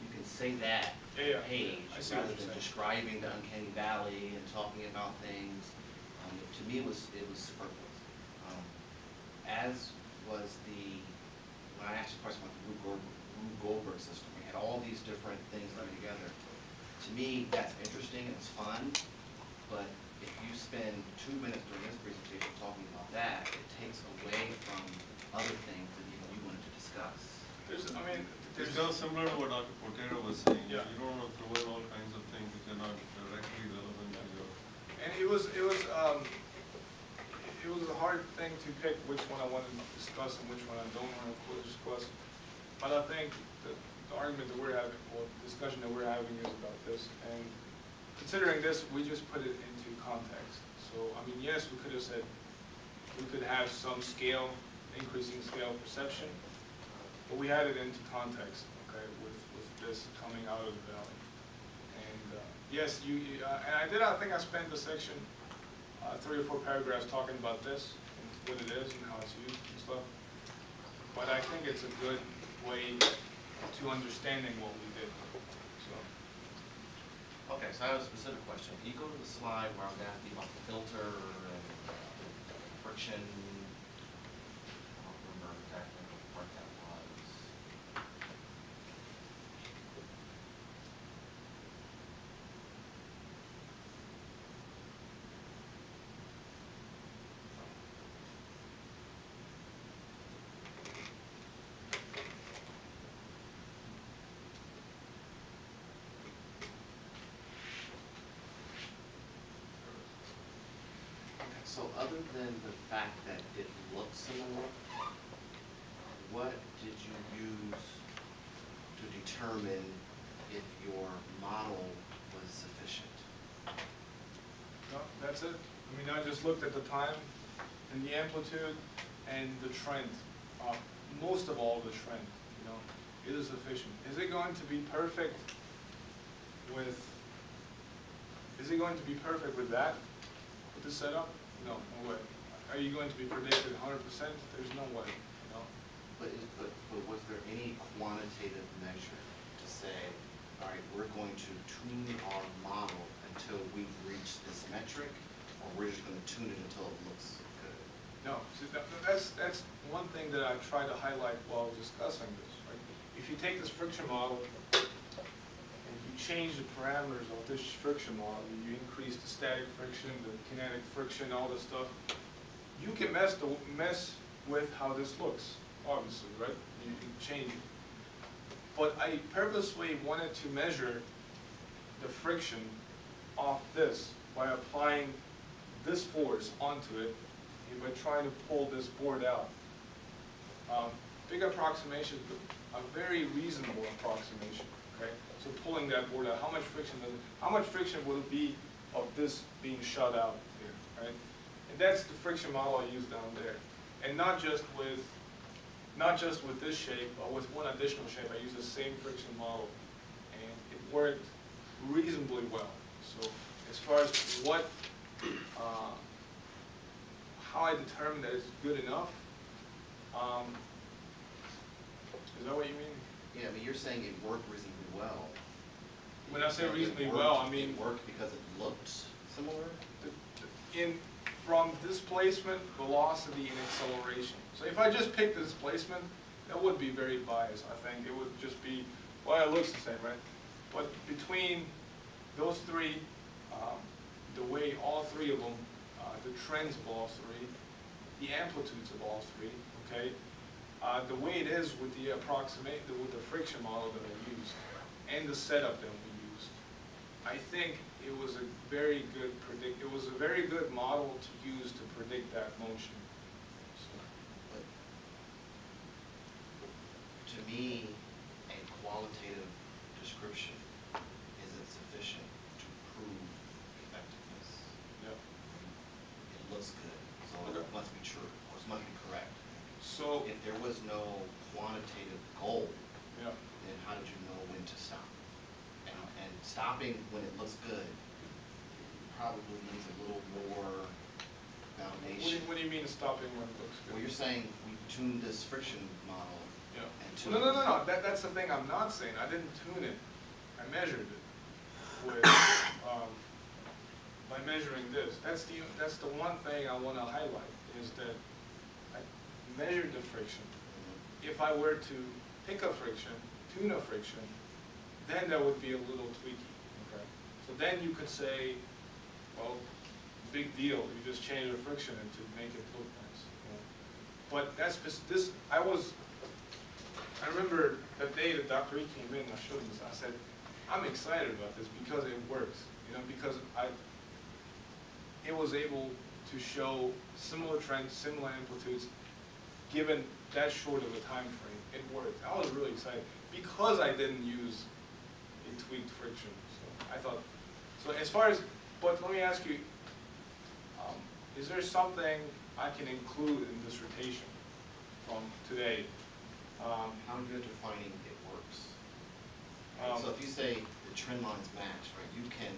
S3: You can say that
S2: Yeah,
S3: page,
S2: I see what
S3: rather
S2: you're
S3: than
S2: saying.
S3: describing the uncanny valley and talking about things. To me, it was superfluous. As was when I asked a question about the Rube Goldberg system, we had all these different things coming together. To me, that's interesting, it's fun, but if you spend 2 minutes during this presentation talking about that, it takes away from other things that you wanted to discuss.
S2: There's
S4: It's just similar to what Dr. Portero was saying.
S2: Yeah.
S4: You don't want to throw in all kinds of things which are not directly relevant to your.
S2: And it was a hard thing to pick which one I wanted to discuss and which one I don't want to discuss. But I think the argument that we're having, or the discussion that we're having, is about this. And considering this, we just put it into context. So, I mean, yes, we could have said we could have some scale, increasing scale perception, but we had it into context, okay, with this coming out of the valley. And yes, I think I spent the section 3 or 4 paragraphs talking about this and what it is and how it's used and stuff. But I think it's a good way to understanding what we did. So.
S3: Okay, so I have a specific question. Can you go to the slide where I'm asking about the filter and friction? I don't remember exactly what part that was. So other than the fact that it looks similar, what did you use to determine if your model was sufficient?
S2: No, that's it. I mean, I just looked at the time and the amplitude and the trend. Most of all, the trend, it is sufficient. Is it going to be perfect with that, with the setup? No, no way. Are you going to be predicted 100%? There's no way,
S3: But was there any quantitative measure to say, all right, we're going to tune our model until we reach this metric, or we're just going to tune it until it looks good?
S2: No. See, that's one thing that I tried to highlight while discussing this. Right? If you take this friction model and you change the parameters of this friction model, you increase the static friction, the kinetic friction, all this stuff, you can mess with how this looks, obviously, right? You can change it. But I purposely wanted to measure the friction off this by applying this force onto it and by trying to pull this board out. Big approximation, a very reasonable approximation, okay? So pulling that board out, how much friction will it be of this being shut out here, right? And that's the friction model I used down there. And not just with this shape, but with one additional shape, I used the same friction model, and it worked reasonably well. So as far as how I determined that it's good enough, Is that what you mean?
S3: Yeah, but you're saying it worked reasonably well.
S2: When I say
S3: It
S2: reasonably
S3: worked-
S2: well, I mean
S3: it worked because it looked similar?
S2: from displacement, velocity, and acceleration. So if I just pick the displacement, that would be very biased, I think. It would just be, well, it looks the same, right? But between those three, the way all three of them, the trends of all three, the amplitudes of all three, okay? The way it is with the with the friction model that I used, and the setup that we used, I think it was a very good it was a very good model to use to predict that motion.
S3: But to me, a qualitative description isn't sufficient to prove effectiveness.
S2: Yeah.
S3: It looks good, so
S2: Okay.
S3: it must be true, or it must be correct.
S2: So,
S3: If there was no quantitative goal,
S2: yeah.
S3: then how did you know when to stop? And stopping when it looks good probably needs a little more validation.
S2: What do you mean stopping when it looks good?
S3: Well, you're saying we tuned this friction model.
S2: Yeah.
S3: And
S2: No,
S3: tuned
S2: no. That's the thing I'm not saying. I didn't tune it. I measured it with by measuring this. That's the one thing I want to highlight is that I measured the friction. If I were to pick a friction, tune a friction, then that would be a little tweaky. Okay. So then you could say, well, big deal. You just change the friction and to make it look nice. You know? But that's this. I remember the day that Dr. E came in, I showed him this. I said, I'm excited about this because it works. You know, because it was able to show similar trends, similar amplitudes, given that short of a time frame. It worked. I was really excited because I didn't use a tweaked friction. So I thought. So as far as, but let me ask you, is there something I can include in dissertation from today?
S3: How you're defining it works. So if you say the trend lines match, right, you can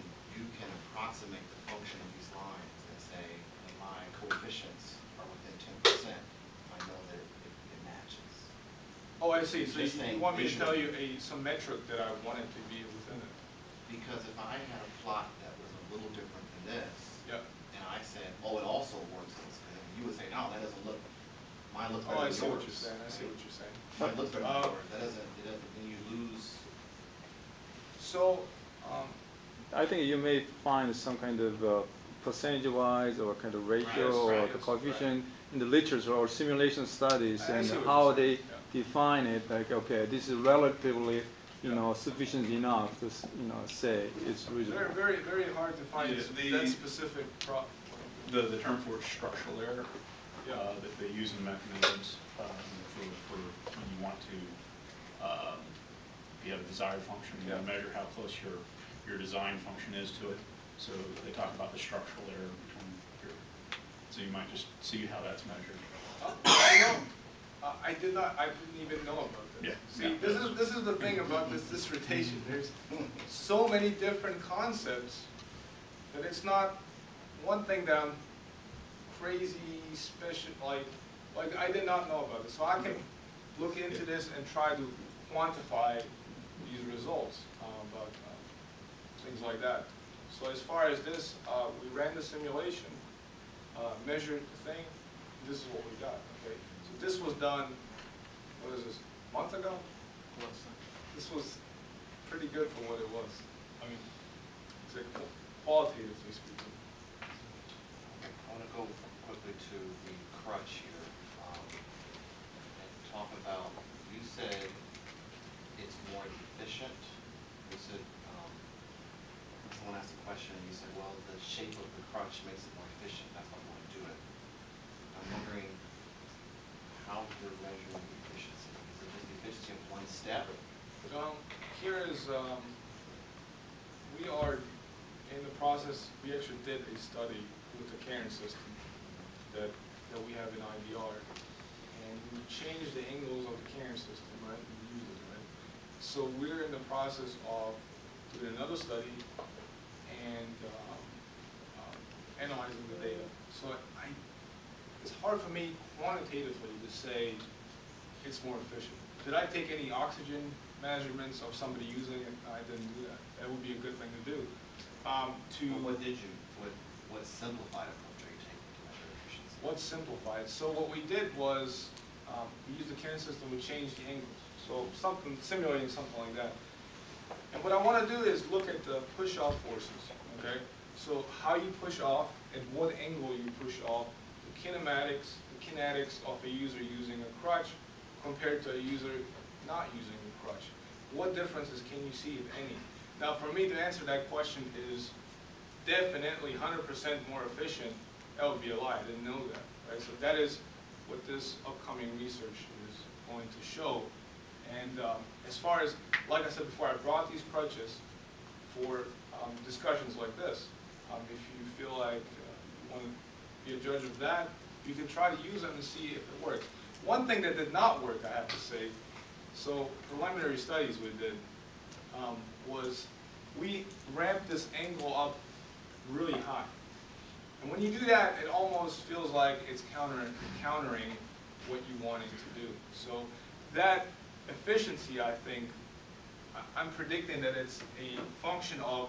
S3: approximate the function of these lines and say that my coefficients are within 10%. I know that it matches.
S2: Oh, I see. So
S3: Just
S2: you
S3: saying
S2: want me to tell you
S3: visually.
S2: some metric that I wanted to be within it?
S3: Because if I had a plot that was a little different than this,
S2: Yeah.
S3: and I said, oh, it also works in this, you would say, no, that doesn't look. Mine looks
S2: Oh,
S3: better
S2: I
S3: than
S2: see what
S3: yours.
S2: you're saying. I see what you're saying.
S3: Mine looks better than yours. That doesn't. Then you lose.
S2: So,
S8: I think you may find some kind of percentage-wise or kind of ratio
S2: Yes,
S8: or
S2: right,
S8: the
S2: yes,
S8: coefficient in the literature or simulation studies
S2: I
S8: and
S2: see what
S8: how
S2: you're
S8: they
S2: saying,
S8: define it. Like, okay, this is relatively, sufficient enough to, say it's
S2: very,
S8: reasonable.
S2: very, very hard to find
S7: Yeah,
S2: that specific
S7: The term for it is structural error
S2: Yeah.
S7: that they use in mechanisms for when you want to, if you have a desired function, you want to measure how close your design function is to it. So they talk about the structural error between here. So you might just see how that's measured.
S2: I know. I didn't even know about this.
S7: Yeah.
S2: See,
S7: Yeah.
S2: this is the thing about this dissertation. There's so many different concepts that it's not one thing that I'm crazy special, like I did not know about this. So I can look into this and try to quantify these results about things like that. So as far as this, we ran the simulation, measured the thing, this is what we got, okay? So this was done, what is this, a month ago? This was pretty good for what it was. I mean, it's like qualitatively speaking.
S3: I want to go quickly to the crutch here and talk about. You said it's more efficient. You said someone asked a question and you said, well, the shape of the crutch makes it more efficient. That's why I want to do it. I'm wondering how you're measuring the efficiency. Is it just the efficiency of one step?
S2: Here is, we are in the process, we actually did a study with the Cairn system that we have in IBR. And we changed the angles of the Cairn system, right? We use it, right? So we're in the process of doing another study and analyzing the data. So it's hard for me quantitatively to say it's more efficient. did I take any oxygen measurements of somebody using it? I didn't do that. That would be a good thing to do.
S3: Well, what simplified approach are you taking to measure efficiency?
S2: What's simplified? So what we did was, we used the Cairn system, we changed the angles. So something, simulating something like that. And what I want to do is look at the push-off forces, okay? So how you push off, at what angle you push off, the kinetics of a user using a crutch compared to a user not using a crutch. What differences can you see, if any? Now, for me to answer that question is definitely 100% more efficient. That would be a lie. I didn't know that, right? So that is what this upcoming research is going to show. And as far as, like I said before, I brought these crutches for discussions like this. If you feel like you want to be a judge of that, you can try to use them to see if it works. One thing that did not work, I have to say, so preliminary studies we did, was we ramped this angle up really high. And when you do that, it almost feels like it's countering what you wanted to do. So that efficiency, I think, I'm predicting that it's a function of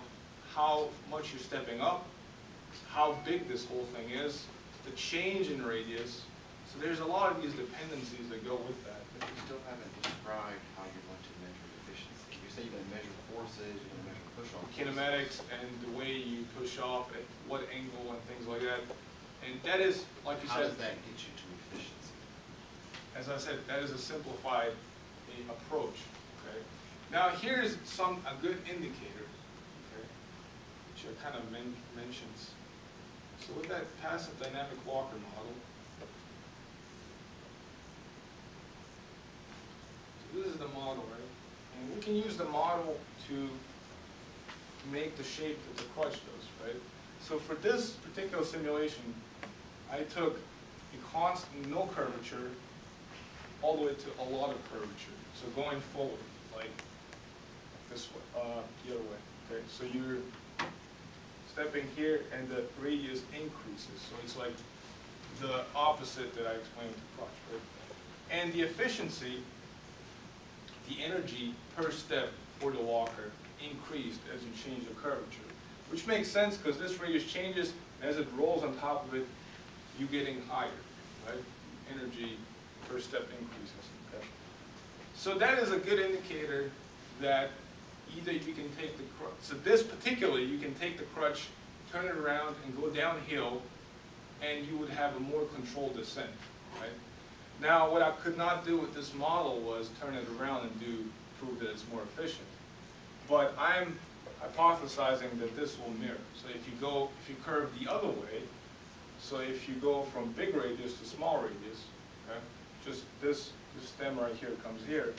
S2: how much you're stepping up, how big this whole thing is, the change in radius. So there's a lot of these dependencies that go with that.
S3: But you still haven't described how you're going to measure efficiency. You say you're going to measure forces, you're going to measure push-off.
S2: Kinematics and the way you push off, at what angle and things like that. And that is, like you said.
S3: How does that get you to efficiency?
S2: As I said, that is a simplified approach. Okay. Now here's a good indicator, okay, which I kind of mentions. So with that passive dynamic Walker model, so this is the model, right? And we can use the model to make the shape that the crutch does, right? So for this particular simulation, I took a constant, no curvature, all the way to a lot of curvature. So going forward, like this way, the other way. Okay, so you're stepping here, and the radius increases. So it's like the opposite that I explained with the crutch, right? And the efficiency, the energy per step for the walker increased as you change the curvature, which makes sense because this radius changes, and as it rolls on top of it, you're getting higher, right? Energy per step increases. Okay. So that is a good indicator that either you can take the crutch, so this particularly, you can take the crutch, turn it around, and go downhill, and you would have a more controlled descent, right? Now, what I could not do with this model was turn it around and prove that it's more efficient. But I'm hypothesizing that this will mirror. So if you curve the other way, so if you go from big radius to small radius, okay, just this stem right here comes here,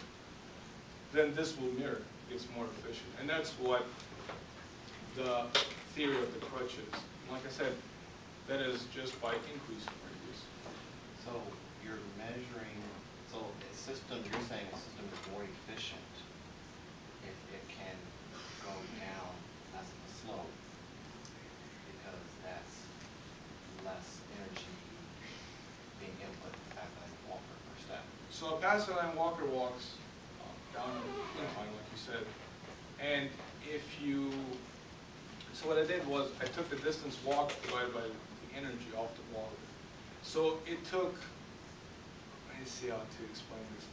S2: then this will mirror. It's more efficient. And that's what the theory of the crutch is. Like I said, that is just by increasing radius.
S3: So you're measuring, so a system, you're saying a system is more efficient if it can go down as a slope, because that's less energy being input at the walker per step.
S2: So a passive line walker walks down an incline, like you said. And so what I did was I took the distance walked divided by the energy off the walker. So it took, let me see how to explain this.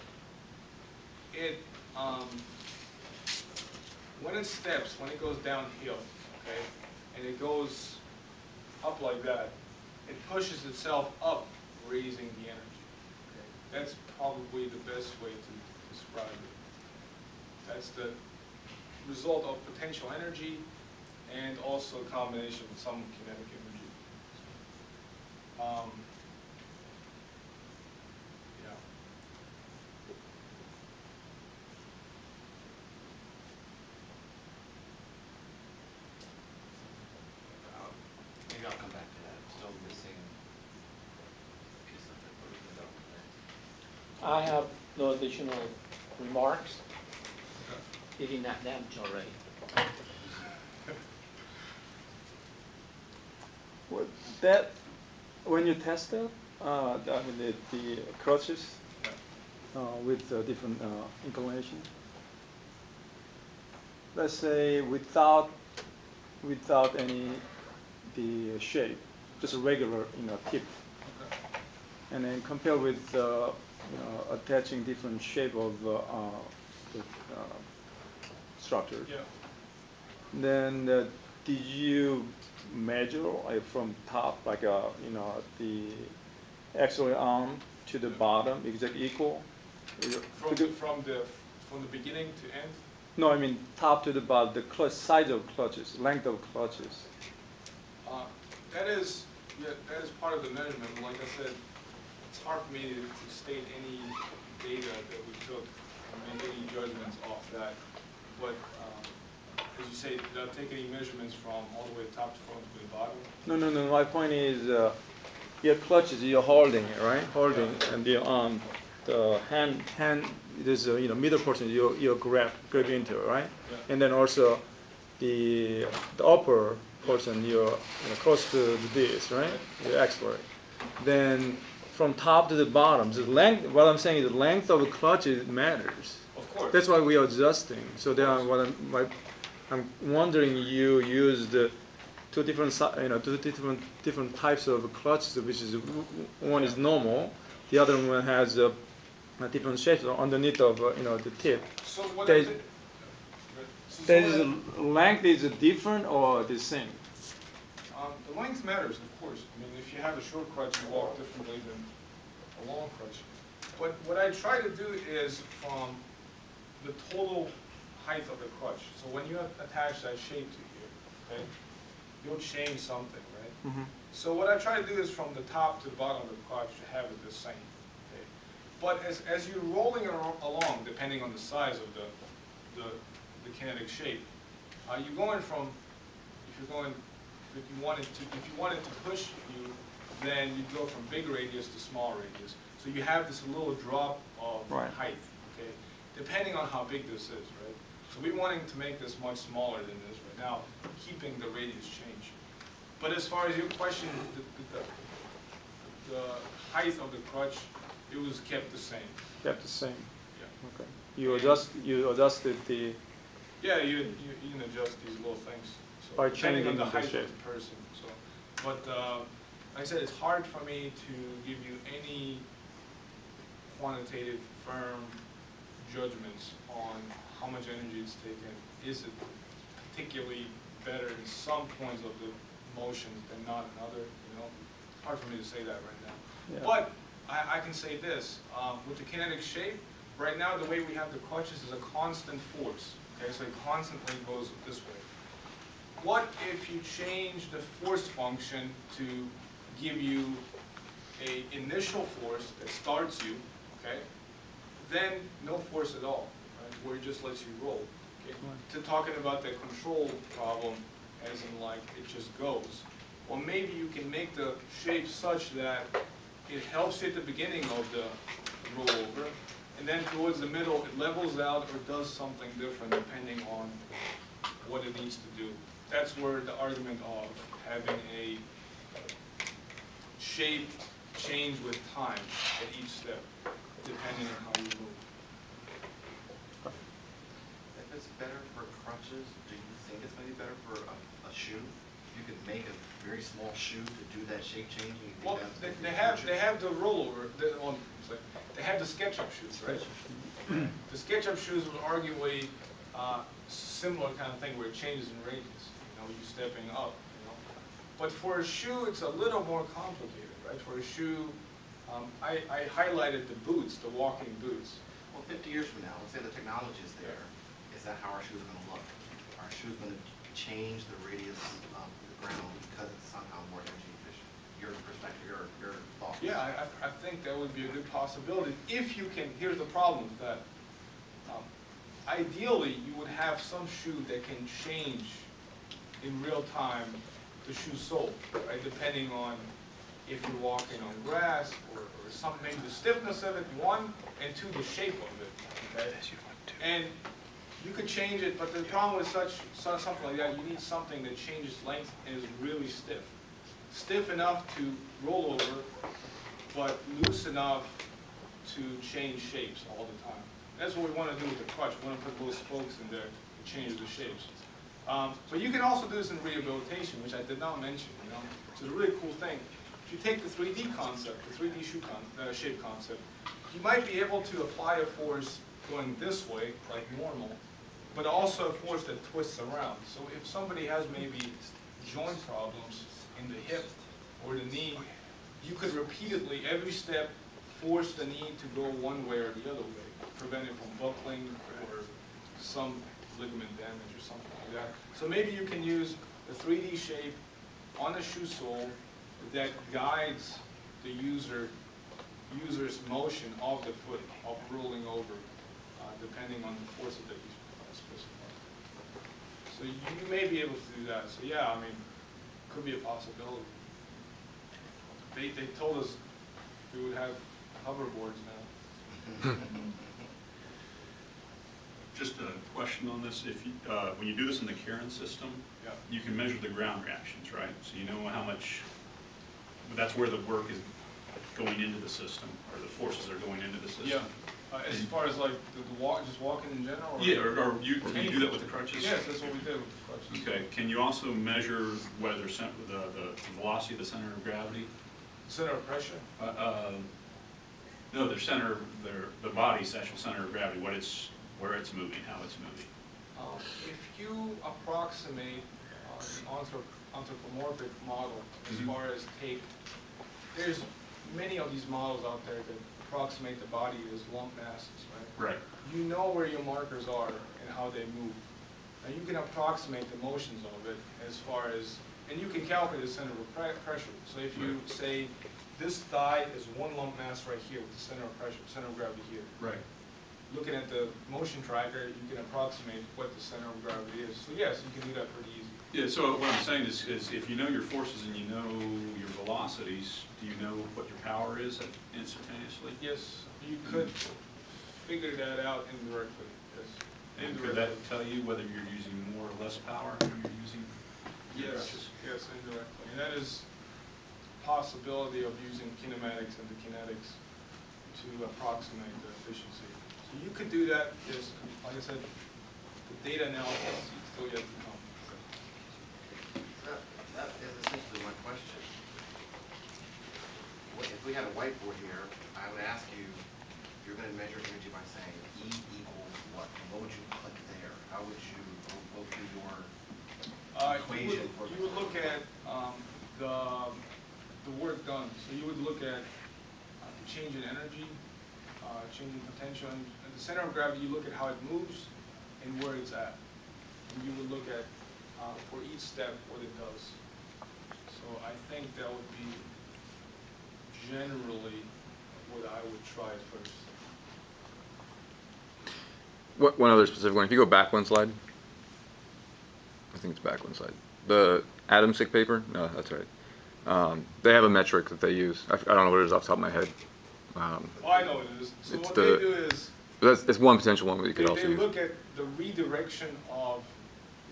S2: When it steps, when it goes downhill, okay, and it goes up like that, it pushes itself up, raising the energy. Okay? That's probably the best way to describe it. That's the result of potential energy and also a combination with some kinetic energy. Yeah.
S3: Maybe I'll come back to that. I'm still missing a piece of it. What are we going to do?
S5: I have no additional remarks. Getting that damage already.
S8: Well, that when you test it, the crutches, with different inclination. Let's say without any the shape, just a regular tip, and then compare with attaching different shape of the structures.
S2: Yeah.
S8: Then did you measure from top, like the axillary arm to the bottom, exactly equal?
S2: From the beginning to end?
S8: No, I mean top to the bottom, the clutch size of clutches, length of clutches.
S2: That is part of the measurement. Like I said, it's hard for me to state any data that we took and make any judgments off that. But as you say, did I take any measurements from all the way top to front to the bottom?
S8: No. My point is, your clutches, you're holding it, right? Holding,
S2: Yeah.
S8: and the hand. There's a middle portion you grab into, right?
S2: Yeah.
S8: And then also the upper portion you're close to this, right? The axillary. Then from top to the bottom, the length. What I'm saying is the length of the clutch matters.
S2: Of course.
S8: That's why we are adjusting. So there, I'm wondering, you used two different different types of clutches, which is one is normal, the other one has a different shape underneath of the tip.
S2: So what
S8: There
S2: I
S8: is-
S2: did-
S8: The length is different or the same?
S2: The length matters, of course. I mean, if you have a short crutch, you walk differently than a long crutch. But what I try to do is from the total height of the crutch. So when you attach that shape to here, okay, you'll change something, right?
S8: Mm-hmm.
S2: So what I try to do is from the top to the bottom of the crutch to have it the same. Okay? But as you're rolling along, depending on the size of the kinetic shape, you're going from, if you wanted to push you, then you go from big radius to small radius. So you have this little drop of
S8: Right.
S2: height, okay, depending on how big this is, right? So we're wanting to make this much smaller than this right now, keeping the radius change. But as far as your question, the height of the crutch, it was kept the same.
S8: Kept the same.
S2: Yeah.
S8: Okay. You adjusted the.
S2: Yeah, you can adjust these little things. So
S8: By
S2: depending on
S8: changing
S2: the
S8: the
S2: height
S8: shape.
S2: of the person. So, but like I said, it's hard for me to give you any quantitative, firm judgments on how much energy it's taken. Is it particularly better in some points of the motion than not in other? It's hard for me to say that right now.
S8: Yeah.
S2: But I can say this, with the kinetic shape, right now the way we have the clutches is a constant force. Okay, so it constantly goes this way. What if you change the force function to give you an initial force that starts you, okay? Then no force at all, right? Where it just lets you roll. Okay? To talking about the control problem, as in like it just goes. Well, maybe you can make the shape such that it helps you at the beginning of the rollover, and then towards the middle it levels out or does something different depending on what it needs to do. That's where the argument of having a shape change with time at each step, depending on how you move.
S3: If it's better for crutches, do you think it's maybe better for a shoe? You could make a very small shoe to do that shape change. And you think
S2: Well,
S3: that's
S2: they have the rollover. They have the SketchUp shoes, right? The SketchUp shoes was arguably similar kind of thing where it changes in radius. You stepping up. But for a shoe, it's a little more complicated, right? For a shoe, I highlighted the boots, the walking boots.
S3: Well, 50 years from now, let's say the technology is there. Is that how our shoes are going to look? Are our shoes going to change the radius of the ground because it's somehow more energy efficient? Your perspective, your thoughts.
S2: Yeah, I think that would be a good possibility if you can. Here's the problem with that. Ideally, you would have some shoe that can change in real time the shoe sole, right? Depending on if you're walking on grass or something, maybe the stiffness of it, one, and two, the shape of it. Okay? And you could change it, but the problem with something like that, you need something that changes length and is really stiff. Stiff enough to roll over, but loose enough to change shapes all the time. That's what we want to do with the crutch. We want to put little spokes in there to change the shapes. But you can also do this in rehabilitation, which I did not mention, you know. It's a really cool thing. If you take the 3D concept, the 3D shape concept, you might be able to apply a force going this way, like normal, but also a force that twists around. So if somebody has maybe joint problems in the hip or the knee, you could repeatedly, every step, force the knee to go one way or the other way, prevent it from buckling or some ligament damage or something like that. So maybe you can use the 3D shape on the shoe sole that guides the user's motion of the foot, of rolling over, depending on the forces that you specify. So you may be able to do that. So yeah, I mean, could be a possibility. They told us we would have hoverboards now.
S7: Just a question on this. If you, when you do this in the Karen system,
S2: yeah,
S7: you can measure the ground reactions, right? So you know how much, that's where the work is going into the system, or the forces are going into the system.
S2: Yeah. As far as like the walk, just walking in general? Or
S7: yeah, or can you do that with the crutches?
S2: Yes, that's what we did with the crutches.
S7: Okay. Can you also measure whether the velocity of the center of gravity?
S2: Center of pressure?
S7: No, the body's actual center of gravity, where it's moving, how it's moving.
S2: If you approximate the anthropomorphic model, as far as there's many of these models out there that approximate the body as lump masses, right?
S7: Right.
S2: You know where your markers are and how they move. And you can approximate the motions of it as far as, and you can calculate the center of pressure. So if you say this thigh is one lump mass right here with the center of pressure, center of gravity here.
S7: Right.
S2: Looking at the motion tracker, you can approximate what the center of gravity is. So yes, you can do that pretty easy.
S7: Yeah, so what I'm saying is if you know your forces and you know your velocities, do you know what your power is instantaneously?
S2: Yes, you could figure that out indirectly, yes.
S7: And could that tell you whether you're using more or less power when you're using your crutches?
S2: Yes, indirectly. And that is possibility of using kinematics and the kinetics to approximate the efficiency. So you could do that, yes, like I said, the data analysis is still yet to come.
S3: That is essentially my question. If we had a whiteboard here, I would ask you, you're going to measure energy by saying E equals what? And what would you click there? How would you go through your equation?
S2: You would look at the work done. So you would look at the change in energy, change in potential, and the center of gravity, you look at how it moves and where it's at. And you would look at, for each step, what it does. So I think that would be generally what I would try first.
S6: One other specific one. If you go back one slide, I think it's back one slide. The Adamsic paper? No, that's right. They have a metric that they use. I don't know what it is off the top of my head.
S2: Oh, I know what it is. So what they do is
S6: it's one potential one that you could also
S2: they
S6: use.
S2: look at the redirection of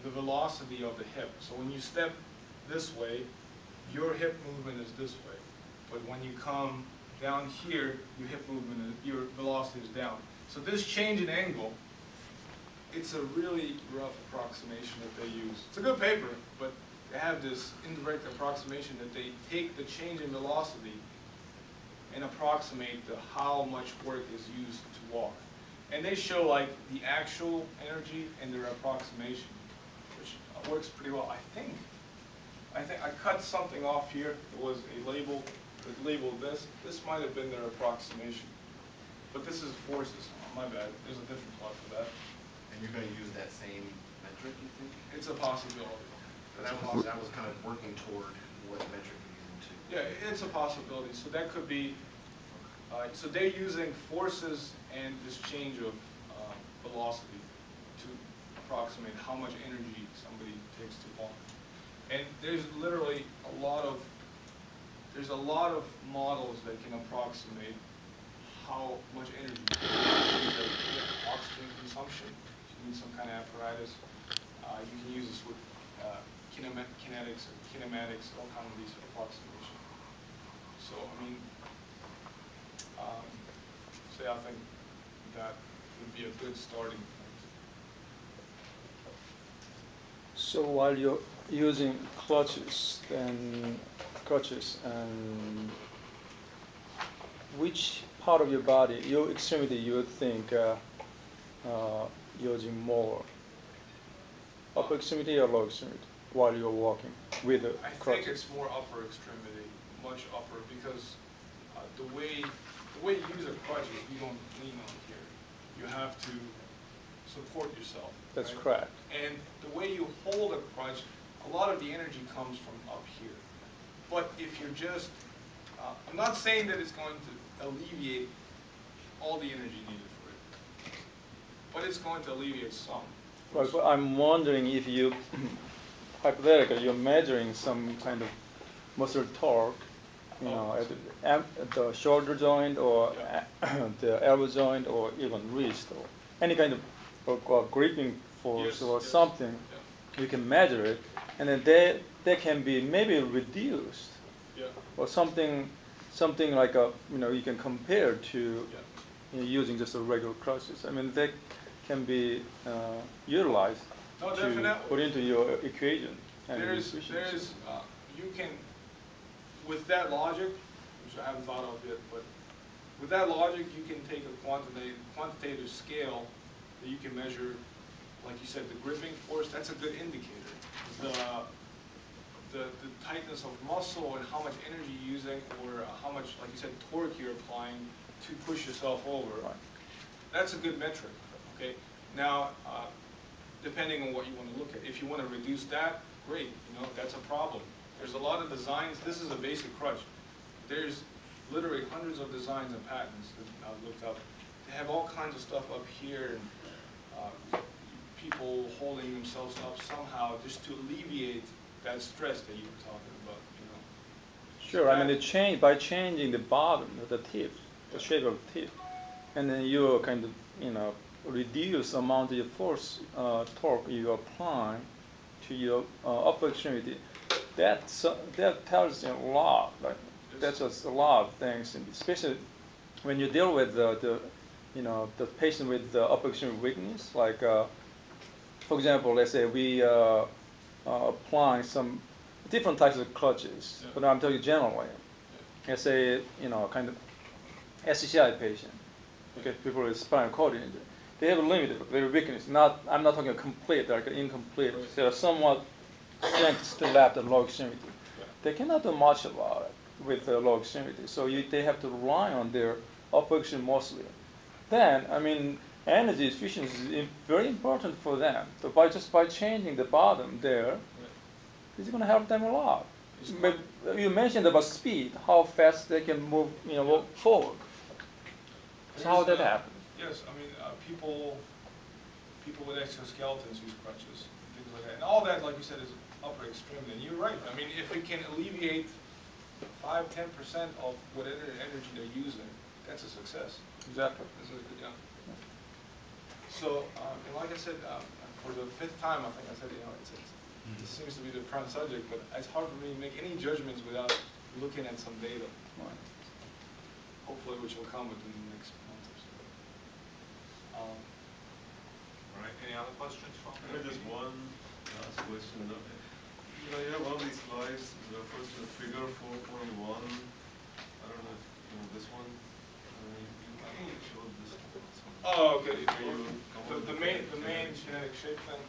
S2: the velocity of the hip. So when you step this way, your hip movement is this way. But when you come down here, your hip movement, your velocity is down. So this change in angle, it's a really rough approximation that they use. It's a good paper, but they have this indirect approximation that they take the change in velocity and approximate how much work is used to walk. And they show like the actual energy and their approximation, which works pretty well. I think I cut something off here. It was a label that labeled this. This might have been their approximation. But this is forces. Oh, my bad. There's a different plot for that.
S3: And you're going to use that same metric, you think?
S2: It's a possibility.
S3: That was kind of working toward what metric you're using too.
S2: Yeah, it's a possibility. So that could be, so they're using forces and this change of velocity to approximate how much energy somebody takes to walk. And there's literally a lot of models that can approximate how much energy you need. Oxygen consumption, you need some kind of apparatus. You can use this with kinetics and kinematics, all kinds of these approximations. So I mean, so say I think that would be a good starting point.
S8: So while you're using crutches, which part of your body, your extremity, you think using more? Upper extremity or lower extremity while you're walking with the
S2: I
S8: crutches?
S2: think it's more upper extremity, much upper, because the way you use a crutch is you don't lean on here. You have to support yourself.
S8: That's
S2: right?
S8: correct.
S2: And the way you hold a crutch, a lot of the energy comes from up here. But if you're just, I'm not saying that it's going to alleviate all the energy needed for it, but it's going to alleviate some.
S8: Right, but I'm wondering if you, hypothetically, you're measuring some kind of muscle torque, you know, at the shoulder joint or the elbow joint or even wrist or any kind of gripping force or something, you can measure it, and then they can be maybe reduced or something like a, you know, you can compare to you know, using just a regular crutches. I mean, they can be utilized to put into your equation. And
S2: You can, with that logic, which I haven't thought of yet, but with that logic, you can take a quantitative scale that you can measure, like you said, the gripping force. That's a good indicator. The tightness of muscle and how much energy you're using, or how much, like you said, torque you're applying to push yourself over.
S8: Right.
S2: That's a good metric. Okay. Now, depending on what you want to look at, if you want to reduce that, great. You know, that's a problem. There's a lot of designs. This is a basic crutch. There's literally hundreds of designs and patents that I've looked up. They have all kinds of stuff up here, and people holding themselves up somehow just to alleviate that stress that you were talking about. You know.
S8: Sure. I mean, by changing the bottom, the tip, the shape of the tip, and then you kind of, you know, reduce the amount of your force torque you apply to your upper extremity. That tells you a lot. Like, that's just a lot of things, and especially when you deal with the patient with the upper extremity weakness. Like, for example, let's say we applying some different types of crutches, but I'm telling you generally. Let's say, you know, kind of SCCI patient, okay, people with spinal cord injury. They have a limited, their weakness. I'm not talking complete, like incomplete. They are somewhat strength still left at low extremity. They cannot do much about it with the low extremity, so they have to rely on their upper extremity mostly. Then, I mean, energy efficiency is very important for them. So by changing the bottom there, it's going to help them a lot. But you mentioned about speed, how fast they can move, you know, walk forward. So how did that happen?
S2: Yes, I mean, people with exoskeletons use crutches, things like that. And all that, like you said, is upper extremity. And you're right. I mean, if we can alleviate 5–10% of whatever energy they're using, that's a success.
S8: Exactly.
S2: This is good, yeah. So, and like I said, for the 5th time, I think I said, you know, it seems to be the prime subject, but it's hard for me to make any judgments without looking at some data.
S8: Right.
S2: Hopefully, which will come within the next month or so.
S1: All right. Any other questions from you?
S4: Just one last question. You know, you have all these slides refers to figure 4.1. I don't know if you know this one. I think you showed this one.
S2: Oh, okay. The main genetic shape thing.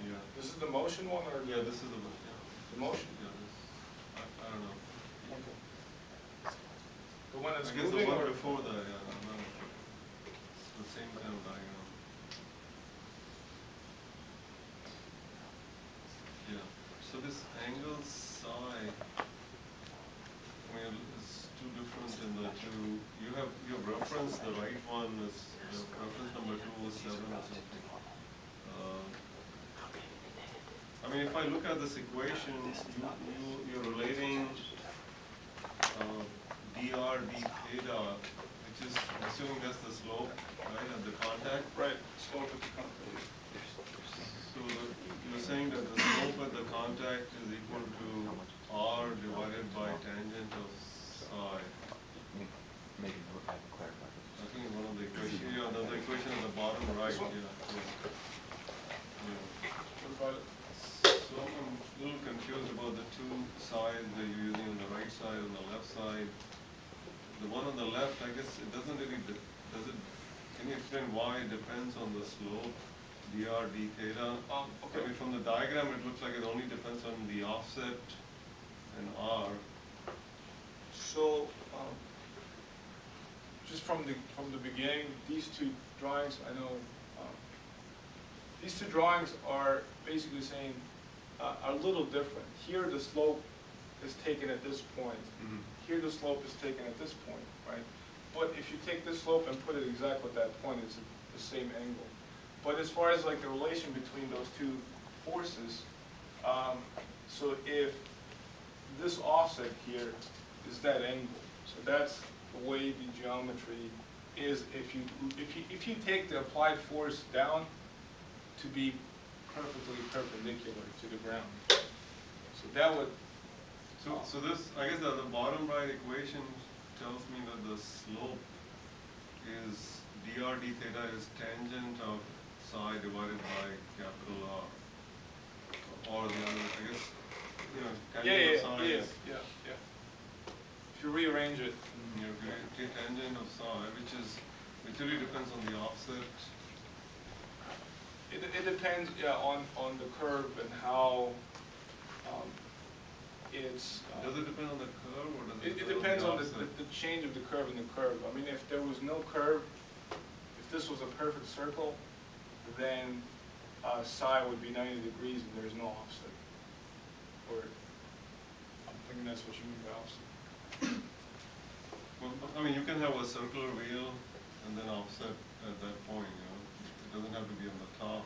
S4: Yeah.
S2: This is the motion one, or
S4: Yeah, this is the
S2: motion?
S4: Yeah, this. I don't know.
S2: Okay. The one that's
S4: I guess
S2: moving,
S4: the one
S2: or
S4: before that, yeah, I'm not sure. It's the same kind of diagram. Yeah. So this angle psi, I mean, it's too different in the two. You have reference. The right one is reference number 207 or something. I mean, if I look at this equation, you're relating dr d theta, which is assuming that's the slope, right, at the contact.
S2: Right, slope at the contact.
S4: So you're saying that the slope at the contact is equal to r divided by tangent of psi.
S6: Maybe I can clarify.
S4: I think one of the equations, yeah, the equation at the bottom right, yeah.
S2: What about it?
S4: So I'm a little confused about the two sides that you're using on the right side and the left side. The one on the left, I guess it doesn't really, does it, can you explain why it depends on the slope, dr, d theta?
S2: Okay.
S4: I mean, from the diagram, it looks like it only depends on the offset and r.
S2: So, just from the beginning, these two drawings, I know, these two drawings are basically saying are a little different. Here, the slope is taken at this point.
S4: Mm-hmm.
S2: Here, the slope is taken at this point, right? But if you take this slope and put it exactly at that point, it's the same angle. But as far as like the relation between those two forces, so if this offset here is that angle, so that's the way the geometry is. If you take the applied force down to be perfectly perpendicular to the ground, so that would.
S4: So this, I guess the bottom right equation tells me that the slope is dr d theta is tangent of psi divided by capital R. Or the other, I guess, you know, tangent of psi is.
S2: Yeah. If you rearrange it.
S4: You take tangent of psi, which really depends on the offset.
S2: It depends, on the curve and how it's.
S4: Does it depend on the curve or does
S2: It depends on
S4: the
S2: the change of the curve and the curve. I mean, if there was no curve, if this was a perfect circle, then psi would be 90 degrees and there's no offset. Or I'm thinking that's what you mean by offset.
S4: Well, I mean, you can have a circular wheel and then offset at that point, you know. It doesn't have to be on the top.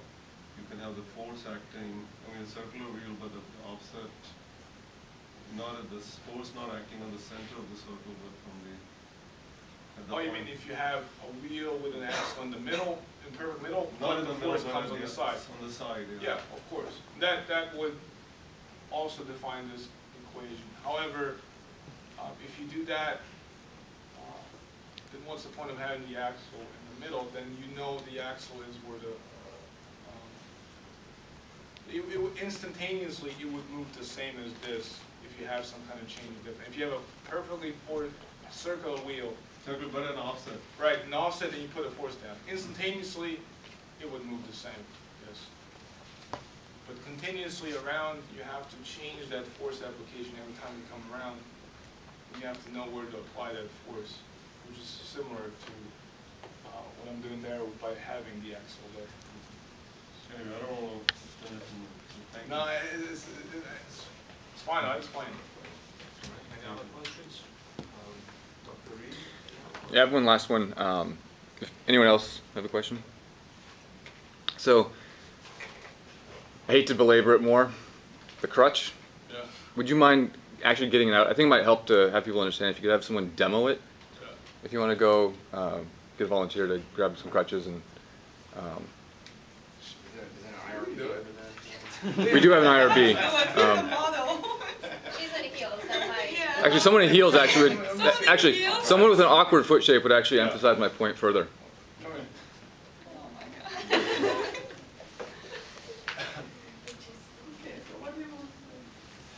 S4: You can have the force acting, I mean, a circular wheel, but the offset, not at the force not acting on the center of the circle, but from the.
S2: Oh, you mean if you have a wheel with an axle in the middle, in perfect middle,
S4: Not
S2: but
S4: in
S2: the
S4: the middle,
S2: force
S4: but
S2: comes on the side?
S4: On the side,
S2: Yeah, of course. That would also define this equation. However, if you do that, then what's the point of having the axle in the middle? Then you know the axle is where the it would instantaneously it would move the same as this if you have some kind of change of difference. If you have a perfectly circular wheel,
S4: circle but an offset.
S2: Right, an offset, and you put a force down. Instantaneously, it would move the same. Yes. But continuously around, you have to change that force application every time you come around. You have to know where to apply that force, which is similar to what I'm doing there by having the axle there.
S4: Anyway, I don't know.
S2: No, it's fine. I'll explain.
S1: Any other questions? Dr. Reed?
S6: Yeah, I have one last one. If anyone else have a question? So, I hate to belabor it more. The crutch.
S2: Yeah.
S6: Would you mind actually getting it out? I think it might help to have people understand if you could have someone demo it.
S2: Yeah.
S6: If you want to go get a volunteer to grab some crutches and.
S3: Is that an IRB over there?
S6: We do have an IRB.
S12: She's in heels, that might.
S6: Actually, someone in heels actually would. Someone with an awkward foot shape would actually emphasize my point further.
S2: Come in.
S12: Oh my god.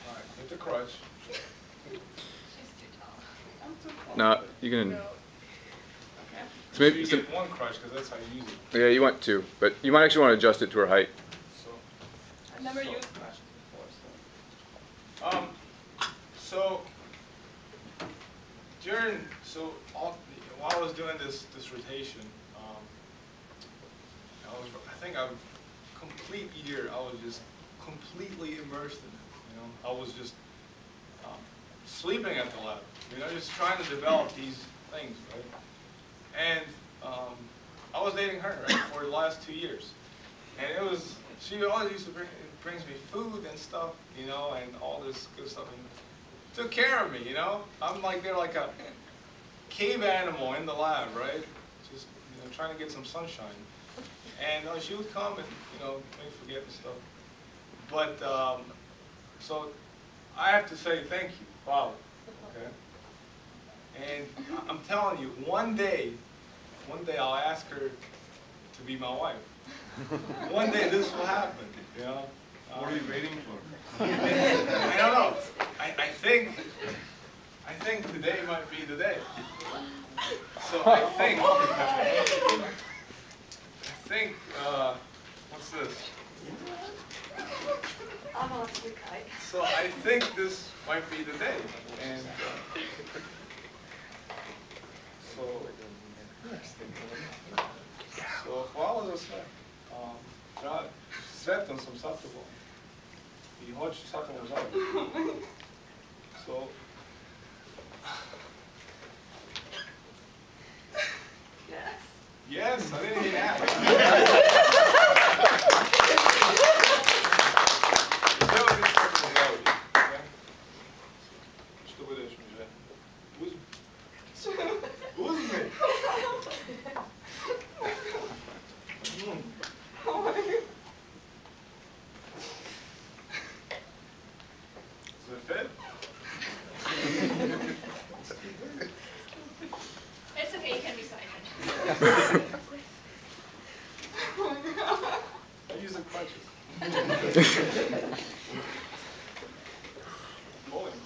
S2: All right, with the crutch.
S12: She's too tall.
S6: No, you can. So
S2: So
S6: maybe
S2: you get one crutch because that's how you use it.
S6: yeah, you want two, but you might actually want to adjust it to her height.
S2: So.
S12: I've never used crutches before, so.
S2: So while I was doing this dissertation, I think a complete year I was just completely immersed in it. You know, I was just sleeping at the lab. You know, just trying to develop these things, right? And I was dating her, right, for the last 2 years, and it was she always used to brings me food and stuff, you know, and all this good stuff, and took care of me, you know. I'm like there like a cave animal in the lab, right? Just trying to get some sunshine. And she would come and make forget and stuff. But so I have to say thank you, wow. Okay. And I'm telling you, one day I'll ask her to be my wife. One day this will happen,
S4: What are you waiting for?
S2: I don't know. I think today might be the day. So I think, what's this? So I think this might be the day. And so hvala za sve. Sretan sam sa tobom. I hoću sa tobom zajedno. So, yes, I didn't even ask. Što budeš mi žena? Uzmi. Uzmi. Is it fit?
S12: It's okay, you can be silent.
S2: I use the crutches. Bowling.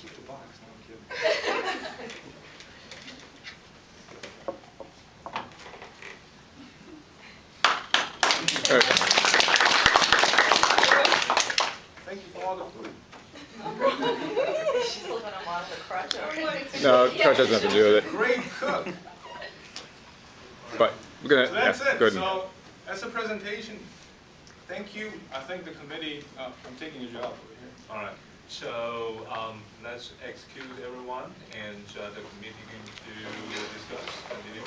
S2: Keep the box, no, I'm kidding. Thank you for all the food.
S12: She's living a lot of the crutch already.
S6: No, crutch has nothing to do with it.
S2: Great cook.
S6: But we're gonna.
S2: So that's
S6: yeah,
S2: it.
S6: go ahead.
S2: So that's a presentation. Thank you. I thank the committee. I'm taking your job over here.
S1: All right. So let's execute everyone, and the committee to discuss. Continue.